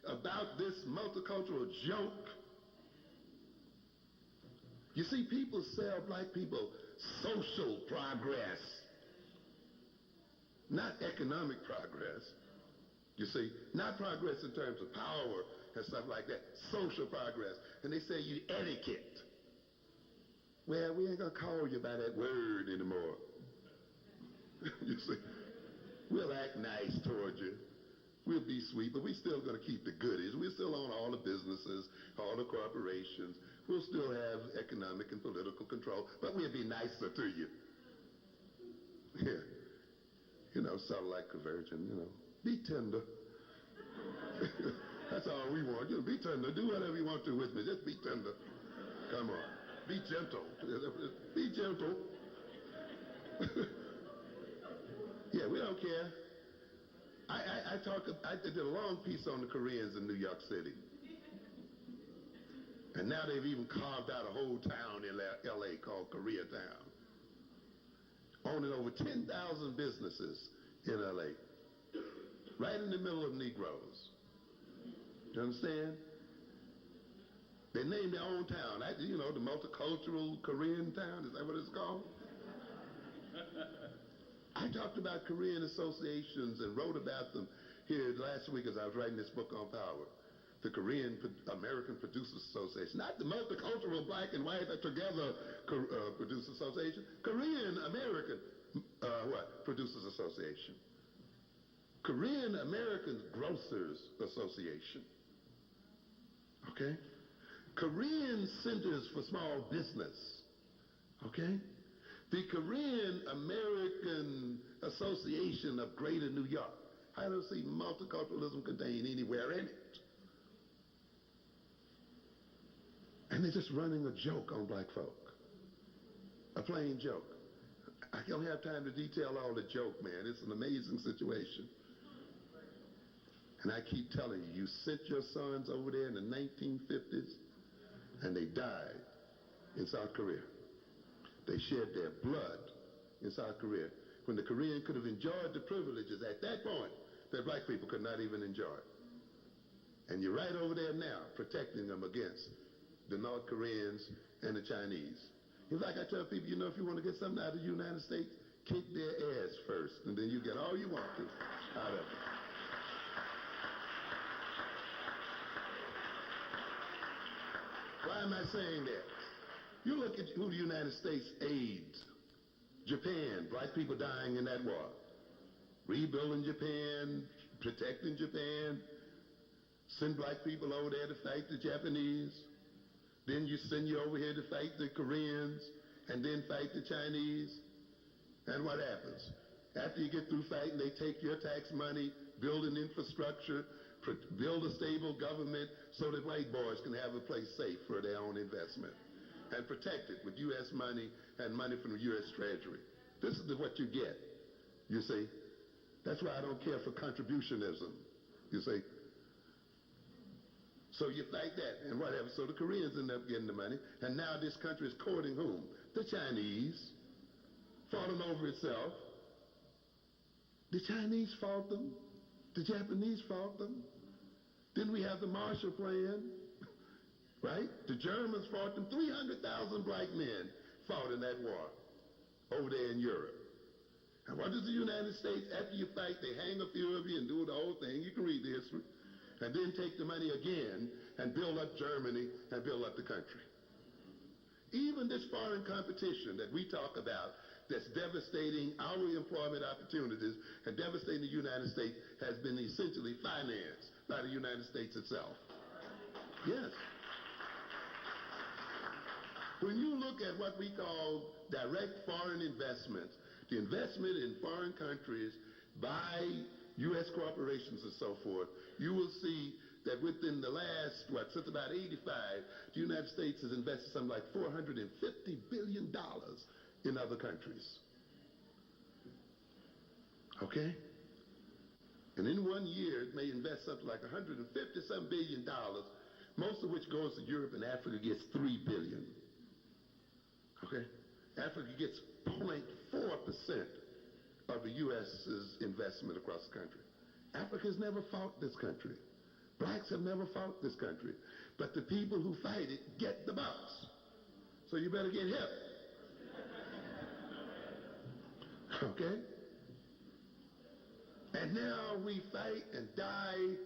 about this multicultural joke, you see, people sell black people social progress, not economic progress. You see, not progress in terms of power and stuff like that, social progress. And they say you etiquette. Well, we ain't gonna call you by that word anymore. You see, we'll act nice toward you. We'll be sweet, but we're still gonna keep the goodies. We're still own all the businesses, all the corporations. We'll still have economic and political control know, but we'll be nicer to you. Yeah. You know, sort of like a virgin, you know. Be tender. That's all we want. You know, be tender. Do whatever you want to with me. Just be tender. Come on. Be gentle. Be gentle. Yeah, we don't care. I did a long piece on the Koreans in New York City. And now they've even carved out a whole town in L.A. called Koreatown. Owning over 10,000 businesses in L.A. Right in the middle of Negroes. You understand? They named their own town. You know, the multicultural Korean town. Is that what it's called? I talked about Korean associations and wrote about them here last week as I was writing this book on power. The Korean American Producers Association. Not the multicultural black and white together Producers Association. Korean American Producers Association. Korean American Grocers Association. Okay? Korean Centers for Small Business. Okay? The Korean American Association of Greater New York. I don't see multiculturalism contained anywhere in it. And they're just running a joke on black folk. A plain joke. I don't have time to detail all the joke, man. It's an amazing situation. And I keep telling you, you sent your sons over there in the 1950s, and they died in South Korea. They shed their blood in South Korea when the Korean could have enjoyed the privileges at that point that black people could not even enjoy. And you're right over there now protecting them against the North Koreans and the Chinese. In fact, I tell people, you know, if you want to get something out of the United States, kick their ass first, and then you get all you want to out of it. Why am I saying that? You look at who the United States aids. Japan, black people dying in that war. Rebuilding Japan, protecting Japan. Send black people over there to fight the Japanese. Then you send you over here to fight the Koreans, and then fight the Chinese. And what happens? After you get through fighting, they take your tax money, build an infrastructure, build a stable government so that white boys can have a place safe for their own investment. And protect it with U.S. money and money from the U.S. Treasury. This is what you get, you see. That's why I don't care for contributionism, you see. So you fight that and whatever. So the Koreans end up getting the money. And now this country is courting whom? The Chinese. Falling over itself. The Chinese fought them. The Japanese fought them. Then we have the Marshall Plan. Right? The Germans fought them. 300,000 black men fought in that war over there in Europe. And what does the United States, after you fight, they hang a few of you and do the whole thing. You can read the history. And then take the money again and build up Germany and build up the country. Even this foreign competition that we talk about that's devastating our employment opportunities and devastating the United States has been essentially financed by the United States itself. Yes. When you look at what we call direct foreign investments, the investment in foreign countries by U.S. corporations and so forth, you will see that within the last, since about 85, the United States has invested something like $450 billion in other countries. Okay? And in 1 year, it may invest something like $150-some billion, most of which goes to Europe, and Africa gets $3 billion. Okay? Africa gets 0.4% of the U.S.'s investment across the country. Africa's never fought this country. Blacks have never fought this country. But the people who fight it get the bucks. So you better get hip. Okay? And now we fight and die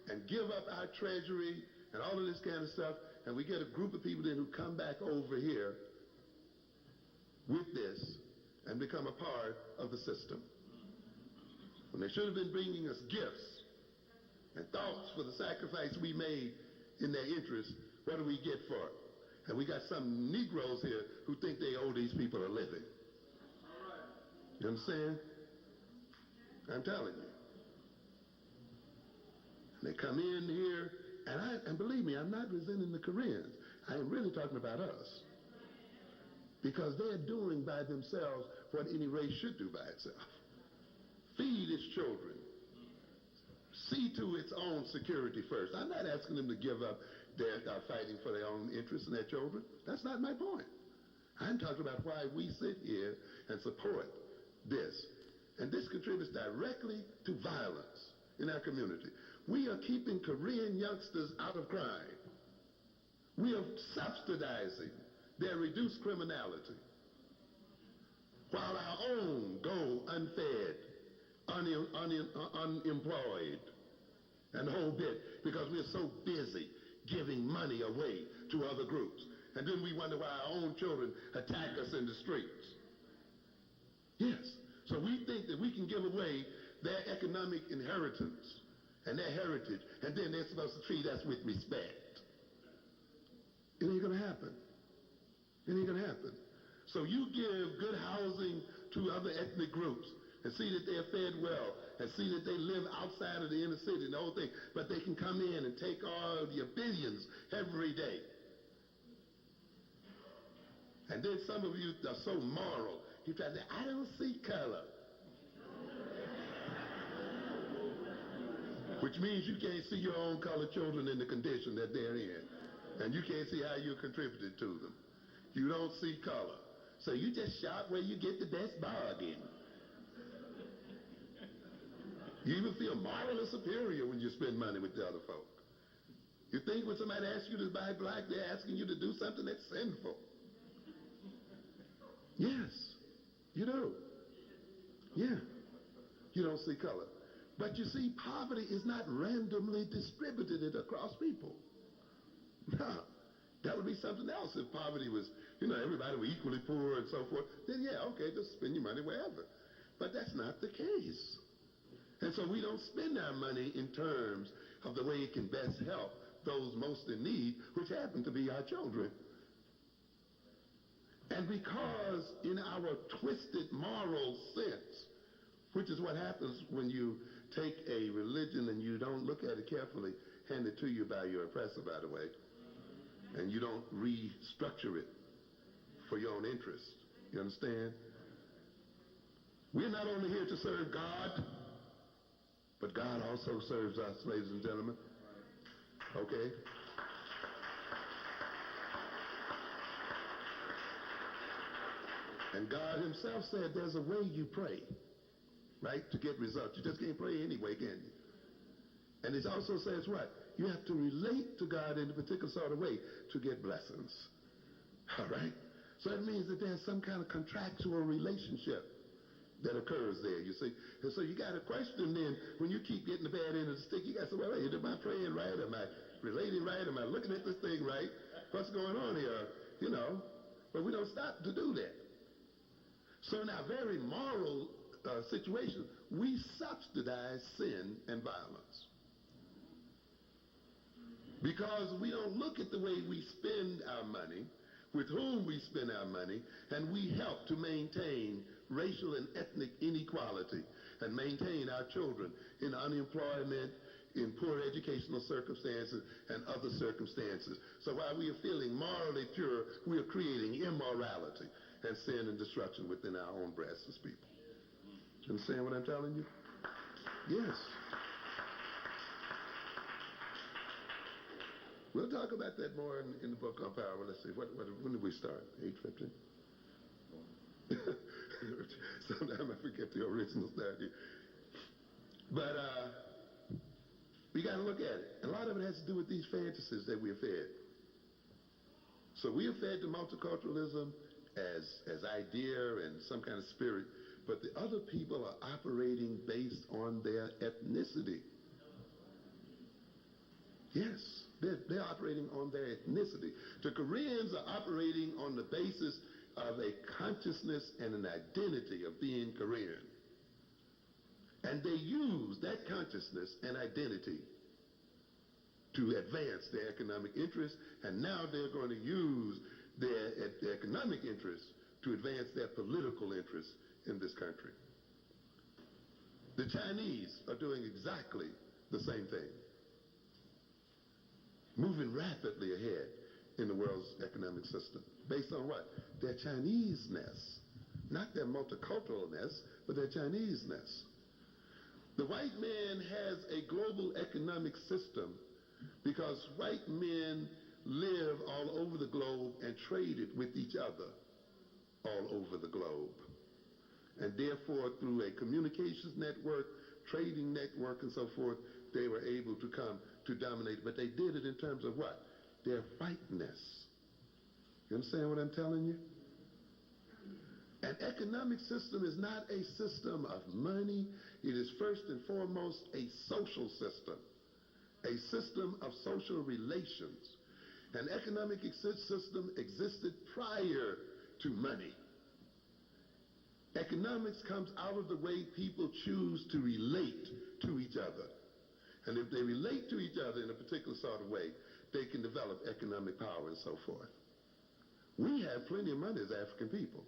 and give up our treasury and all of this kind of stuff, and we get a group of people then who come back over here with this and become a part of the system. When they should have been bringing us gifts and thoughts for the sacrifice we made in their interest, what do we get for it? And we got some Negroes here who think they owe these people a living. You understand? I'm telling you. They come in here, and believe me, I'm not resenting the Koreans. I am really talking about us. Because they're doing by themselves what any race should do by itself. Feed its children. See to its own security first. I'm not asking them to give up their fighting for their own interests and their children. That's not my point. I'm talking about why we sit here and support this. And this contributes directly to violence in our community. We are keeping Korean youngsters out of crime. We are subsidizing their reduced criminality, while our own go unfed, unemployed, and the whole bit, because we're so busy giving money away to other groups. And then we wonder why our own children attack us in the streets. Yes. So we think that we can give away their economic inheritance and their heritage, and then they're supposed to treat us with respect. It ain't going to happen. It ain't going to happen. So you give good housing to other ethnic groups and see that they're fed well and see that they live outside of the inner city and the whole thing, but they can come in and take all your billions every day. And then some of you are so moral, you try to say, I don't see color. Which means you can't see your own colored children in the condition that they're in. And you can't see how you contributed to them. You don't see color. So you just shop where you get the best bargain. You even feel morally superior when you spend money with the other folk. You think when somebody asks you to buy black, they're asking you to do something that's sinful. Yes, you do. Yeah, you don't see color. But you see, poverty is not randomly distributed across people. No, that would be something else if poverty was, everybody were equally poor and so forth. Then yeah, okay, just spend your money wherever. But that's not the case. And so we don't spend our money in terms of the way it can best help those most in need, which happen to be our children. And because in our twisted moral sense, which is what happens when you take a religion and you don't look at it carefully, handed to you by your oppressor, by the way, and you don't restructure it for your own interest. You understand? We're not only here to serve God, but God also serves us, ladies and gentlemen. Okay? And God himself said there's a way you pray, right, to get results. You just can't pray anyway, can you? And it also says what? You have to relate to God in a particular sort of way to get blessings. All right? So that means that there's some kind of contractual relationship that occurs there, you see. And so you got to question then, when you keep getting the bad end of the stick, you got to say, well, hey, am I praying right? Am I relating right? Am I looking at this thing right? What's going on here? But we don't stop to do that. So in our very moral situation, we subsidize sin and violence. Because we don't look at the way we spend our money, with whom we spend our money, and we help to maintain racial and ethnic inequality and maintain our children in unemployment, in poor educational circumstances, and other circumstances. So while we are feeling morally pure, we are creating immorality and sin and destruction within our own breasts as people. You understand what I'm telling you? Yes. We'll talk about that more in the book on power. Well, let's see. When did we start? 8:15? Sometimes I forget the original start here. But we got to look at it. A lot of it has to do with these fantasies that we are fed. So we are fed to multiculturalism as idea and some kind of spirit, but the other people are operating based on their ethnicity. Yes, they're operating on their ethnicity. The Koreans are operating on the basis of a consciousness and an identity of being Korean. And they use that consciousness and identity to advance their economic interests, and now they're going to use their economic interests to advance their political interests in this country. The Chinese are doing exactly the same thing, moving rapidly ahead in the world's economic system. Based on what? Their Chinese-ness. Not their multiculturalness, but their Chinese-ness. The white man has a global economic system because white men live all over the globe and traded with each other all over the globe. And therefore, through a communications network, trading network, and so forth, they were able to come to dominate. But they did it in terms of what? Their whiteness. You understand what I'm telling you? An economic system is not a system of money. It is first and foremost a social system, a system of social relations. An economic system existed prior to money. Economics comes out of the way people choose to relate to each other. And if they relate to each other in a particular sort of way, they can develop economic power and so forth. We have plenty of money as African people.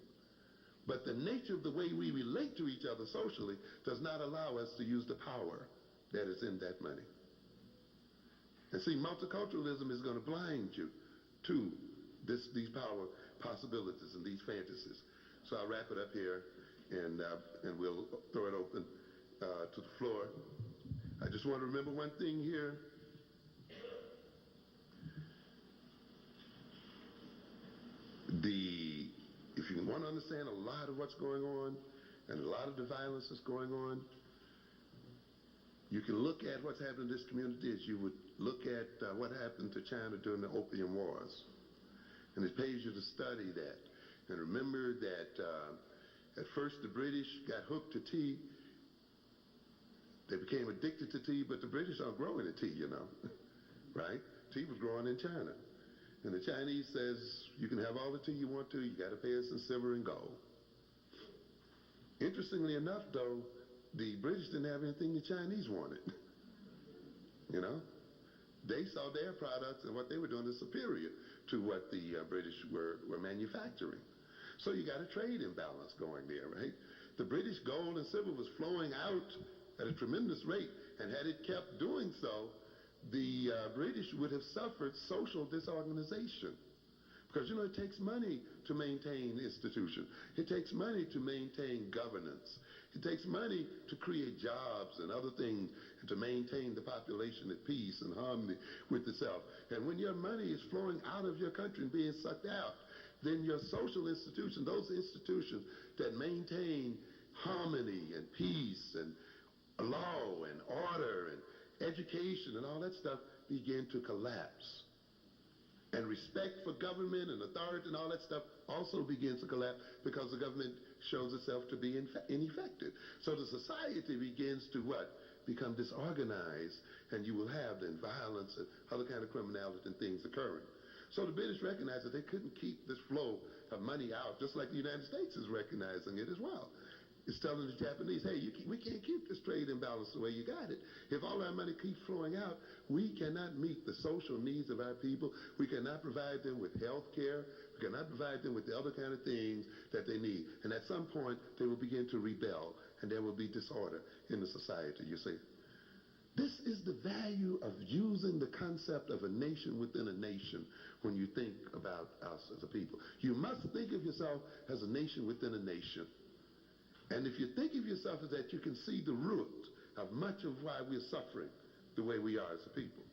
But the nature of the way we relate to each other socially does not allow us to use the power that is in that money. And see, multiculturalism is going to blind you to these power possibilities and these fantasies. So I'll wrap it up here, and we'll throw it open to the floor. I just want to remember one thing here. If you want to understand a lot of what's going on and a lot of the violence that's going on, you can look at what's happened in this community as you would look at what happened to China during the Opium Wars. And it pays you to study that. And remember that at first the British got hooked to tea. They became addicted to tea, but the British aren't growing the tea, you know, right? Tea was growing in China. And the Chinese says, you can have all the tea you want to, you got to pay us in silver and gold. Interestingly enough, though, the British didn't have anything the Chinese wanted. You know? They saw their products and what they were doing is superior to what the British were manufacturing. So you got a trade imbalance going there, right? The British gold and silver was flowing out at a tremendous rate, and had it kept doing so, the British would have suffered social disorganization. Because, you know, it takes money to maintain institutions. It takes money to maintain governance. It takes money to create jobs and other things and to maintain the population at peace and harmony with itself. And when your money is flowing out of your country and being sucked out, then your social institutions, those institutions that maintain harmony and peace and law and order and education and all that stuff begin to collapse. And respect for government and authority and all that stuff also begins to collapse because the government shows itself to be ineffective. So the society begins to what? Become disorganized, and you will have then violence and other kind of criminality and things occurring. So the British recognized that they couldn't keep this flow of money out, just like the United States is recognizing it as well. It's telling the Japanese, hey, we can't keep this trade imbalance the way you got it. If all our money keeps flowing out, we cannot meet the social needs of our people. We cannot provide them with health care. We cannot provide them with the other kind of things that they need. And at some point, they will begin to rebel, and there will be disorder in the society, you see. This is the value of using the concept of a nation within a nation when you think about us as a people. You must think of yourself as a nation within a nation. And if you think of yourself as that, you can see the root of much of why we're suffering the way we are as a people.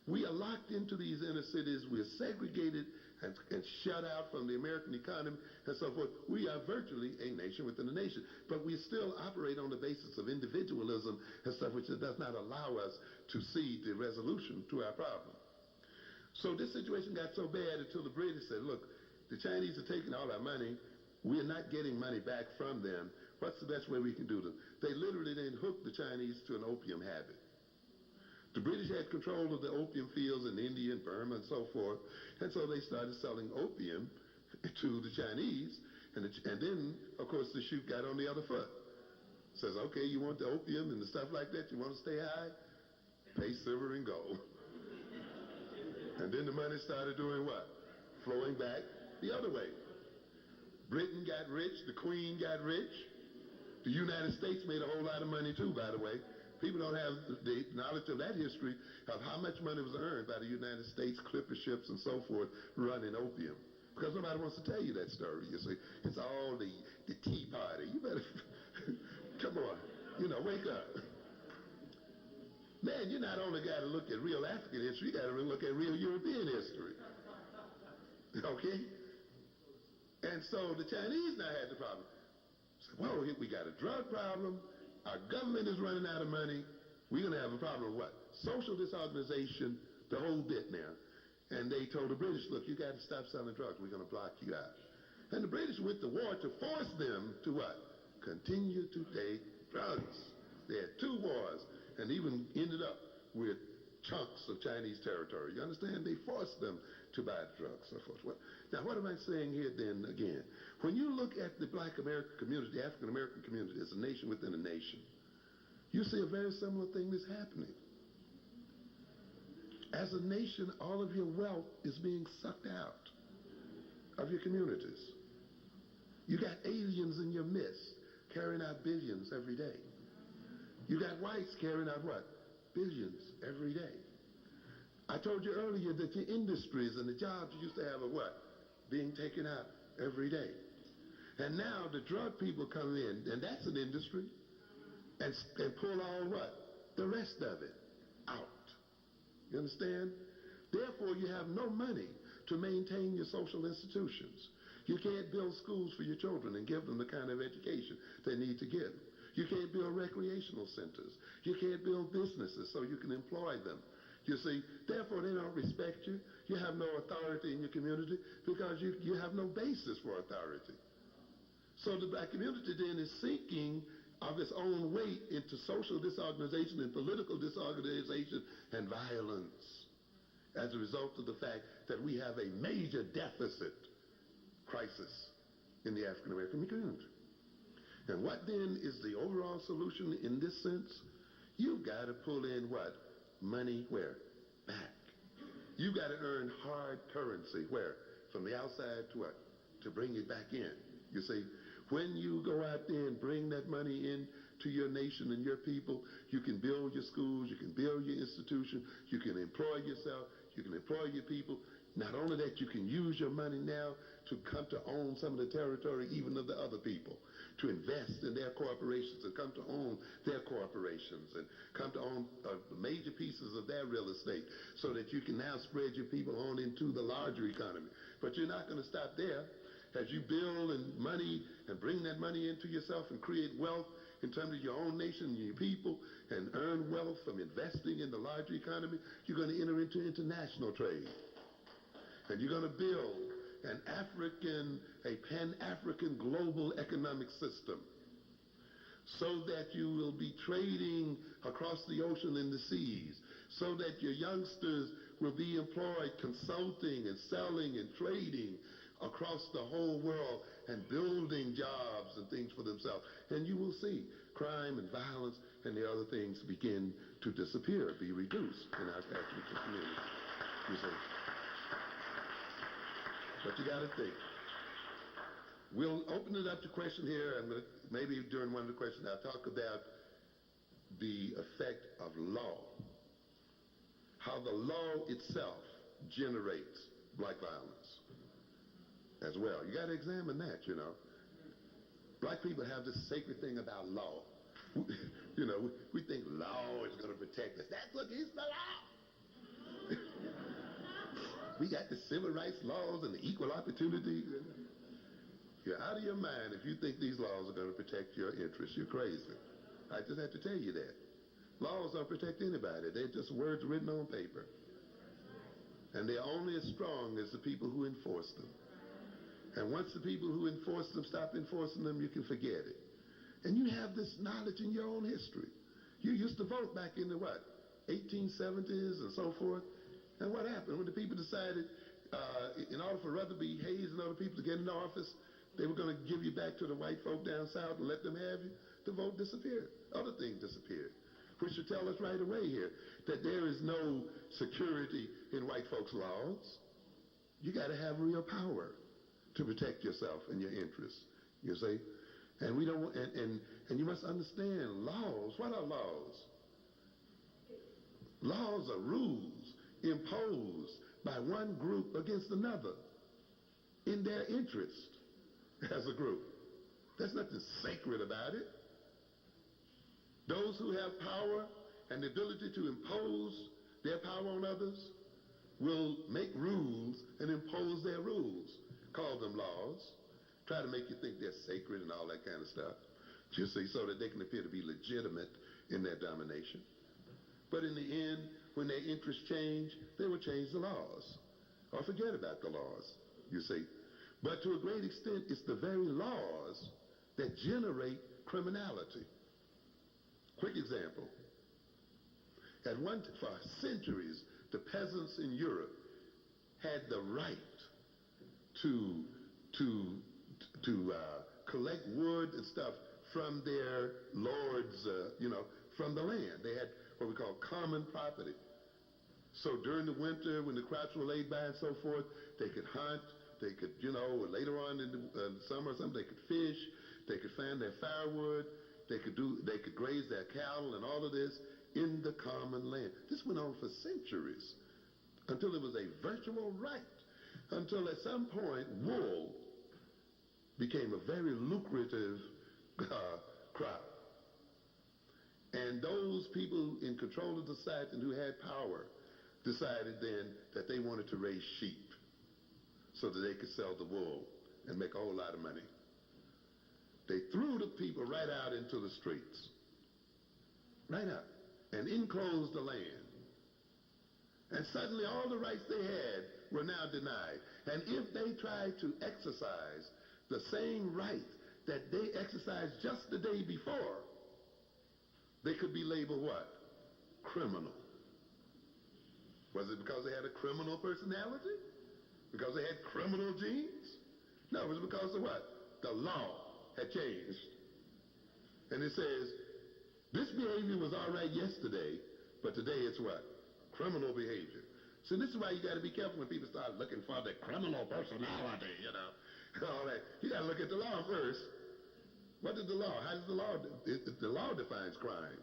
We are locked into these inner cities. We are segregated and shut out from the American economy and so forth. We are virtually a nation within a nation. But we still operate on the basis of individualism and stuff, which does not allow us to see the resolution to our problem. So this situation got so bad until the British said, look, the Chinese are taking all our money. We are not getting money back from them. What's the best way we can do them? They literally then hooked the Chinese to an opium habit. The British had control of the opium fields in India and Burma and so forth, and so they started selling opium to the Chinese, and then, of course, the shoe got on the other foot. Says, okay, you want the opium and the stuff like that? You want to stay high? Pay silver and gold. And then the money started doing what? Flowing back the other way. Britain got rich, the Queen got rich. The United States made a whole lot of money too, by the way. People don't have the knowledge of that history of how much money was earned by the United States, clipper ships and so forth, running opium. Because nobody wants to tell you that story, you see. It's all the Tea Party. You better, come on, wake up. Man, you not only got to look at real African history, you got to look at real European history. Okay? And so the Chinese now had the problem. So, whoa, we got a drug problem. Our government is running out of money. We're going to have a problem with what? Social disorganization, the whole bit now. And they told the British, look, you got to stop selling drugs. We're going to block you out. And the British went to war to force them to what? Continue to take drugs. They had 2 wars and even ended up with chunks of Chinese territory. You understand? They forced them to buy drugs, so forth. Well, now, what am I saying here then again? When you look at the Black American community, the African American community as a nation within a nation, you see a very similar thing that's happening. As a nation, all of your wealth is being sucked out of your communities. You got aliens in your midst carrying out billions every day. You got whites carrying out what? Billions every day. I told you earlier that your industries and the jobs you used to have are what? Being taken out every day. And now the drug people come in, and that's an industry, and pull all what? The rest of it out. You understand? Therefore, you have no money to maintain your social institutions. You can't build schools for your children and give them the kind of education they need to get. You can't build recreational centers. You can't build businesses so you can employ them. You see, therefore they don't respect you. You have no authority in your community because you have no basis for authority. So the Black community then is sinking of its own weight into social disorganization and political disorganization and violence as a result of the fact that we have a major deficit crisis in the African American community. And what then is the overall solution in this sense? You've got to pull in what? Money where? Back. You've got to earn hard currency where? From the outside to what? To bring it back in. You see, when you go out there and bring that money in to your nation and your people, you can build your schools, you can build your institution, you can employ yourself, you can employ your people. Not only that, you can use your money now to come to own some of the territory even of the other people, to invest in their corporations and come to own their corporations and come to own major pieces of their real estate so that you can now spread your people on into the larger economy. But you're not going to stop there. As you build and money and bring that money into yourself and create wealth in terms of your own nation and your people and earn wealth from investing in the larger economy, you're going to enter into international trade. And you're going to build a Pan-African global economic system so that you will be trading across the ocean and the seas, so that your youngsters will be employed consulting and selling and trading across the whole world and building jobs and things for themselves. And you will see crime and violence and the other things begin to disappear, be reduced in our African community. You see? But you got to think. We'll open it up to question here, and maybe during one of the questions I'll talk about the effect of law, how the law itself generates black violence as well. You got to examine that, you know. Black people have this sacred thing about law. You know, we think law is going to protect us. That's what is the law. We got the civil rights laws and the equal opportunity. You're out of your mind if you think these laws are going to protect your interests. You're crazy. I just have to tell you that. Laws don't protect anybody. They're just words written on paper. And they're only as strong as the people who enforce them. And once the people who enforce them stop enforcing them, you can forget it. And you have this knowledge in your own history. You used to vote back in the what? 1870s and so forth. And what happened when the people decided in order for Rutherford Hayes and other people to get into office, they were going to give you back to the white folk down south and let them have you? The vote disappeared. Other things disappeared. which should tell us right away here that there is no security in white folks' laws. You got to have real power to protect yourself and your interests, you see. And we don't, and you must understand laws. What are laws? Laws are rules imposed by one group against another in their interest as a group. There's nothing sacred about it. Those who have power and the ability to impose their power on others will make rules and impose their rules. Call them laws. Try to make you think they're sacred and all that kind of stuff. You see, so that they can appear to be legitimate in their domination. But in the end, when their interests change, they will change the laws or forget about the laws, you see. But to a great extent, it's the very laws that generate criminality. Quick example. For centuries, the peasants in Europe had the right to collect wood and stuff from their lords, from the land. They had what we call common property. So during the winter, when the crops were laid by and so forth, they could hunt, they could, later on in the summer or something, they could fish, they could find their firewood, they could graze their cattle and all of this in the common land. This went on for centuries until it was a virtual right, until at some point wool became a very lucrative crop. And those people in control of the society and who had power decided then that they wanted to raise sheep so that they could sell the wool and make a whole lot of money. They threw the people right out into the streets, right out, and enclosed the land. And suddenly all the rights they had were now denied. And if they tried to exercise the same right that they exercised just the day before, they could be labeled what? Criminal. Was it because they had a criminal personality? Because they had criminal genes? No, it was because of what? The law had changed. And it says, this behavior was all right yesterday, but today it's what? Criminal behavior. So this is why you got to be careful when people start looking for the criminal personality, all that. You got to look at the law first. What is the law? How does the law do? The law defines crime.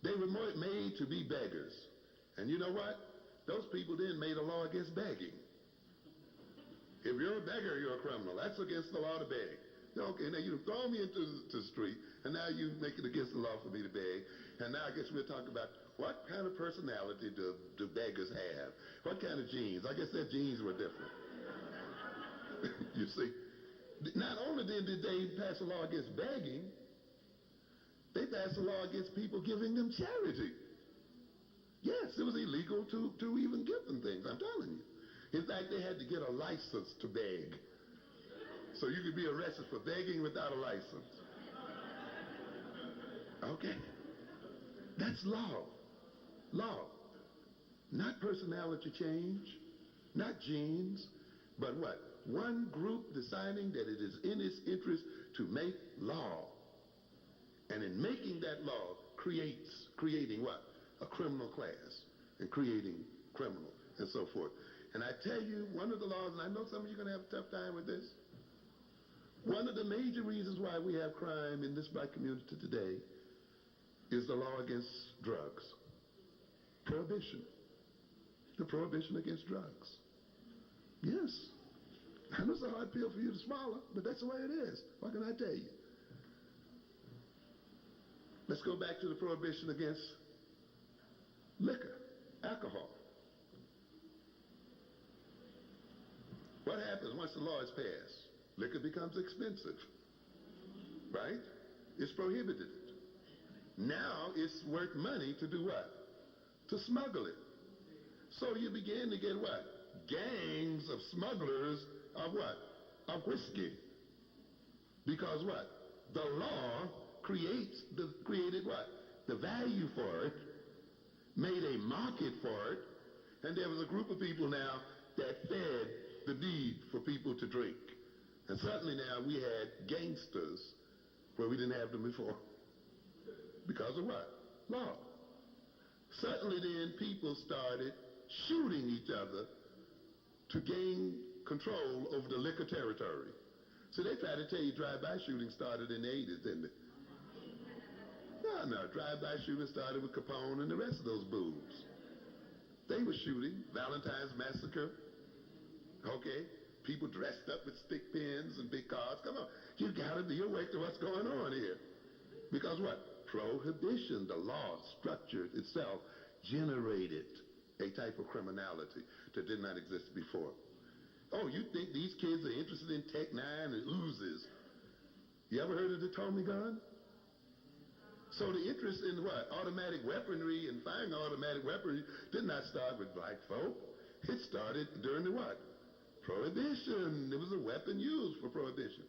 They were made to be beggars. And you know what? Those people then made a law against begging. If you're a beggar, you're a criminal. That's against the law to beg. Okay, now you throw me into the street, and now you make it against the law for me to beg. And now I guess we'll talk about what kind of personality do beggars have? What kind of genes? I guess their genes were different. You see? Not only then did they pass a law against begging, they passed a law against people giving them charity. Yes, it was illegal to even give them things, I'm telling you. In fact, they had to get a license to beg. So you could be arrested for begging without a license. Okay? That's law. Law. Not personality change, not genes, but what? One group deciding that it is in its interest to make law. And in making that law, creating what? A criminal class, and creating criminal, and so forth. And I tell you, one of the laws, and I know some of you are going to have a tough time with this, one of the major reasons why we have crime in this black community today is the law against drugs. Prohibition. The prohibition against drugs. Yes. I know it's a hard pill for you to swallow, but that's the way it is. What can I tell you? Let's go back to the prohibition against liquor, alcohol. What happens once the law is passed? Liquor becomes expensive, right? It's prohibited. Now it's worth money to do what? To smuggle it. So you begin to get what? Gangs of smugglers of what? Of whiskey. Because what? The law created what? The value for it, made a market for it, and there was a group of people now that fed the need for people to drink. And suddenly now we had gangsters where we didn't have them before. Because of what? Law. Suddenly then people started shooting each other to gain control over the liquor territory. So they try to tell you drive-by shooting started in the 80s, didn't it? No, drive-by shooting started with Capone and the rest of those boobs. They were shooting, Valentine's Massacre, okay? People dressed up with stick pins and big cars. Come on, you gotta be awake to what's going on here. Because what? Prohibition, the law structured itself, generated a type of criminality that did not exist before. Oh, you think these kids are interested in Tech 9 and Uzis? You ever heard of the Tommy gun? So the interest in what? Automatic weaponry and firing automatic weaponry did not start with black folk. It started during the what? Prohibition. It was a weapon used for prohibition.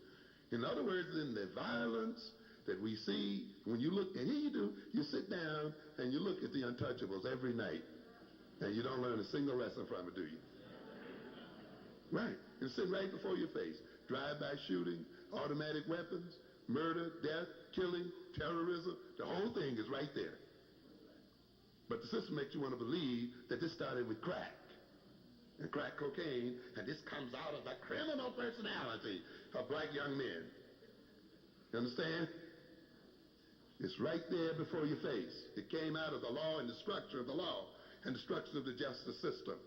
In other words, in the violence that we see, when you look, and here you do, you sit down and you look at the Untouchables every night, and you don't learn a single lesson from it, do you? Right. It's sitting right before your face. Drive-by shooting, automatic weapons, murder, death, killing, terrorism, the whole thing is right there. But the system makes you want to believe that this started with crack and crack cocaine, and this comes out of the criminal personality of black young men. You understand? It's right there before your face. It came out of the law and the structure of the law and the structure of the justice system.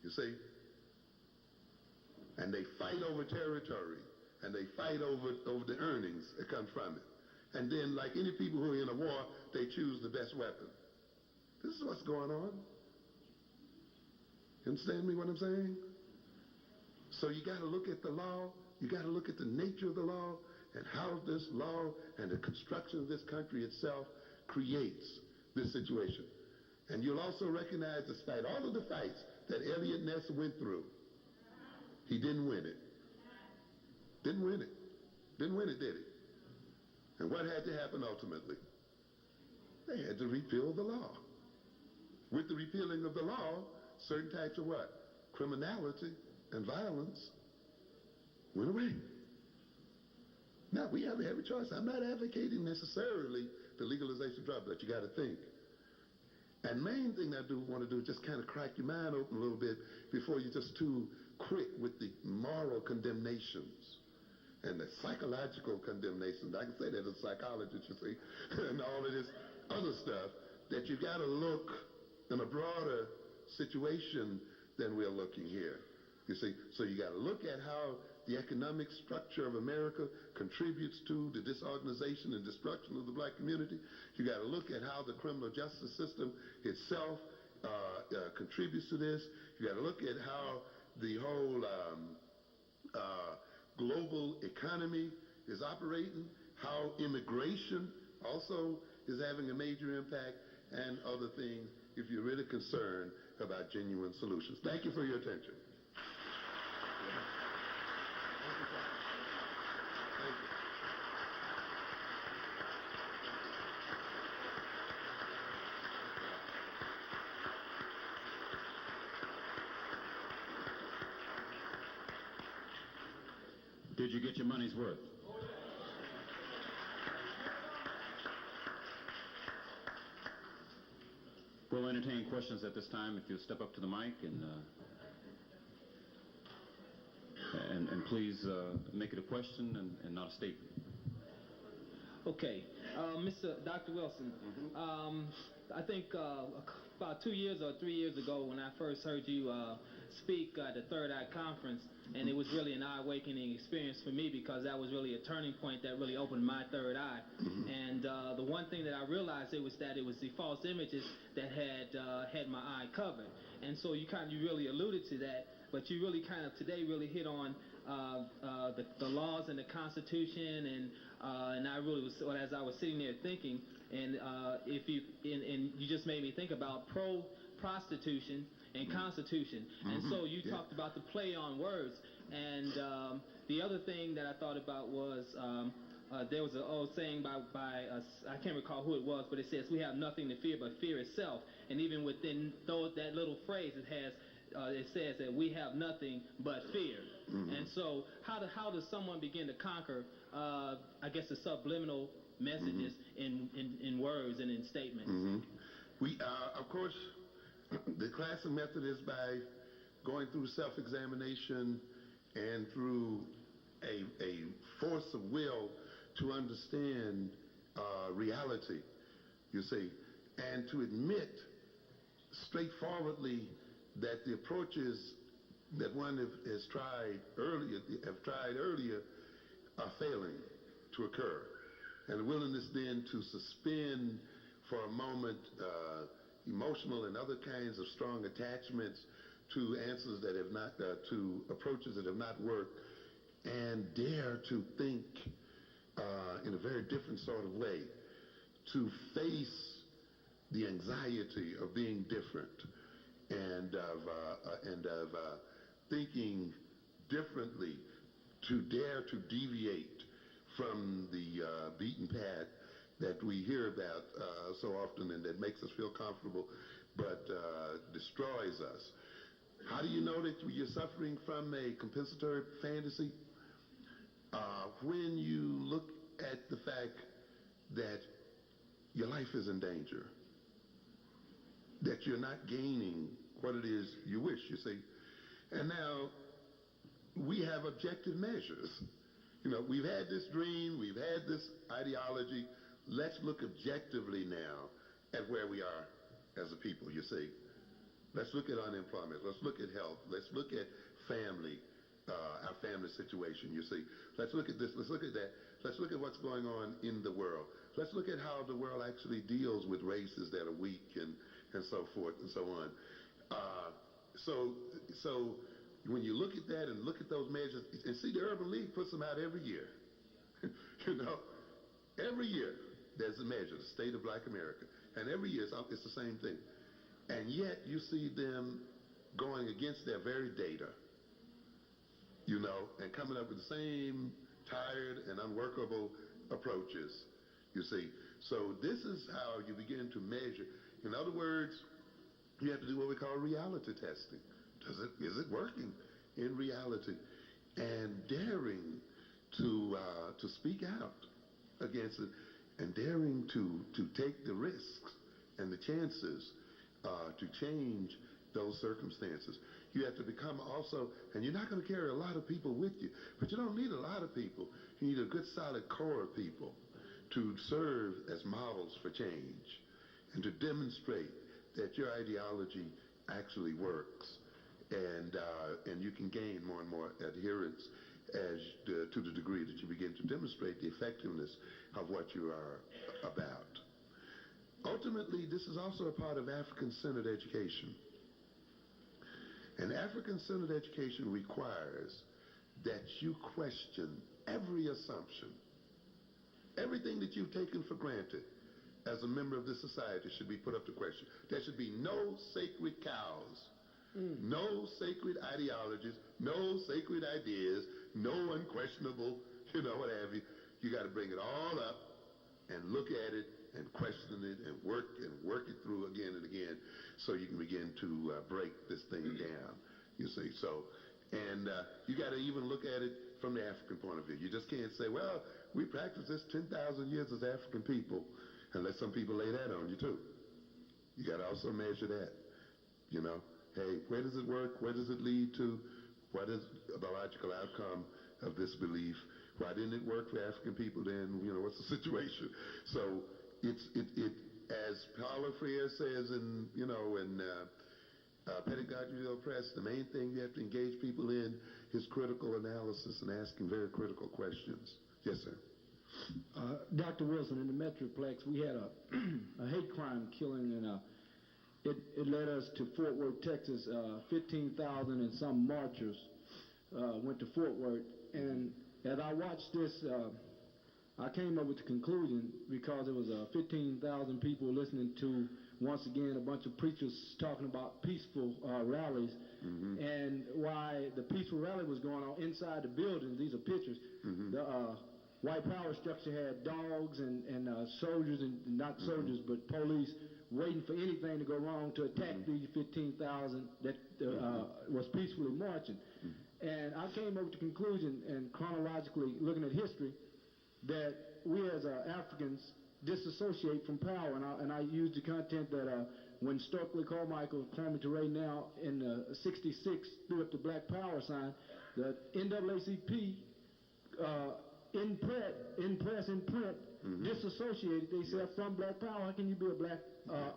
You see? And they fight over territory, and they fight over the earnings that come from it. And then, like any people who are in a war, they choose the best weapon. This is what's going on. You understand me what I'm saying? So you got to look at the law, you got to look at the nature of the law, and how this law and the construction of this country itself creates this situation. And you'll also recognize, despite all of the fights that Elliot Ness went through, he didn't win it. Didn't win it. Didn't win it, did he? And what had to happen ultimately? They had to repeal the law. With the repealing of the law, certain types of what? Criminality and violence went away. Now, we have every choice. I'm not advocating necessarily the legalization of drugs, but you got to think. And main thing I do want to do is just kind of crack your mind open a little bit before you're just too quick with the moral condemnations and the psychological condemnations. I can say that as a psychologist, you see, and all of this other stuff, that you got to look in a broader situation than we're looking here. You see, so you got to look at how the economic structure of America contributes to the disorganization and destruction of the black community. You got to look at how the criminal justice system itself contributes to this. You got to look at how the whole global economy is operating, how immigration also is having a major impact, and other things if you're really concerned about genuine solutions. Thank you for your attention. Did you get your money's worth? We'll entertain questions at this time. If you'll step up to the mic and please make it a question and not a statement. Okay, Dr. Wilson, I think about 2 years or 3 years ago when I first heard you speak at the Third Eye Conference, and it was really an eye-awakening experience for me because that was really a turning point that really opened my third eye. And the one thing that I realized it was the false images that had my eye covered. And so you really alluded to that, but you really kind of today really hit on the laws and the Constitution, and I really was, as I was sitting there thinking, and you just made me think about pro-prostitution and Constitution. And so you talked about the play on words. And the other thing that I thought about was there was an old saying by I can't recall who it was, but it says, "We have nothing to fear but fear itself." And even within that little phrase, it has it says that we have nothing but fear. And so how does someone begin to conquer, I guess, the subliminal messages in words and in statements? We, of course, the classic method is by going through self-examination and through a force of will to understand reality, you see, and to admit straightforwardly that the approaches that one has tried earlier are failing to occur, and the willingness then to suspend for a moment emotional and other kinds of strong attachments to answers that have not, to approaches that have not worked, and dare to think in a very different sort of way, to face the anxiety of being different and of thinking differently, to dare to deviate from the beaten path that we hear about so often and that makes us feel comfortable but destroys us. How do you know that you're suffering from a compensatory fantasy? When you look at the fact that your life is in danger, that you're not gaining what it is you wish, you see. And now we have objective measures. You know, we've had this dream, we've had this ideology. Let's look objectively now at where we are as a people, you see. Let's look at unemployment. Let's look at health. Let's look at family, our family situation, you see. Let's look at this. Let's look at that. Let's look at what's going on in the world. Let's look at how the world actually deals with races that are weak and so forth and so on. So when you look at that and look at those measures, and see, the Urban League puts them out every year. You know, every year there's a measure, the State of Black America. And every year it's the same thing. And yet you see them going against their very data, you know, and coming up with the same tired and unworkable approaches, you see. So this is how you begin to measure. In other words, you have to do what we call reality testing. Is it working in reality? And daring to speak out against it, and daring to take the risks and the chances to change those circumstances. You have to become also, and you're not going to carry a lot of people with you, but you don't need a lot of people. You need a good solid core of people to serve as models for change and to demonstrate that your ideology actually works, and you can gain more and more adherence to the degree that you begin to demonstrate the effectiveness of what you are about. Ultimately, this is also a part of African-centered education. And African-centered education requires that you question every assumption. Everything that you've taken for granted as a member of this society should be put up to question. There should be no sacred cows, no sacred ideologies, no sacred ideas, no unquestionable, you know, what have you. You got to bring it all up and look at it and question it and work it through again and again, so you can begin to break this thing down, you see. So, and you got to even look at it from the African point of view. You just can't say, well, we practice this 10,000 years as African people, and let some people lay that on you too. You got to also measure that, you know. Hey, where does it work? Where does it lead to? What is the logical outcome of this belief? Why didn't it work for African people then? You know, what's the situation? So it as Paulo Freire says in, you know, in Pedagogical Press, the main thing you have to engage people in is critical analysis and asking very critical questions. Yes, sir. Dr. Wilson, in the Metroplex, we had a hate crime killing, and it led us to Fort Worth, Texas. 15,000 and some marchers went to Fort Worth, and as I watched this, I came up with the conclusion, because it was 15,000 people listening to, once again, a bunch of preachers talking about peaceful rallies, and why the peaceful rally was going on inside the building. These are pictures. The white power structure had dogs and soldiers, and not soldiers, but police waiting for anything to go wrong to attack these 15,000 that was peacefully marching. And I came up with the conclusion, and chronologically looking at history, that we as Africans disassociate from power. And I used the content that when Stokely Carmichael, Kwame Ture now in '66 threw up the Black Power sign, the NAACP in print, disassociated themselves from Black Power. How can you be a black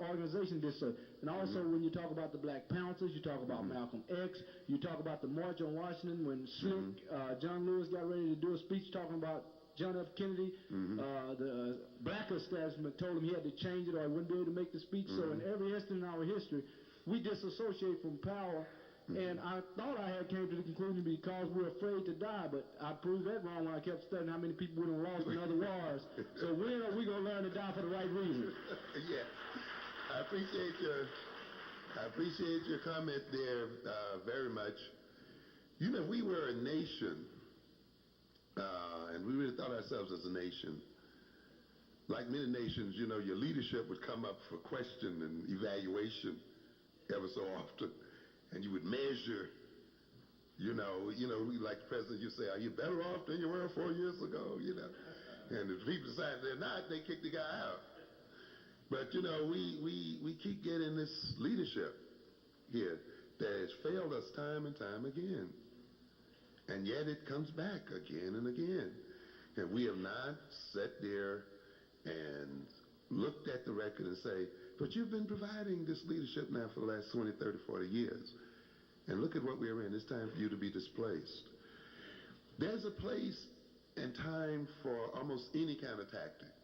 organization disassociated? And also when you talk about the Black Panthers, you talk about Malcolm X, you talk about the March on Washington when Slick, John Lewis got ready to do a speech talking about John F. Kennedy, the black establishment told him he had to change it or he wouldn't be able to make the speech. So in every instant in our history, we disassociate from power. And I thought I had came to the conclusion because we're afraid to die, but I proved that wrong when I kept studying how many people we done lost in other wars. So when are we going to learn to die for the right reason? Yeah, I appreciate your comment there very much. You know, we were a nation, and we really thought ourselves as a nation. Like many nations, you know, your leadership would come up for question and evaluation ever so often. And you would measure, you know, like the president, you say, are you better off than you were 4 years ago, you know? And if people decide they're not, they kick the guy out. But, you know, we keep getting this leadership here that has failed us time and time again. And yet it comes back again and again. And we have not sat there and looked at the record and say, but you've been providing this leadership now for the last 20, 30, 40 years. And look at what we're in. It's time for you to be displaced. There's a place and time for almost any kind of tactic.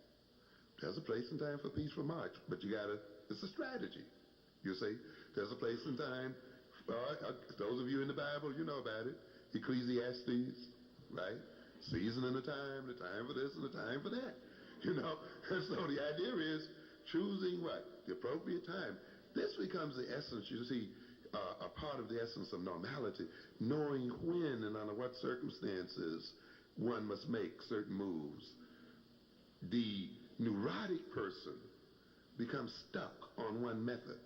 There's a place and time for peaceful march, but it's a strategy, you see. There's a place and time, those of you in the Bible, you know about it. Ecclesiastes, right? Season and the time for this and the time for that. You know, and so the idea is choosing what? The appropriate time. This becomes the essence, you see, a part of the essence of normality, knowing when and under what circumstances one must make certain moves. The neurotic person becomes stuck on one method,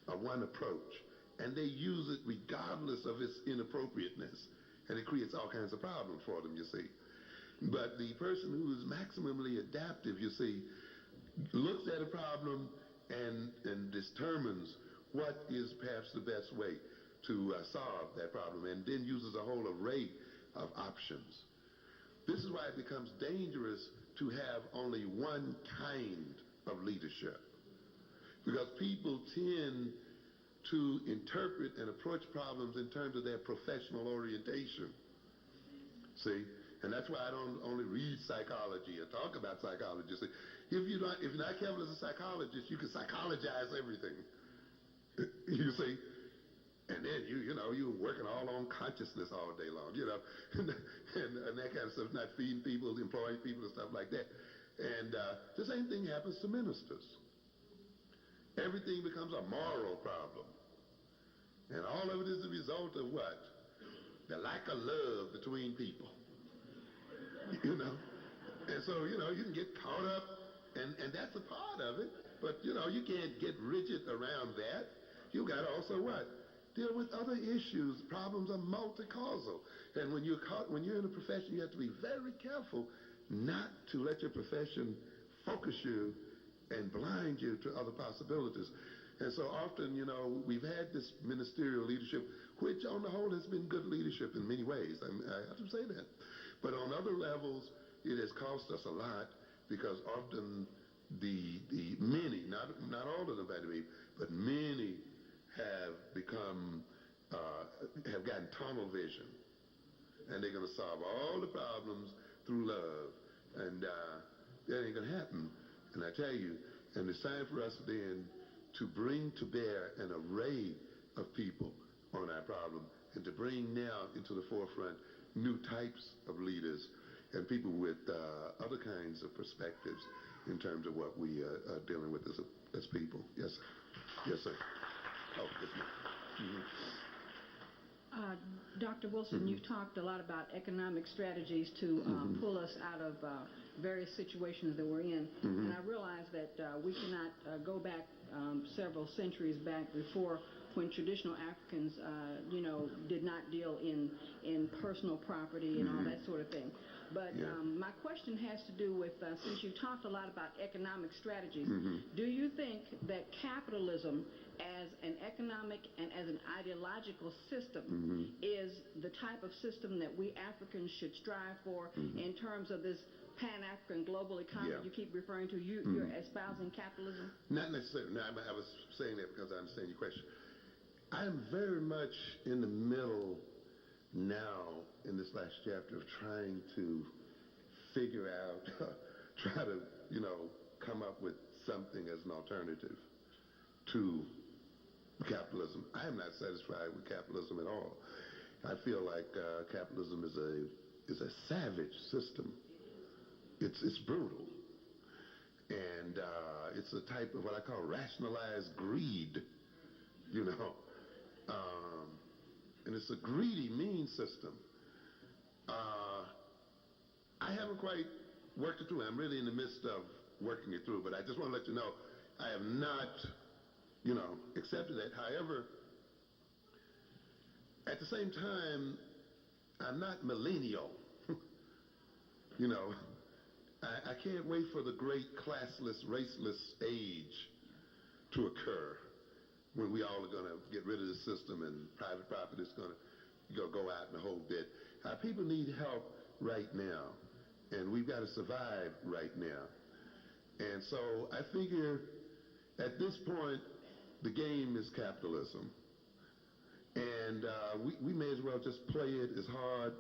or one approach, and they use it regardless of its inappropriateness, and it creates all kinds of problems for them, you see. But the person who is maximally adaptive, you see, looks at a problem and determines what is perhaps the best way to solve that problem, and then uses a whole array of options. This is why it becomes dangerous to have only one kind of leadership, because people tend to interpret and approach problems in terms of their professional orientation. See? And that's why I don't only read psychology or talk about psychology. See? If you're not careful as a psychologist, you can psychologize everything. You see? And then you're working all on consciousness all day long, you know, and that kind of stuff, not feeding people, employing people and stuff like that. And the same thing happens to ministers. Everything becomes a moral problem. And all of it is the result of what? The lack of love between people. You know? And so, you can get caught up, and that's a part of it, but, you can't get rigid around that. You got to also what? Deal with other issues. Problems are multi-causal. And when you're in a profession, you have to be very careful not to let your profession focus you and blind you to other possibilities. And so often, we've had this ministerial leadership, which on the whole has been good leadership in many ways. I have to say that. But on other levels, it has cost us a lot, because often the many, not all of them, by the way, but many have become, have gotten tunnel vision. And they're going to solve all the problems through love. And that ain't going to happen. And I tell you, and it's time for us then to bring to bear an array of people on our problem, and to bring now into the forefront new types of leaders and people with other kinds of perspectives in terms of what we are dealing with as people. Yes, sir. Yes, sir. Oh, yes, ma'am. Dr. Wilson, you've talked a lot about economic strategies to pull us out of various situations that we're in. And I realize that we cannot go back several centuries back before when traditional Africans, did not deal in personal property and all that sort of thing. But my question has to do with, since you talked a lot about economic strategies, do you think that capitalism as an economic and as an ideological system is the type of system that we Africans should strive for in terms of this Pan-African global economy you keep referring to? You're espousing capitalism? Not necessarily. No, I was saying that because I understand your question. I'm very much in the middle now in this last chapter of trying to figure out, try to, come up with something as an alternative to capitalism. I am not satisfied with capitalism at all. I feel like capitalism is a savage system. It's brutal, and it's a type of what I call rationalized greed. And it's a greedy, mean system. I haven't quite worked it through. I'm really in the midst of working it through, but I just want to let you know I have not, accepted that. However, at the same time, I'm not millennial. I can't wait for the great classless, raceless age to occur when we all are going to get rid of the system and private property is going to go out in a whole bit. Our people need help right now, and we've got to survive right now. And so I figure at this point, the game is capitalism. And we may as well just play it as hard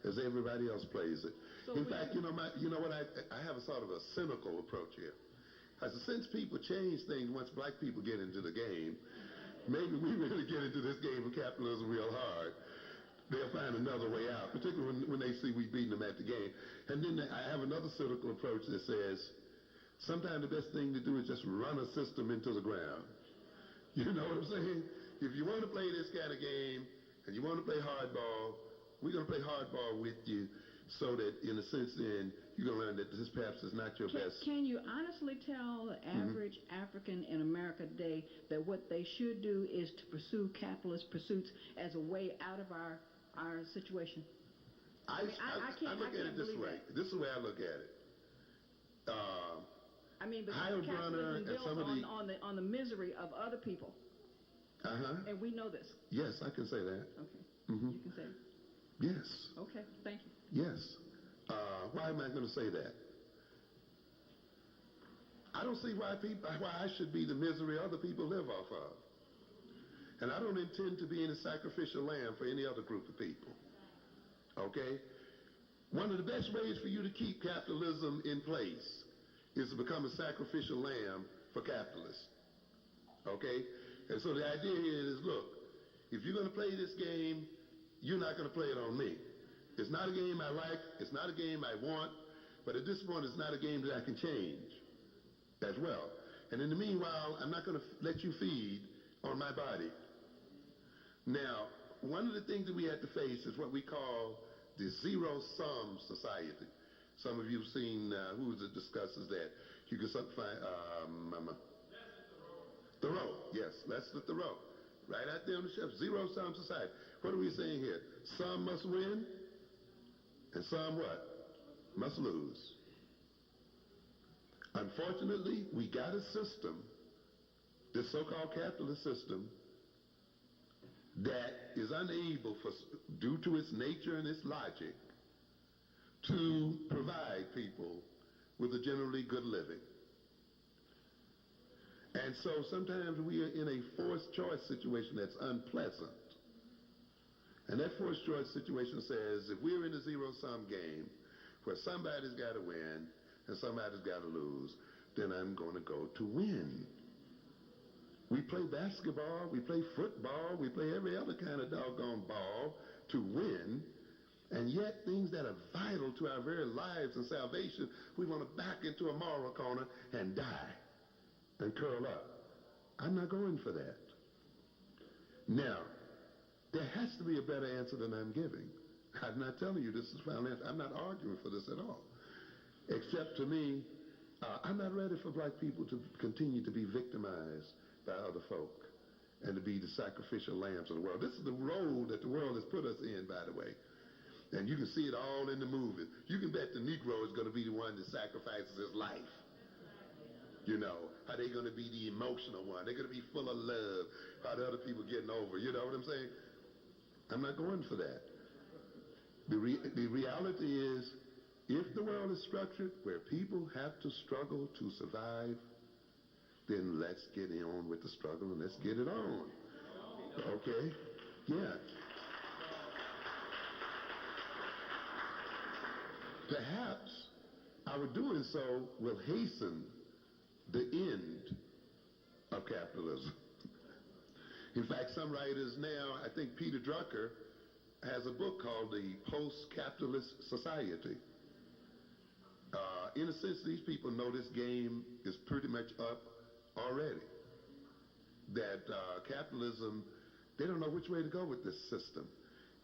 as everybody else plays it. So in fact, I have a sort of a cynical approach here. I said, since people change things once black people get into the game, maybe we really get into this game of capitalism real hard. They'll find another way out, particularly when they see we beating them at the game. And then I have another cynical approach that says, sometimes the best thing to do is just run a system into the ground. You know what I'm saying? If you want to play this kind of game and you want to play hardball, we're going to play hardball with you so that, in a sense, then you're going to learn that this perhaps is not your best. Can you honestly tell the average African in America today that what they should do is to pursue capitalist pursuits as a way out of our situation? I look at it this way. This is the way I look at it. Because capitalism builds on the misery of other people. And we know this. Yes, I can say that. Okay. You can say it. Yes. Okay, thank you. Yes. Why am I going to say that? I don't see why I should be the misery other people live off of. And I don't intend to be any sacrificial lamb for any other group of people. Okay? One of the best ways for you to keep capitalism in place is to become a sacrificial lamb for capitalists. Okay? And so the idea here is, look, if you're going to play this game, you're not going to play it on me. It's not a game I like. It's not a game I want. But at this point, it's not a game that I can change as well. And in the meanwhile, I'm not going to let you feed on my body. Now, one of the things that we have to face is what we call the zero-sum society. Some of you have seen, who is it discusses that? You can find, Thoreau, yes, Lester Thoreau. Right out there on the shelf, zero-sum society. What are we saying here? Some must win, and some what? Must lose. Unfortunately, we got a system, this so-called capitalist system, that is unable, due to its nature and its logic, to provide people with a generally good living. And so sometimes we are in a forced choice situation that's unpleasant. And that forced choice situation says, if we're in a zero-sum game where somebody's got to win and somebody's got to lose, then I'm going to go to win. We play basketball, we play football, we play every other kind of doggone ball to win, and yet things that are vital to our very lives and salvation, we want to back into a moral corner and die and curl up. I'm not going for that. Now, There has to be a better answer than I'm giving. I'm not telling you this is the final answer. I'm not arguing for this at all. Except to me, I'm not ready for black people to continue to be victimized by other folk and to be the sacrificial lambs of the world. This is the role that the world has put us in, by the way. And you can see it all in the movies. You can bet the Negro is going to be the one that sacrifices his life. You know, how they going to be the emotional one. They're going to be full of love. How the other people getting over. You know what I'm saying? I'm not going for that. The reality is, if the world is structured where people have to struggle to survive, then let's get on with the struggle and let's get it on. Okay? Yeah. Perhaps our doing so will hasten the end of capitalism. In fact, some writers now, I think Peter Drucker has a book called The Post-Capitalist Society. In a sense, these people know this game is pretty much up already. That capitalism, they don't know which way to go with this system.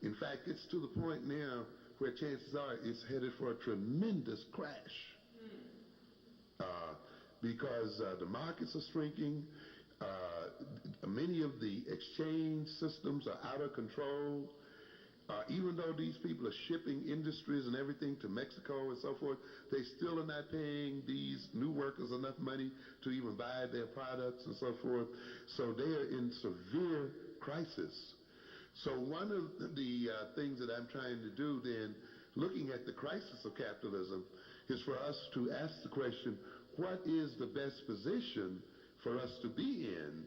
In fact, it's to the point now where chances are it's headed for a tremendous crash. Because the markets are shrinking, many of the exchange systems are out of control. Even though these people are shipping industries and everything to Mexico and so forth, they still are not paying these new workers enough money to even buy their products and so forth. So they are in severe crisis. So one of the things that I'm trying to do then, looking at the crisis of capitalism, is for us to ask the question, what is the best position for us to be in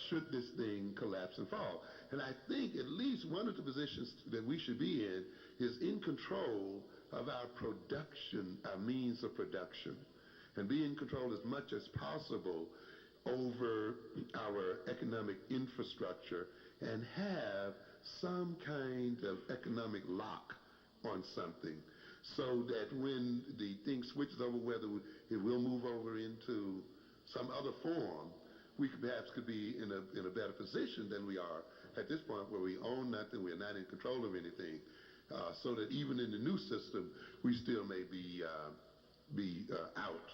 should this thing collapse and fall? And I think at least one of the positions that we should be in is in control of our production, our means of production, and be in control as much as possible over our economic infrastructure and have some kind of economic lock on something so that when the thing switches over, whether it will move over into some other form, we perhaps could be in a better position than we are at this point, where we own nothing, we're not in control of anything, so that even in the new system, we still may be out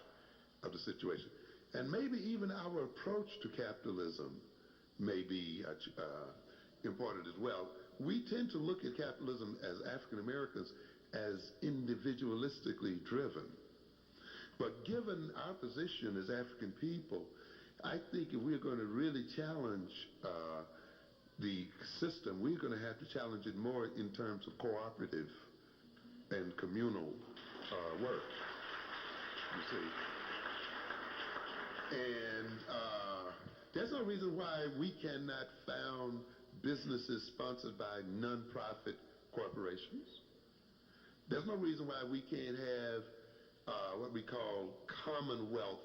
of the situation. And maybe even our approach to capitalism may be important as well. We tend to look at capitalism as African Americans as individualistically driven. But given our position as African people, I think if we're going to really challenge the system, we're going to have to challenge it more in terms of cooperative and communal work, you see. And there's no reason why we cannot found businesses sponsored by non-profit corporations. There's no reason why we can't have what we call commonwealth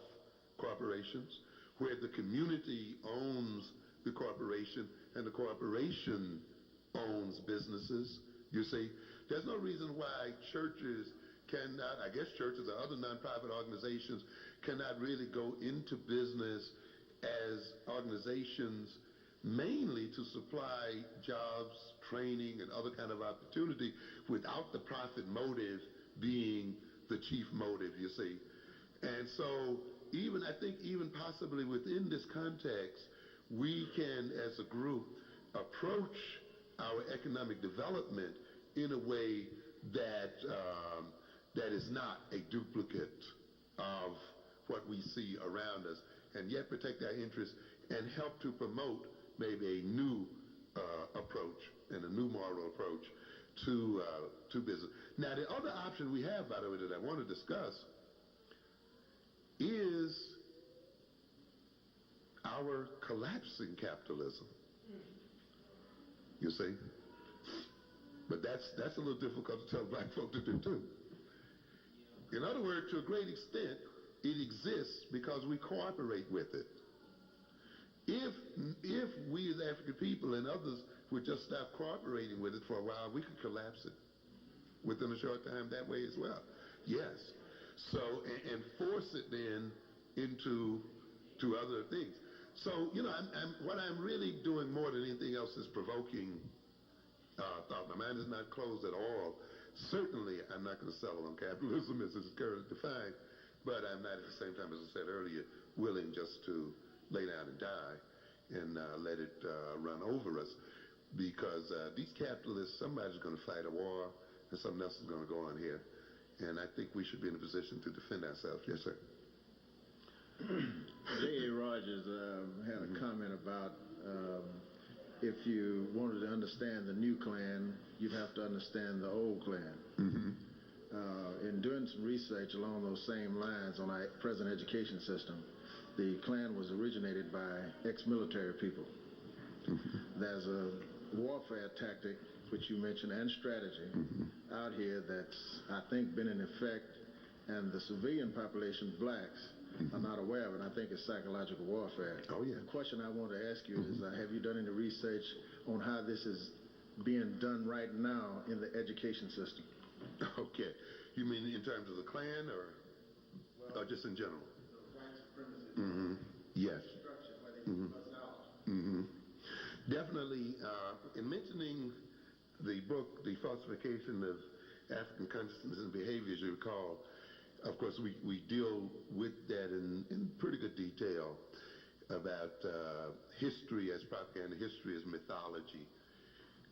corporations, where the community owns the corporation and the corporation owns businesses, you see. There's no reason why churches cannot, I guess churches or other nonprofit organizations cannot really go into business as organizations mainly to supply jobs, training, and other kind of opportunity without the profit motive being the chief motive, you see. And so I think even possibly within this context, we can, as a group, approach our economic development in a way that that is not a duplicate of what we see around us, and yet protect our interests and help to promote maybe a new approach and a new moral approach to business. Now, the other option we have, by the way, that I want to discuss is our collapsing capitalism. You see? But that's a little difficult to tell black folk to do too. In other words, to a great extent, it exists because we cooperate with it. If we as African people and others would just stop cooperating with it for a while, we could collapse it within a short time that way as well. Yes. So, and force it then into other things. So, what I'm really doing more than anything else is provoking thought. My mind is not closed at all. Certainly, I'm not going to settle on capitalism as it's currently defined, but I'm not at the same time, as I said earlier, willing just to lay down and die and let it run over us, because these capitalists, somebody's going to fight a war and something else is going to go on here, and I think we should be in a position to defend ourselves. Yes, sir. J.A. Rogers had a comment about if you wanted to understand the new Klan, you'd have to understand the old Klan. In doing some research along those same lines on our present education system, the Klan was originated by ex-military people. There's a warfare tactic, which you mentioned, and strategy out here that's, I think, been in effect, and the civilian population, blacks, are not aware of it. I think it's psychological warfare. Oh, yeah. The question I want to ask you is, have you done any research on how this is being done right now in the education system? Okay. You mean in terms of the Klan or just in general? Yes. Definitely, in mentioning the book, The Falsification of African Consciousness and Behavior, as you recall, of course, we deal with that in pretty good detail about history as propaganda, history as mythology,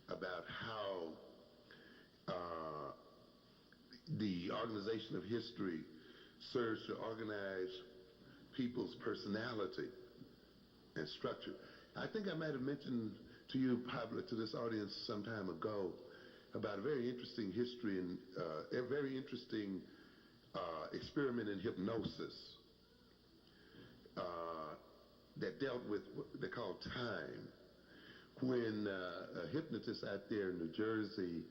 about how the organization of history serves to organize people's personality and structure. I think I might have mentioned to you, Pablo, to this audience some time ago, about a very interesting history and a very interesting experiment in hypnosis that dealt with what they call time. When a hypnotist out there in New Jersey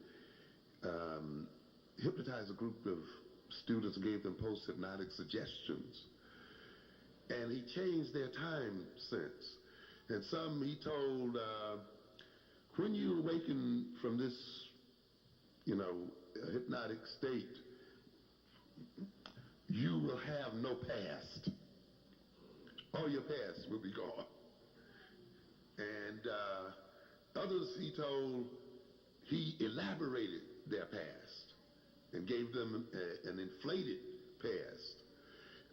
hypnotized a group of students and gave them post-hypnotic suggestions, and he changed their time sense. And some he told, when you awaken from this, hypnotic state, you will have no past. All your past will be gone. And others he told, he elaborated their past and gave them an inflated past.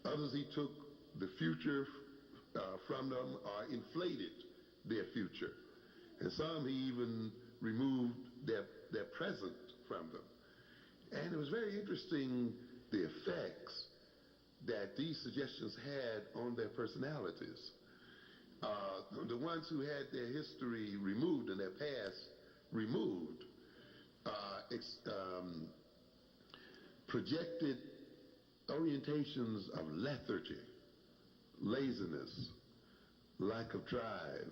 Others he took the future from them or inflated their future. And some he even removed their present from them. And it was very interesting the effects that these suggestions had on their personalities. The ones who had their history removed and their past removed projected orientations of lethargy, laziness, lack of drive,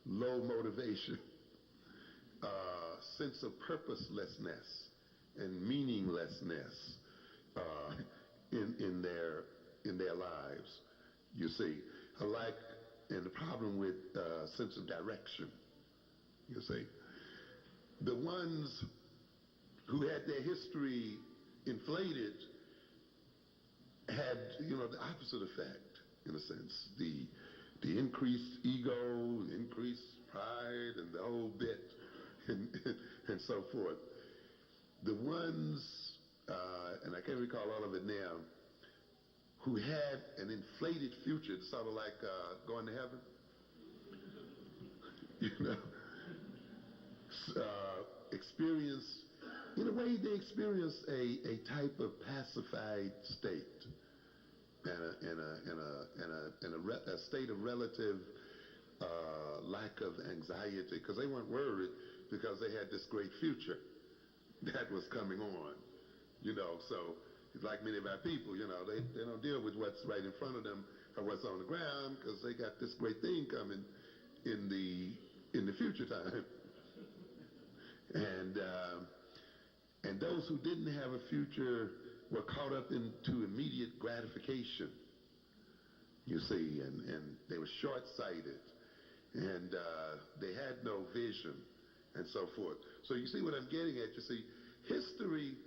low motivation, sense of purposelessness and meaninglessness in their lives. You see, and the problem with sense of direction. You see, the ones who had their history inflated had, the opposite effect, in a sense. The increased ego, increased pride, and the whole bit, and so forth. The ones, and I can't recall all of it now, who had an inflated future, sort of like going to heaven, experience, in a way, they experience a type of pacified state and a state of relative lack of anxiety, because they weren't worried because they had this great future that was coming on, so like many of our people, they don't deal with what's right in front of them or what's on the ground, because they got this great thing coming in the future time. And those who didn't have a future were caught up into immediate gratification, you see, and they were short-sighted, and they had no vision, and so forth. So you see what I'm getting at. You see, history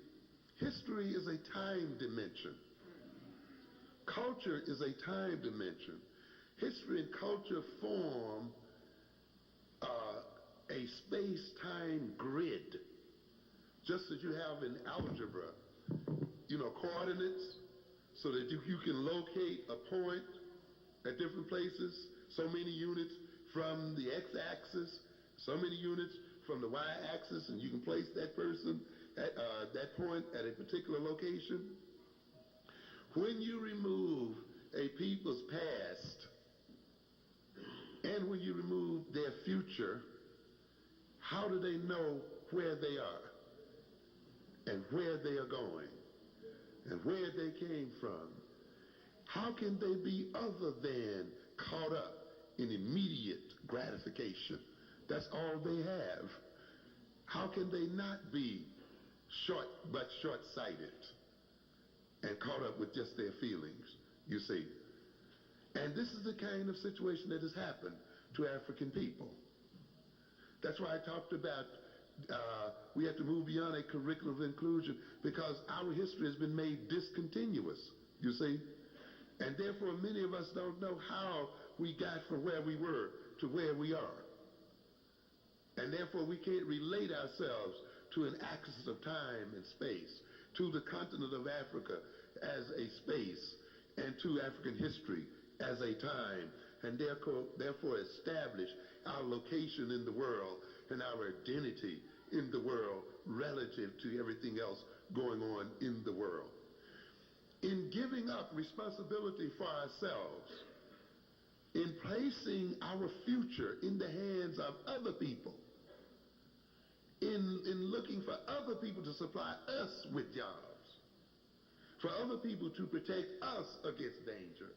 is a time dimension. Culture is a time dimension. history and culture form a space-time grid, just as you have in algebra, coordinates, so that you can locate a point at different places, so many units from the x-axis, so many units from the y-axis, and you can place that person at that point at a particular location. When you remove a people's past, and when you remove their future, how do they know where they are and where they are going and where they came from? How can they be other than caught up in immediate gratification? That's all they have. How can they not be short-sighted and caught up with just their feelings, you see? And this is the kind of situation that has happened to African people. That's why I talked about we have to move beyond a curriculum of inclusion, because our history has been made discontinuous, you see? And therefore, many of us don't know how we got from where we were to where we are. And therefore, we can't relate ourselves to an axis of time and space, to the continent of Africa as a space, and to African history as a time, and therefore establish our location in the world and our identity in the world relative to everything else going on in the world. In giving up responsibility for ourselves, in placing our future in the hands of other people, in looking for other people to supply us with jobs, for other people to protect us against danger,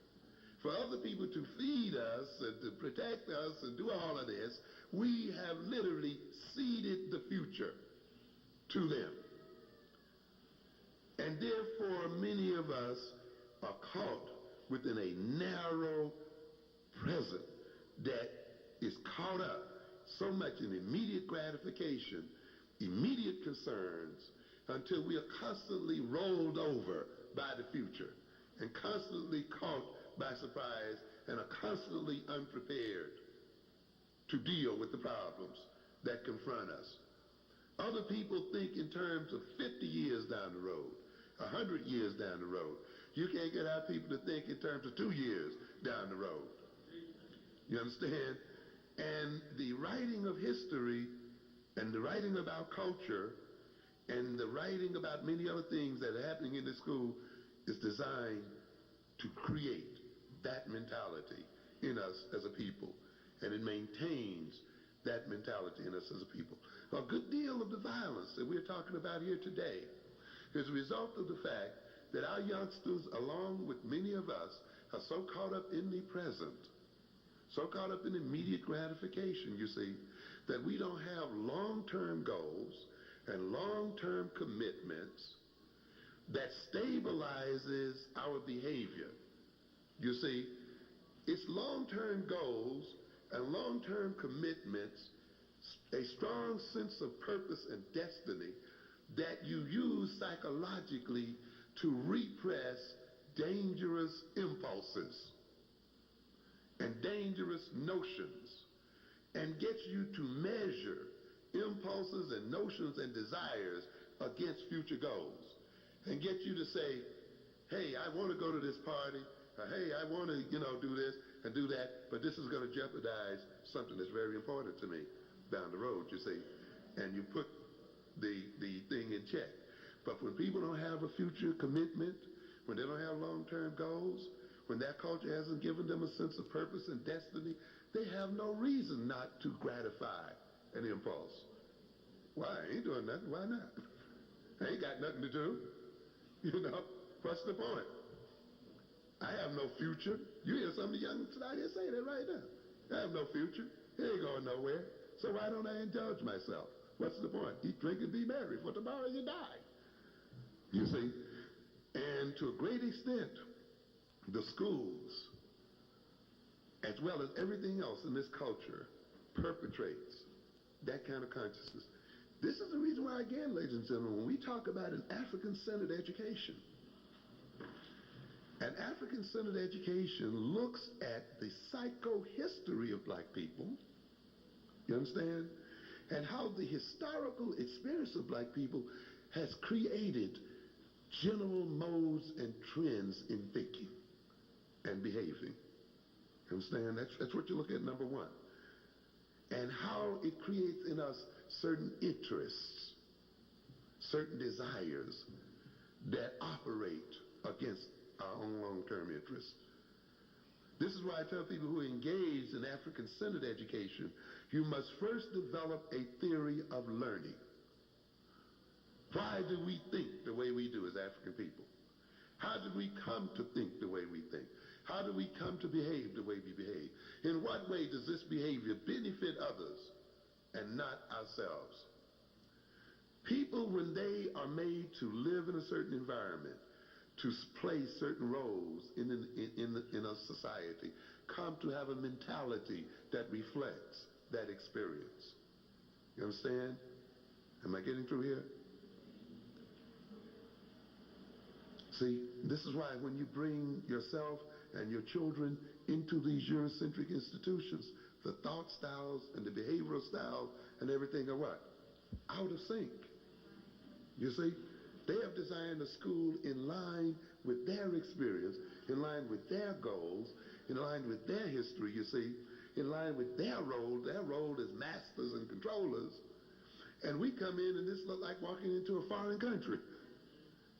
for other people to feed us and to protect us and do all of this, we have literally ceded the future to them. And therefore, many of us are caught within a narrow present that is caught up so much in immediate gratification, immediate concerns, until we are constantly rolled over by the future and constantly caught by surprise and are constantly unprepared to deal with the problems that confront us. Other people think in terms of 50 years down the road, 100 years down the road. You can't get our people to think in terms of 2 years down the road. You understand? And the writing of history and the writing about culture and the writing about many other things that are happening in the school is designed to create that mentality in us as a people. And it maintains that mentality in us as a people. A good deal of the violence that we're talking about here today is a result of the fact that our youngsters, along with many of us, are so caught up in the present, so caught up in immediate gratification, you see, that we don't have long-term goals and long-term commitments that stabilizes our behavior. You see, it's long-term goals and long-term commitments, a strong sense of purpose and destiny that you use psychologically to repress dangerous impulses and dangerous notions, and gets you to measure impulses and notions and desires against future goals, and get you to say, hey, I want to go to this party, or hey, I want to, do this and do that, but this is going to jeopardize something that's very important to me down the road, you see, and you put the thing in check. But when people don't have a future commitment, when they don't have long-term goals, when that culture hasn't given them a sense of purpose and destiny, they have no reason not to gratify an impulse. Why? I ain't doing nothing. Why not? I ain't got nothing to do. What's the point? I have no future. You hear some of the youngsters out here say that right now. I have no future. He ain't going nowhere. So why don't I indulge myself? What's the point? Eat, drink, and be merry, for tomorrow you die. You see? And to a great extent, the schools, as well as everything else in this culture, perpetrates that kind of consciousness. This is the reason why, again, ladies and gentlemen, when we talk about an African-centered education, An African-centered education looks at the psychohistory of black people, you understand? And how the historical experience of black people has created general modes and trends in thinking and behaving. You understand? That's what you look at, number one. And how it creates in us certain interests, certain desires that operate against our own long-term interests. This is why I tell people who are engaged in African-centered education, you must first develop a theory of learning. Why do we think the way we do as African people? How did we come to think the way we think? How do we come to behave the way we behave? In what way does this behavior benefit others and not ourselves? People, when they are made to live in a certain environment, to play certain roles in a society, come to have a mentality that reflects that experience. You understand? Am I getting through here? See, this is why when you bring yourself and your children into these Eurocentric institutions, the thought styles and the behavioral styles and everything are what? Out of sync. You see? They have designed a school in line with their experience, in line with their goals, in line with their history, you see, in line with their role as masters and controllers. And we come in and this look like walking into a foreign country.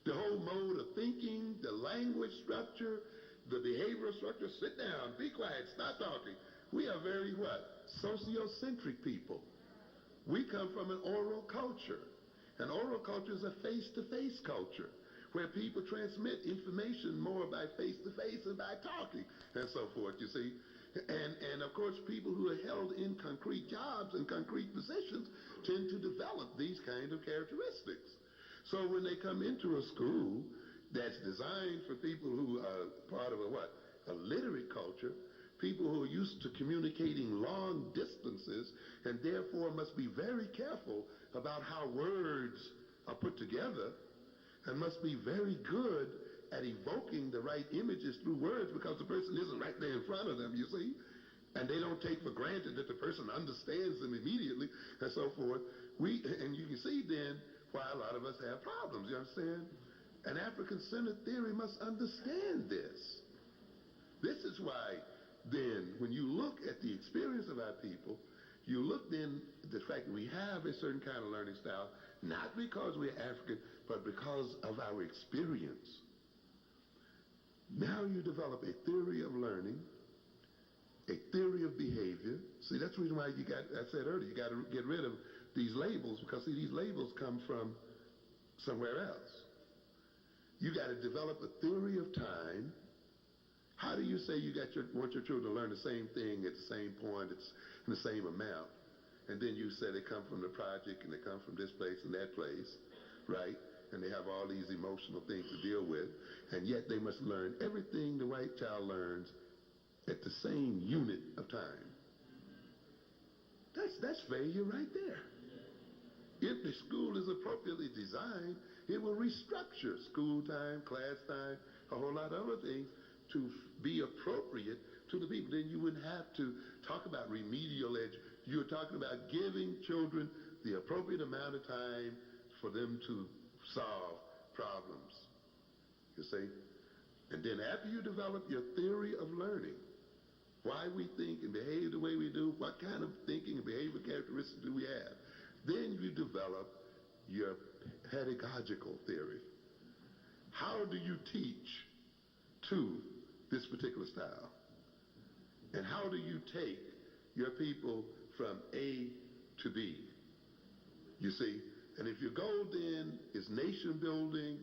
The whole mode of thinking, the language structure, the behavioral structure, sit down, be quiet, stop talking. We are very what? Sociocentric people. We come from an oral culture. And oral culture is a face-to-face culture where people transmit information more by face-to-face and by talking and so forth, you see. And of course, people who are held in concrete jobs and concrete positions tend to develop these kind of characteristics. So when they come into a school that's designed for people who are part of a literate culture, people who are used to communicating long distances and therefore must be very careful about how words are put together and must be very good at evoking the right images through words because the person isn't right there in front of them, you see. And they don't take for granted that the person understands them immediately and so forth. And you can see then why a lot of us have problems, you understand? An African-centered theory must understand this. This is why then when you look at the experience of our people, you look then at the fact that we have a certain kind of learning style, not because we're African, but because of our experience. Now you develop a theory of learning, a theory of behavior. See, that's the reason why I said earlier, you got to get rid of these labels, because see, these labels come from somewhere else. You got to develop a theory of time. How do you say you want your children to learn the same thing at the same point, it's in the same amount, and then you say they come from the project and they come from this place and that place, right? And they have all these emotional things to deal with, and yet they must learn everything the white child learns at the same unit of time. That's failure right there. If the school is appropriately designed, it will restructure school time, class time, a whole lot of other things to be appropriate to the people. Then you wouldn't have to talk about remedial education. You're talking about giving children the appropriate amount of time for them to solve problems, you see. And then after you develop your theory of learning, why we think and behave the way we do, what kind of thinking and behavior characteristics do we have, then you develop your pedagogical theory. How do you teach to this particular style? And how do you take your people from A to B? You see, and if your goal then is nation building,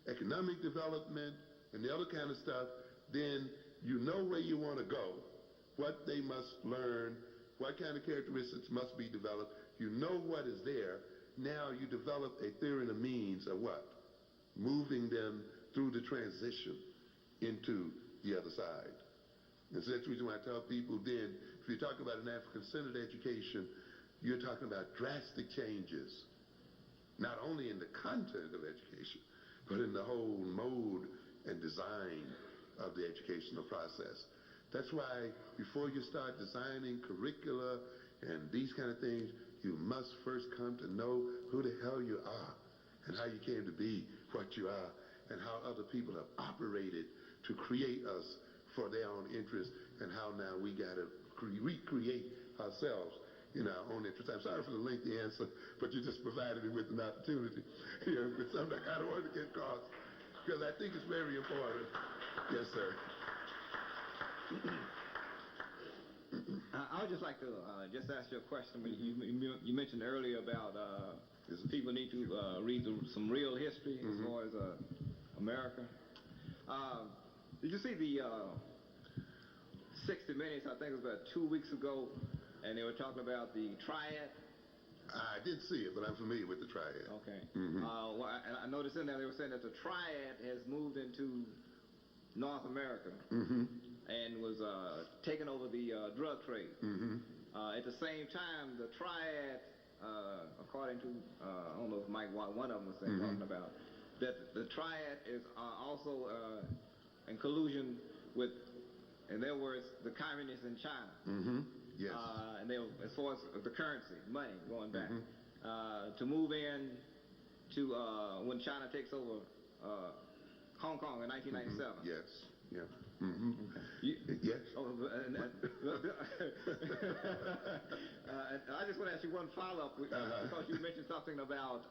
economic development, and the other kind of stuff, then you know where you want to go, what they must learn, what kind of characteristics must be developed. You know what is there. Now you develop a theory and a means of what? Moving them through the transition into the other side. And so that's the reason why I tell people then, if you're talking about an African-centered education, you're talking about drastic changes, not only in the content of education, but in the whole mode and design of the educational process. That's why before you start designing curricula and these kind of things, you must first come to know who the hell you are and how you came to be what you are and how other people have operated to create us for their own interest and how now we got to recreate ourselves in our own interest. I'm sorry for the lengthy answer, but you just provided me with an opportunity here with something I don't want to get across because I think it's very important. Yes, sir. I would just like to just ask you a question. You mentioned earlier about people need to read some real history as far as America. Did you see the 60 Minutes, I think it was about 2 weeks ago, and they were talking about the triad? I didn't see it, but I'm familiar with the triad. Okay. And I noticed in there they were saying that the triad has moved into North America and was taking over the drug trade. At the same time, the triad, according to, I don't know if Mike, one of them was saying, talking about, that the triad is also in collusion with, in their words, the communists in China. Yes. And they, as far as the currency, money going back, to move in to when China takes over Hong Kong in 1997. Yes. Yeah. Yes. I just want to ask you one follow-up because you mentioned something about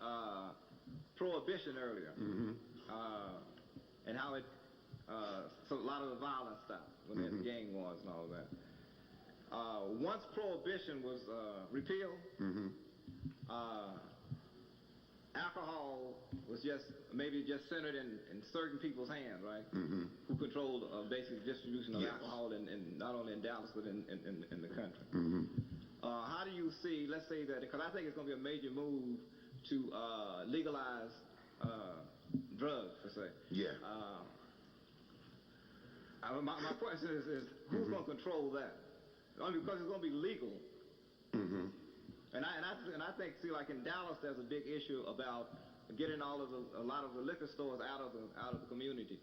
prohibition earlier, and how it so a lot of the violence stopped when there's gang wars and all of that. Once prohibition was repealed, alcohol was maybe just centered in certain people's hands, right? Who controlled basically distribution of alcohol in not only in Dallas but in the country. How do you see, let's say that, because I think it's going to be a major move to legalize drugs, per se. Yeah. My question is who's going to control that? Only because it's going to be legal. And I think, see, like in Dallas, there's a big issue about getting a lot of the liquor stores out of the community.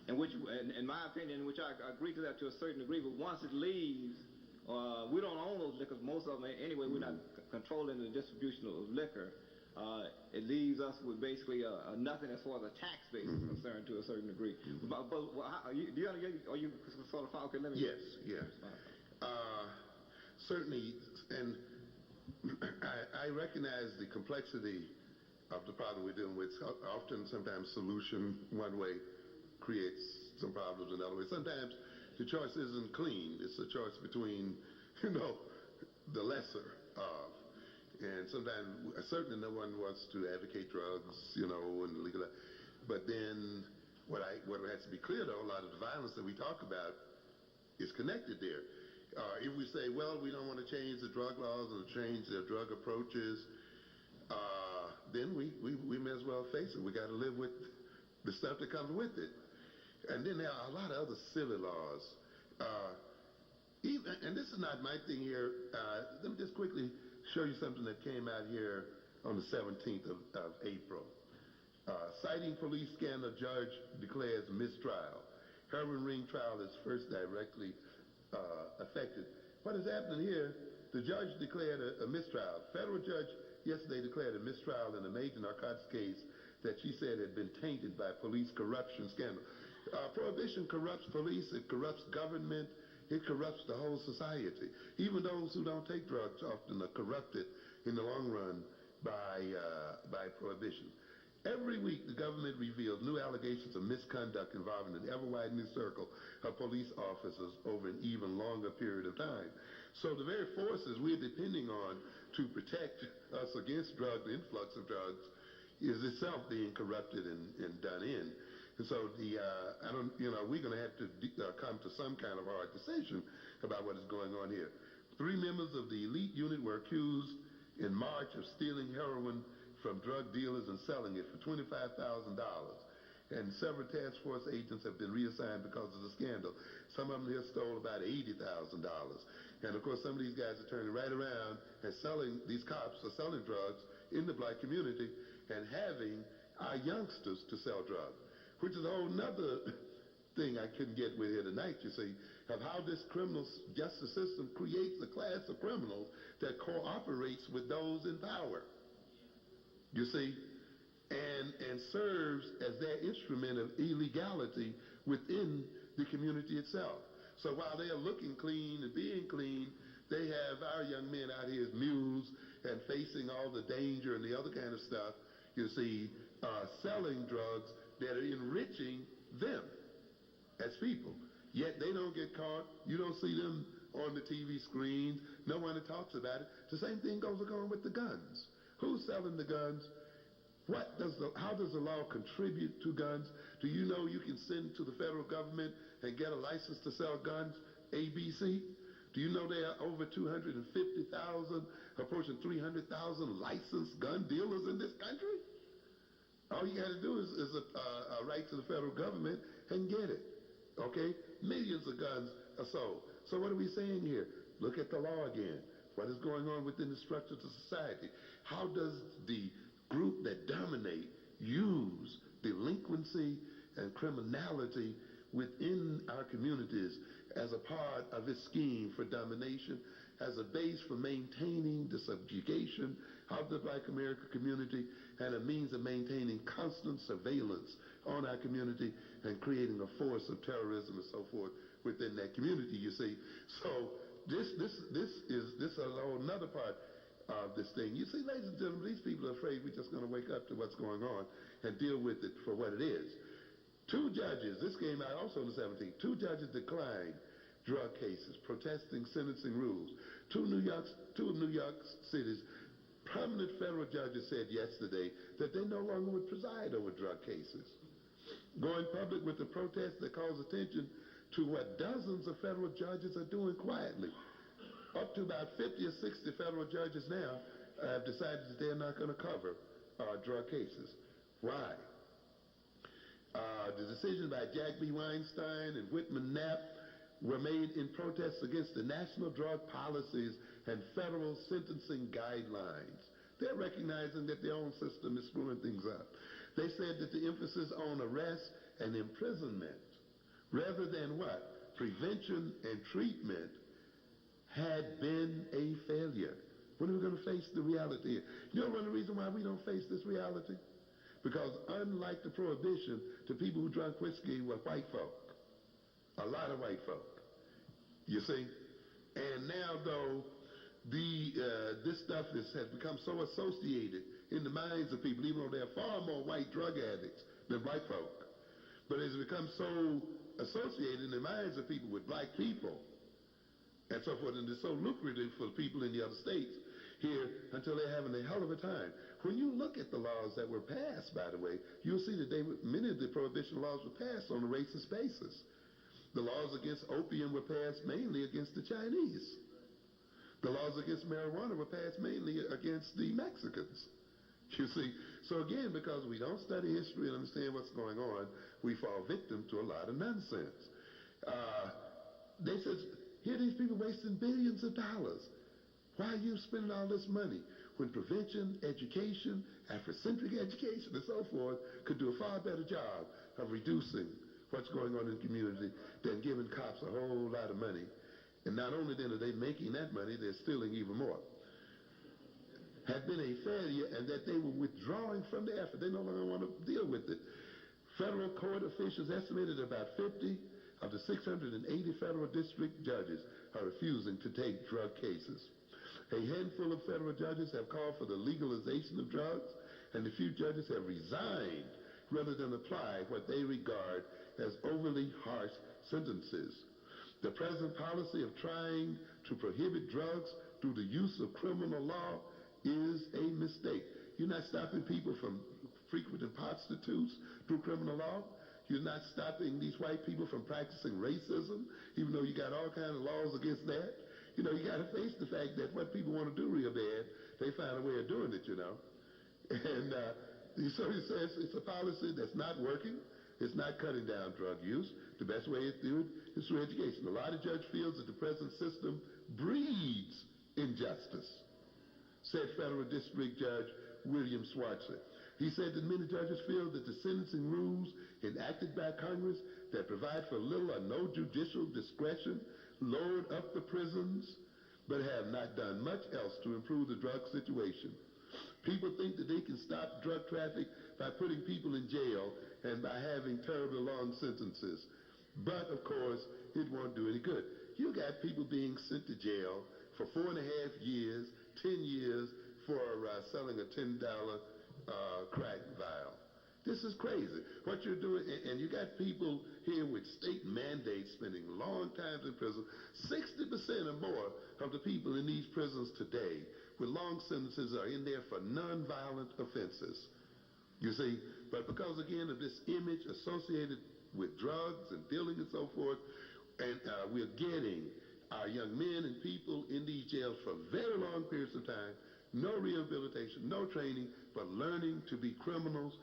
And which, in my opinion, which I agree to that to a certain degree, but once it leaves, we don't own those liquors. Most of them, anyway, we're not controlling the distribution of liquor. It leaves us with basically nothing as far as a tax base is concerned to a certain degree. But are you sort of okay? Let me. Yes. Yes. Certainly, and I recognize the complexity of the problem we're dealing with. Often, sometimes solution one way creates some problems another way. Sometimes the choice isn't clean. It's a choice between, the lesser of. And sometimes, certainly no one wants to advocate drugs, and legalize. But then what has to be clear, though, a lot of the violence that we talk about is connected there. If we say, well, we don't want to change the drug laws or change their drug approaches, then we may as well face it. We got to live with the stuff that comes with it. And then there are a lot of other silly laws. And this is not my thing here. Let me just quickly show you something that came out here on the 17th of April. Citing police scandal, judge declares mistrial. Heroin ring trial is first directly affected. What is happening here, the judge declared a mistrial. Federal judge yesterday declared a mistrial in a major narcotics case that she said had been tainted by police corruption scandal. Prohibition corrupts police, it corrupts government, it corrupts the whole society. Even those who don't take drugs often are corrupted in the long run by prohibition. Every week, the government reveals new allegations of misconduct involving an ever-widening circle of police officers over an even longer period of time. So the very forces we're depending on to protect us against the influx of drugs, is itself being corrupted and done in. And so we're going to have to come to some kind of hard decision about what is going on here. 3 members of the elite unit were accused in March of stealing heroin from drug dealers and selling it for $25,000. And several task force agents have been reassigned because of the scandal. Some of them here stole about $80,000. And of course, some of these guys are turning right around and these cops are selling drugs in the black community and having our youngsters to sell drugs. which is a whole nother thing I couldn't get with here tonight, you see, of how this criminal justice system creates a class of criminals that cooperates with those in power. You see, and serves as their instrument of illegality within the community itself. So while they are looking clean and being clean, they have our young men out here as mules and facing all the danger and the other kind of stuff, you see, selling drugs that are enriching them as people. Yet they don't get caught. You don't see them on the TV screens. No one talks about it. The same thing goes on with the guns. Who's selling the guns? How does the law contribute to guns? Do you know you can send to the federal government and get a license to sell guns, ABC? Do you know there are over 250,000, approaching 300,000 licensed gun dealers in this country? All you got to do is write to the federal government and get it. Okay? Millions of guns are sold. So what are we saying here? Look at the law again. What is going on within the structures of society? How does the group that dominate use delinquency and criminality within our communities as a part of its scheme for domination, as a base for maintaining the subjugation of the Black American community, and a means of maintaining constant surveillance on our community and creating a force of terrorism and so forth within that community, you see. So this is another part of this thing. You see, ladies and gentlemen, these people are afraid we're just going to wake up to what's going on and deal with it for what it is. Two judges, this came out also on the 17th, two judges declined drug cases, protesting sentencing rules. Two of New York City's prominent federal judges said yesterday that they no longer would preside over drug cases. Going public with the protest that calls attention to what dozens of federal judges are doing quietly. Up to about 50 or 60 federal judges now have decided that they're not going to cover drug cases. Why? The decision by Jack B. Weinstein and Whitman Knapp were made in protest against the national drug policies and federal sentencing guidelines. They're recognizing that their own system is screwing things up. They said that the emphasis on arrest and imprisonment, rather than what? Prevention and treatment, had been a failure. When are we going to face the reality? You know one of the reasons why we don't face this reality? Because unlike the prohibition, the people who drank whiskey were white folk. A lot of white folk. You see? And now, though, this stuff has become so associated in the minds of people, even though there are far more white drug addicts than black folk. But it's become so associated in the minds of people with black people and so forth, and it's so lucrative for people in the other states here until they're having a hell of a time. When you look at the laws that were passed, by the way, you'll see that many of the prohibition laws were passed on a racist basis. The laws against opium were passed mainly against the Chinese. The laws against marijuana were passed mainly against the Mexicans. You see, so again, because we don't study history and understand what's going on, we fall victim to a lot of nonsense. They said, here are these people wasting billions of dollars. Why are you spending all this money when prevention, education, Afrocentric education, and so forth could do a far better job of reducing what's going on in the community than giving cops a whole lot of money? And not only then are they making that money, they're stealing even more. Had been a failure, and that they were withdrawing from the effort. They no longer want to deal with it. Federal court officials estimated about 50 of the 680 federal district judges are refusing to take drug cases. A handful of federal judges have called for the legalization of drugs, and a few judges have resigned rather than apply what they regard as overly harsh sentences. The present policy of trying to prohibit drugs through the use of criminal law is a mistake. You're not stopping people from frequenting prostitutes through criminal law. You're not stopping these white people from practicing racism, even though you got all kinds of laws against that. You know, you got to face the fact that what people want to do real bad, they find a way of doing it, you know. And so he says it's a policy that's not working. It's not cutting down drug use. The best way to do it is through education. A lot of judge feels that the present system breeds injustice, said Federal District Judge William Schwartzer. He said that many judges feel that the sentencing rules enacted by Congress that provide for little or no judicial discretion load up the prisons, but have not done much else to improve the drug situation. People think that they can stop drug traffic by putting people in jail and by having terribly long sentences. But, of course, it won't do any good. You got people being sent to jail for 4.5 years, 10 years for selling a $10 crack vial. This is crazy. What you're doing, and you got people here with state mandates spending long times in prison. 60% or more of the people in these prisons today with long sentences are in there for nonviolent offenses. You see, but because again of this image associated with drugs and dealing and so forth, and we're getting our young men and people in these jails for very long periods of time, no rehabilitation, no training, but learning to be criminals,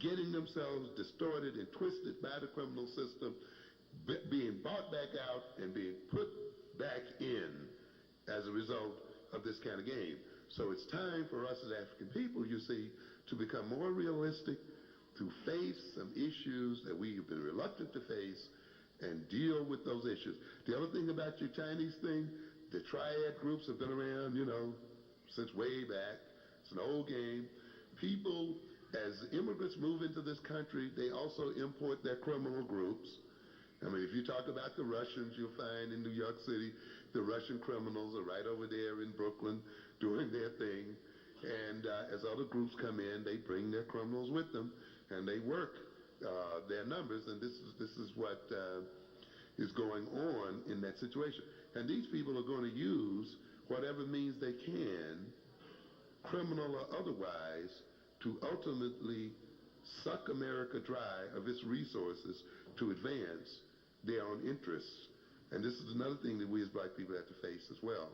getting themselves distorted and twisted by the criminal system, being bought back out and being put back in as a result of this kind of game. So it's time for us as African people, you see, to become more realistic, to face some issues that we've been reluctant to face and deal with those issues. The other thing about your Chinese thing, the triad groups have been around, you know, since way back. It's an old game. People, as immigrants move into this country, they also import their criminal groups. I mean, if you talk about the Russians, you'll find in New York City, the Russian criminals are right over there in Brooklyn doing their thing. And as other groups come in, they bring their criminals with them, and they work their numbers, and this is what is going on in that situation. And these people are going to use whatever means they can, criminal or otherwise, to ultimately suck America dry of its resources to advance their own interests. And this is another thing that we as black people have to face as well.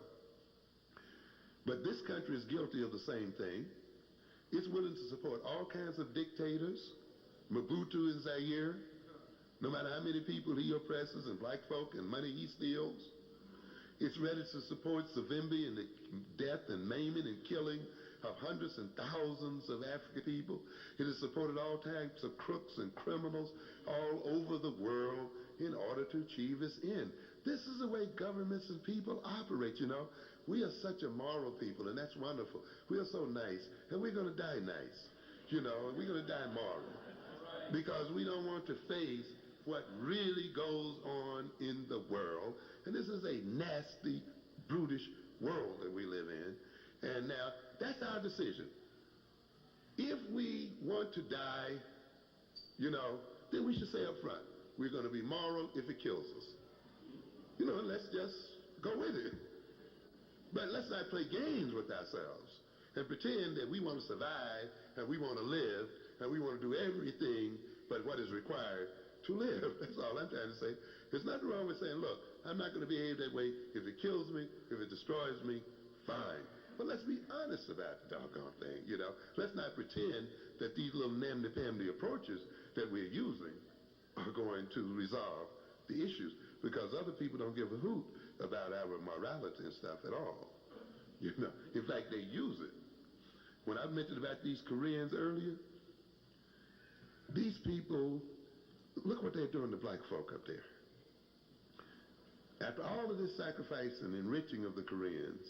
But this country is guilty of the same thing. It's willing to support all kinds of dictators, Mobutu in Zaire, no matter how many people he oppresses and black folk and money he steals. It's ready to support Savimbi and the death and maiming and killing of hundreds and thousands of African people. It has supported all types of crooks and criminals all over the world in order to achieve its end. This is the way governments and people operate, you know. We are such a moral people, and that's wonderful. We are so nice, and we're going to die nice, you know, and we're going to die moral. Because we don't want to face what really goes on in the world. And this is a nasty, brutish world that we live in. And now, that's our decision. If we want to die, you know, then we should say up front, we're going to be moral if it kills us. You know, let's just go with it. But let's not play games with ourselves and pretend that we want to survive and we want to live and we want to do everything but what is required to live. That's all I'm trying to say. There's nothing wrong with saying, look, I'm not going to behave that way. If it kills me, if it destroys me, fine. But let's be honest about the doggone thing, you know. Let's not pretend that these little namby-pamby approaches that we're using are going to resolve the issues, because other people don't give a hoot about our morality and stuff at all. You know, in fact, they use it. When I mentioned about these Koreans earlier, these people, look what they're doing to black folk up there. After all of this sacrifice and enriching of the Koreans,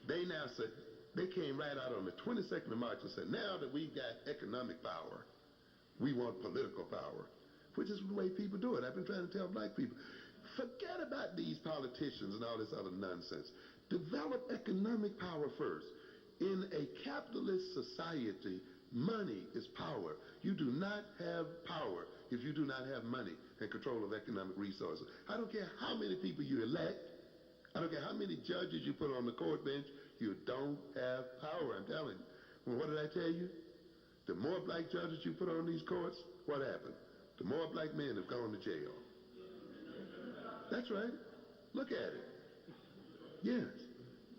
they now said, they came right out on the 22nd of March and said, now that we've got economic power, we want political power, which is the way people do it. I've been trying to tell black people, forget about these politicians and all this other nonsense. Develop economic power first. In a capitalist society, money is power. You do not have power if you do not have money and control of economic resources. I don't care how many people you elect. I don't care how many judges you put on the court bench. You don't have power, I'm telling you. Well, what did I tell you? The more black judges you put on these courts, what happened? The more black men have gone to jail. That's right. Look at it. Yes.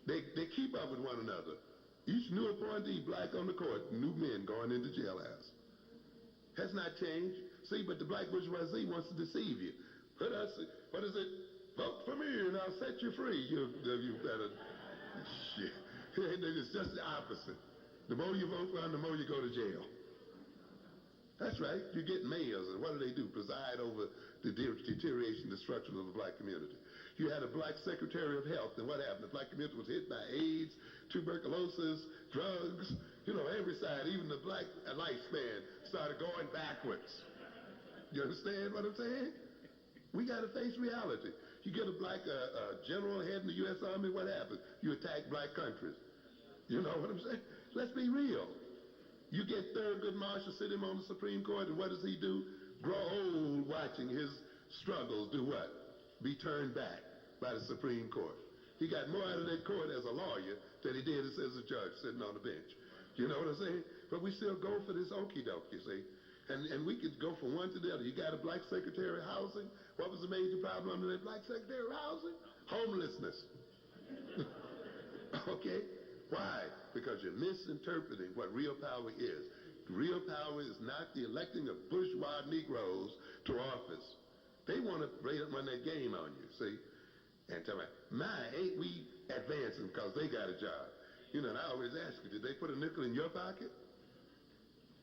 They keep up with one another. Each new appointee black on the court, new men going into jailhouse. Has not changed. See, but the black bourgeoisie wants to deceive you. What is it? Vote for me and I'll set you free. You better, shit. It's just the opposite. The more you vote for them, the more you go to jail. That's right. You get mayors, and what do? Preside over the deterioration, destruction of the black community. You had a black secretary of health, and what happened? The black community was hit by AIDS, tuberculosis, drugs, every side. Even the black lifespan started going backwards. You understand what I'm saying? We got to face reality. You get a black general head in the U.S. Army, what happens? You attack black countries. You know what I'm saying? Let's be real. You get Thurgood Marshall, sit him on the Supreme Court, and what does he do? Grow old watching his struggles do what? Be turned back by the Supreme Court. He got more out of that court as a lawyer than he did as a judge sitting on the bench. You know what I'm saying? But we still go for this okie doke, you see. And we could go from one to the other. You got a black secretary of housing. What was the major problem under that black secretary of housing? Homelessness. Okay? Why? Because you're misinterpreting what real power is. Real power is not the electing of bourgeois Negroes to office. They want to run that game on you, see? And tell me, ain't we advancing because they got a job? And I always ask you, did they put a nickel in your pocket?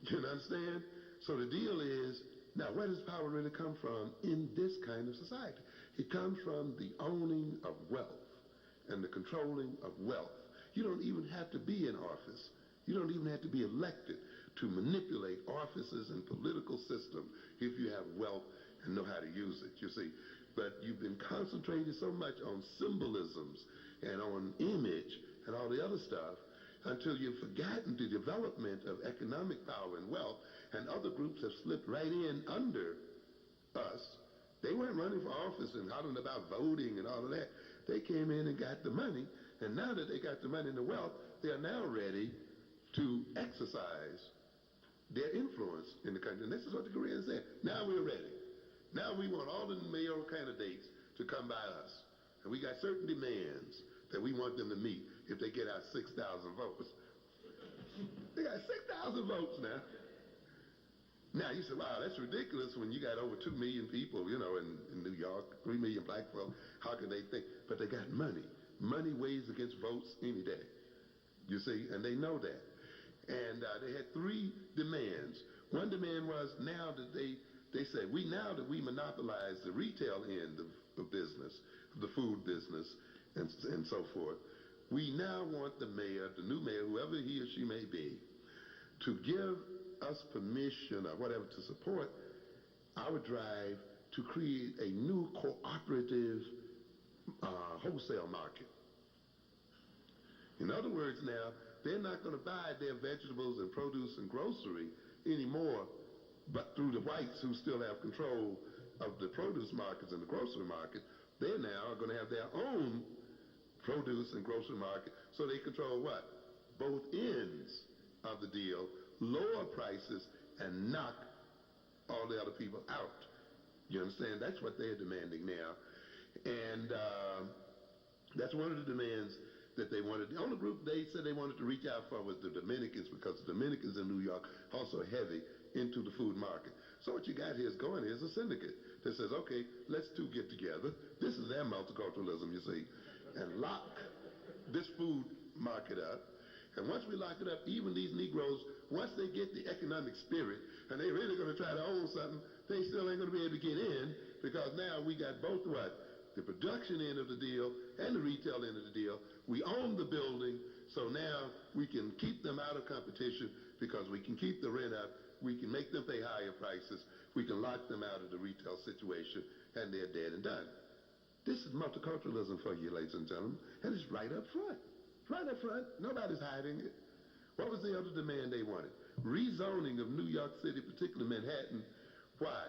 You understand? So the deal is, now where does power really come from in this kind of society? It comes from the owning of wealth and the controlling of wealth. You don't even have to be in office. You don't even have to be elected to manipulate offices and political systems if you have wealth and know how to use it, you see. But you've been concentrating so much on symbolisms and on image and all the other stuff until you've forgotten the development of economic power and wealth, and other groups have slipped right in under us. They weren't running for office and hollering about voting and all of that. They came in and got the money, and now that they got the money and the wealth, they are now ready to exercise their influence in the country. And this is what the Koreans said. Now we're ready. Now we want all the mayoral candidates to come by us. And we got certain demands that we want them to meet if they get our 6,000 votes. They got 6,000 votes now. Now, you say, wow, that's ridiculous when you got over 2 million people, in New York, 3 million black folk. How can they think? But they got money. Money weighs against votes any day. You see, and they know that. And they had 3 demands. One demand was now that they said, now that we monopolize the retail end of business, the food business, and so forth, we now want the mayor, the new mayor, whoever he or she may be, to give us permission or whatever to support our drive to create a new cooperative wholesale market. In other words, now, they're not going to buy their vegetables and produce and grocery anymore, but through the whites who still have control of the produce markets and the grocery market. They now are going to have their own produce and grocery market, so they control what? Both ends of the deal, lower prices, and knock all the other people out. You understand? That's what they're demanding now. And that's one of the demands that they wanted. The only group they said they wanted to reach out for was the Dominicans, because the Dominicans in New York also heavy into the food market. So what you got here is going here is a syndicate that says, okay, let's two get together. This is their multiculturalism, you see, and lock this food market up. And once we lock it up, even these Negroes, once they get the economic spirit and they're really going to try to own something, they still ain't going to be able to get in, because now we got both what? The production end of the deal and the retail end of the deal. We own the building, so now we can keep them out of competition because we can keep the rent up. We can make them pay higher prices. We can lock them out of the retail situation, and they're dead and done. This is multiculturalism for you, ladies and gentlemen, and it's right up front. Right up front. Nobody's hiding it. What was the other demand they wanted? Rezoning of New York City, particularly Manhattan. Why?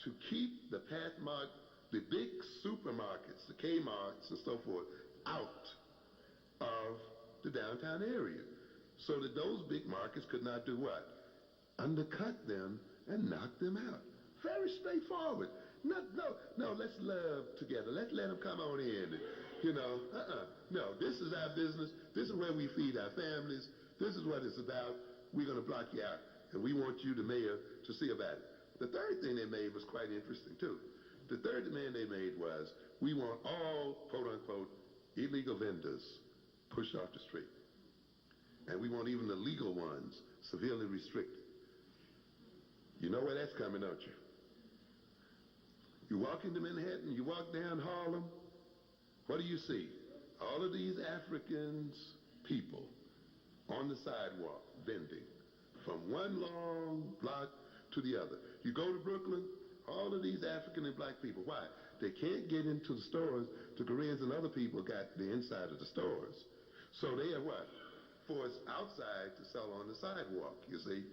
To keep the Pathmark, the big supermarkets, the Kmarts and so forth, out of the downtown area, so that those big markets could not do what? Undercut them and knock them out. Very straightforward. No, let's love together. Let's let them come on in. No, this is our business. This is where we feed our families. This is what it's about. We're going to block you out, and we want you, the mayor, to see about it. The third thing they made was quite interesting, too. The third demand they made was, we want all, quote-unquote, illegal vendors pushed off the street. And we want even the legal ones severely restricted. You know where that's coming, don't you? You walk into Manhattan, you walk down Harlem, what do you see? All of these Africans, people on the sidewalk vending from one long block to the other. You go to Brooklyn, all of these African and black people. Why? They can't get into the stores. The Koreans and other people got the inside of the stores. So they are what? Forced outside to sell on the sidewalk, you see.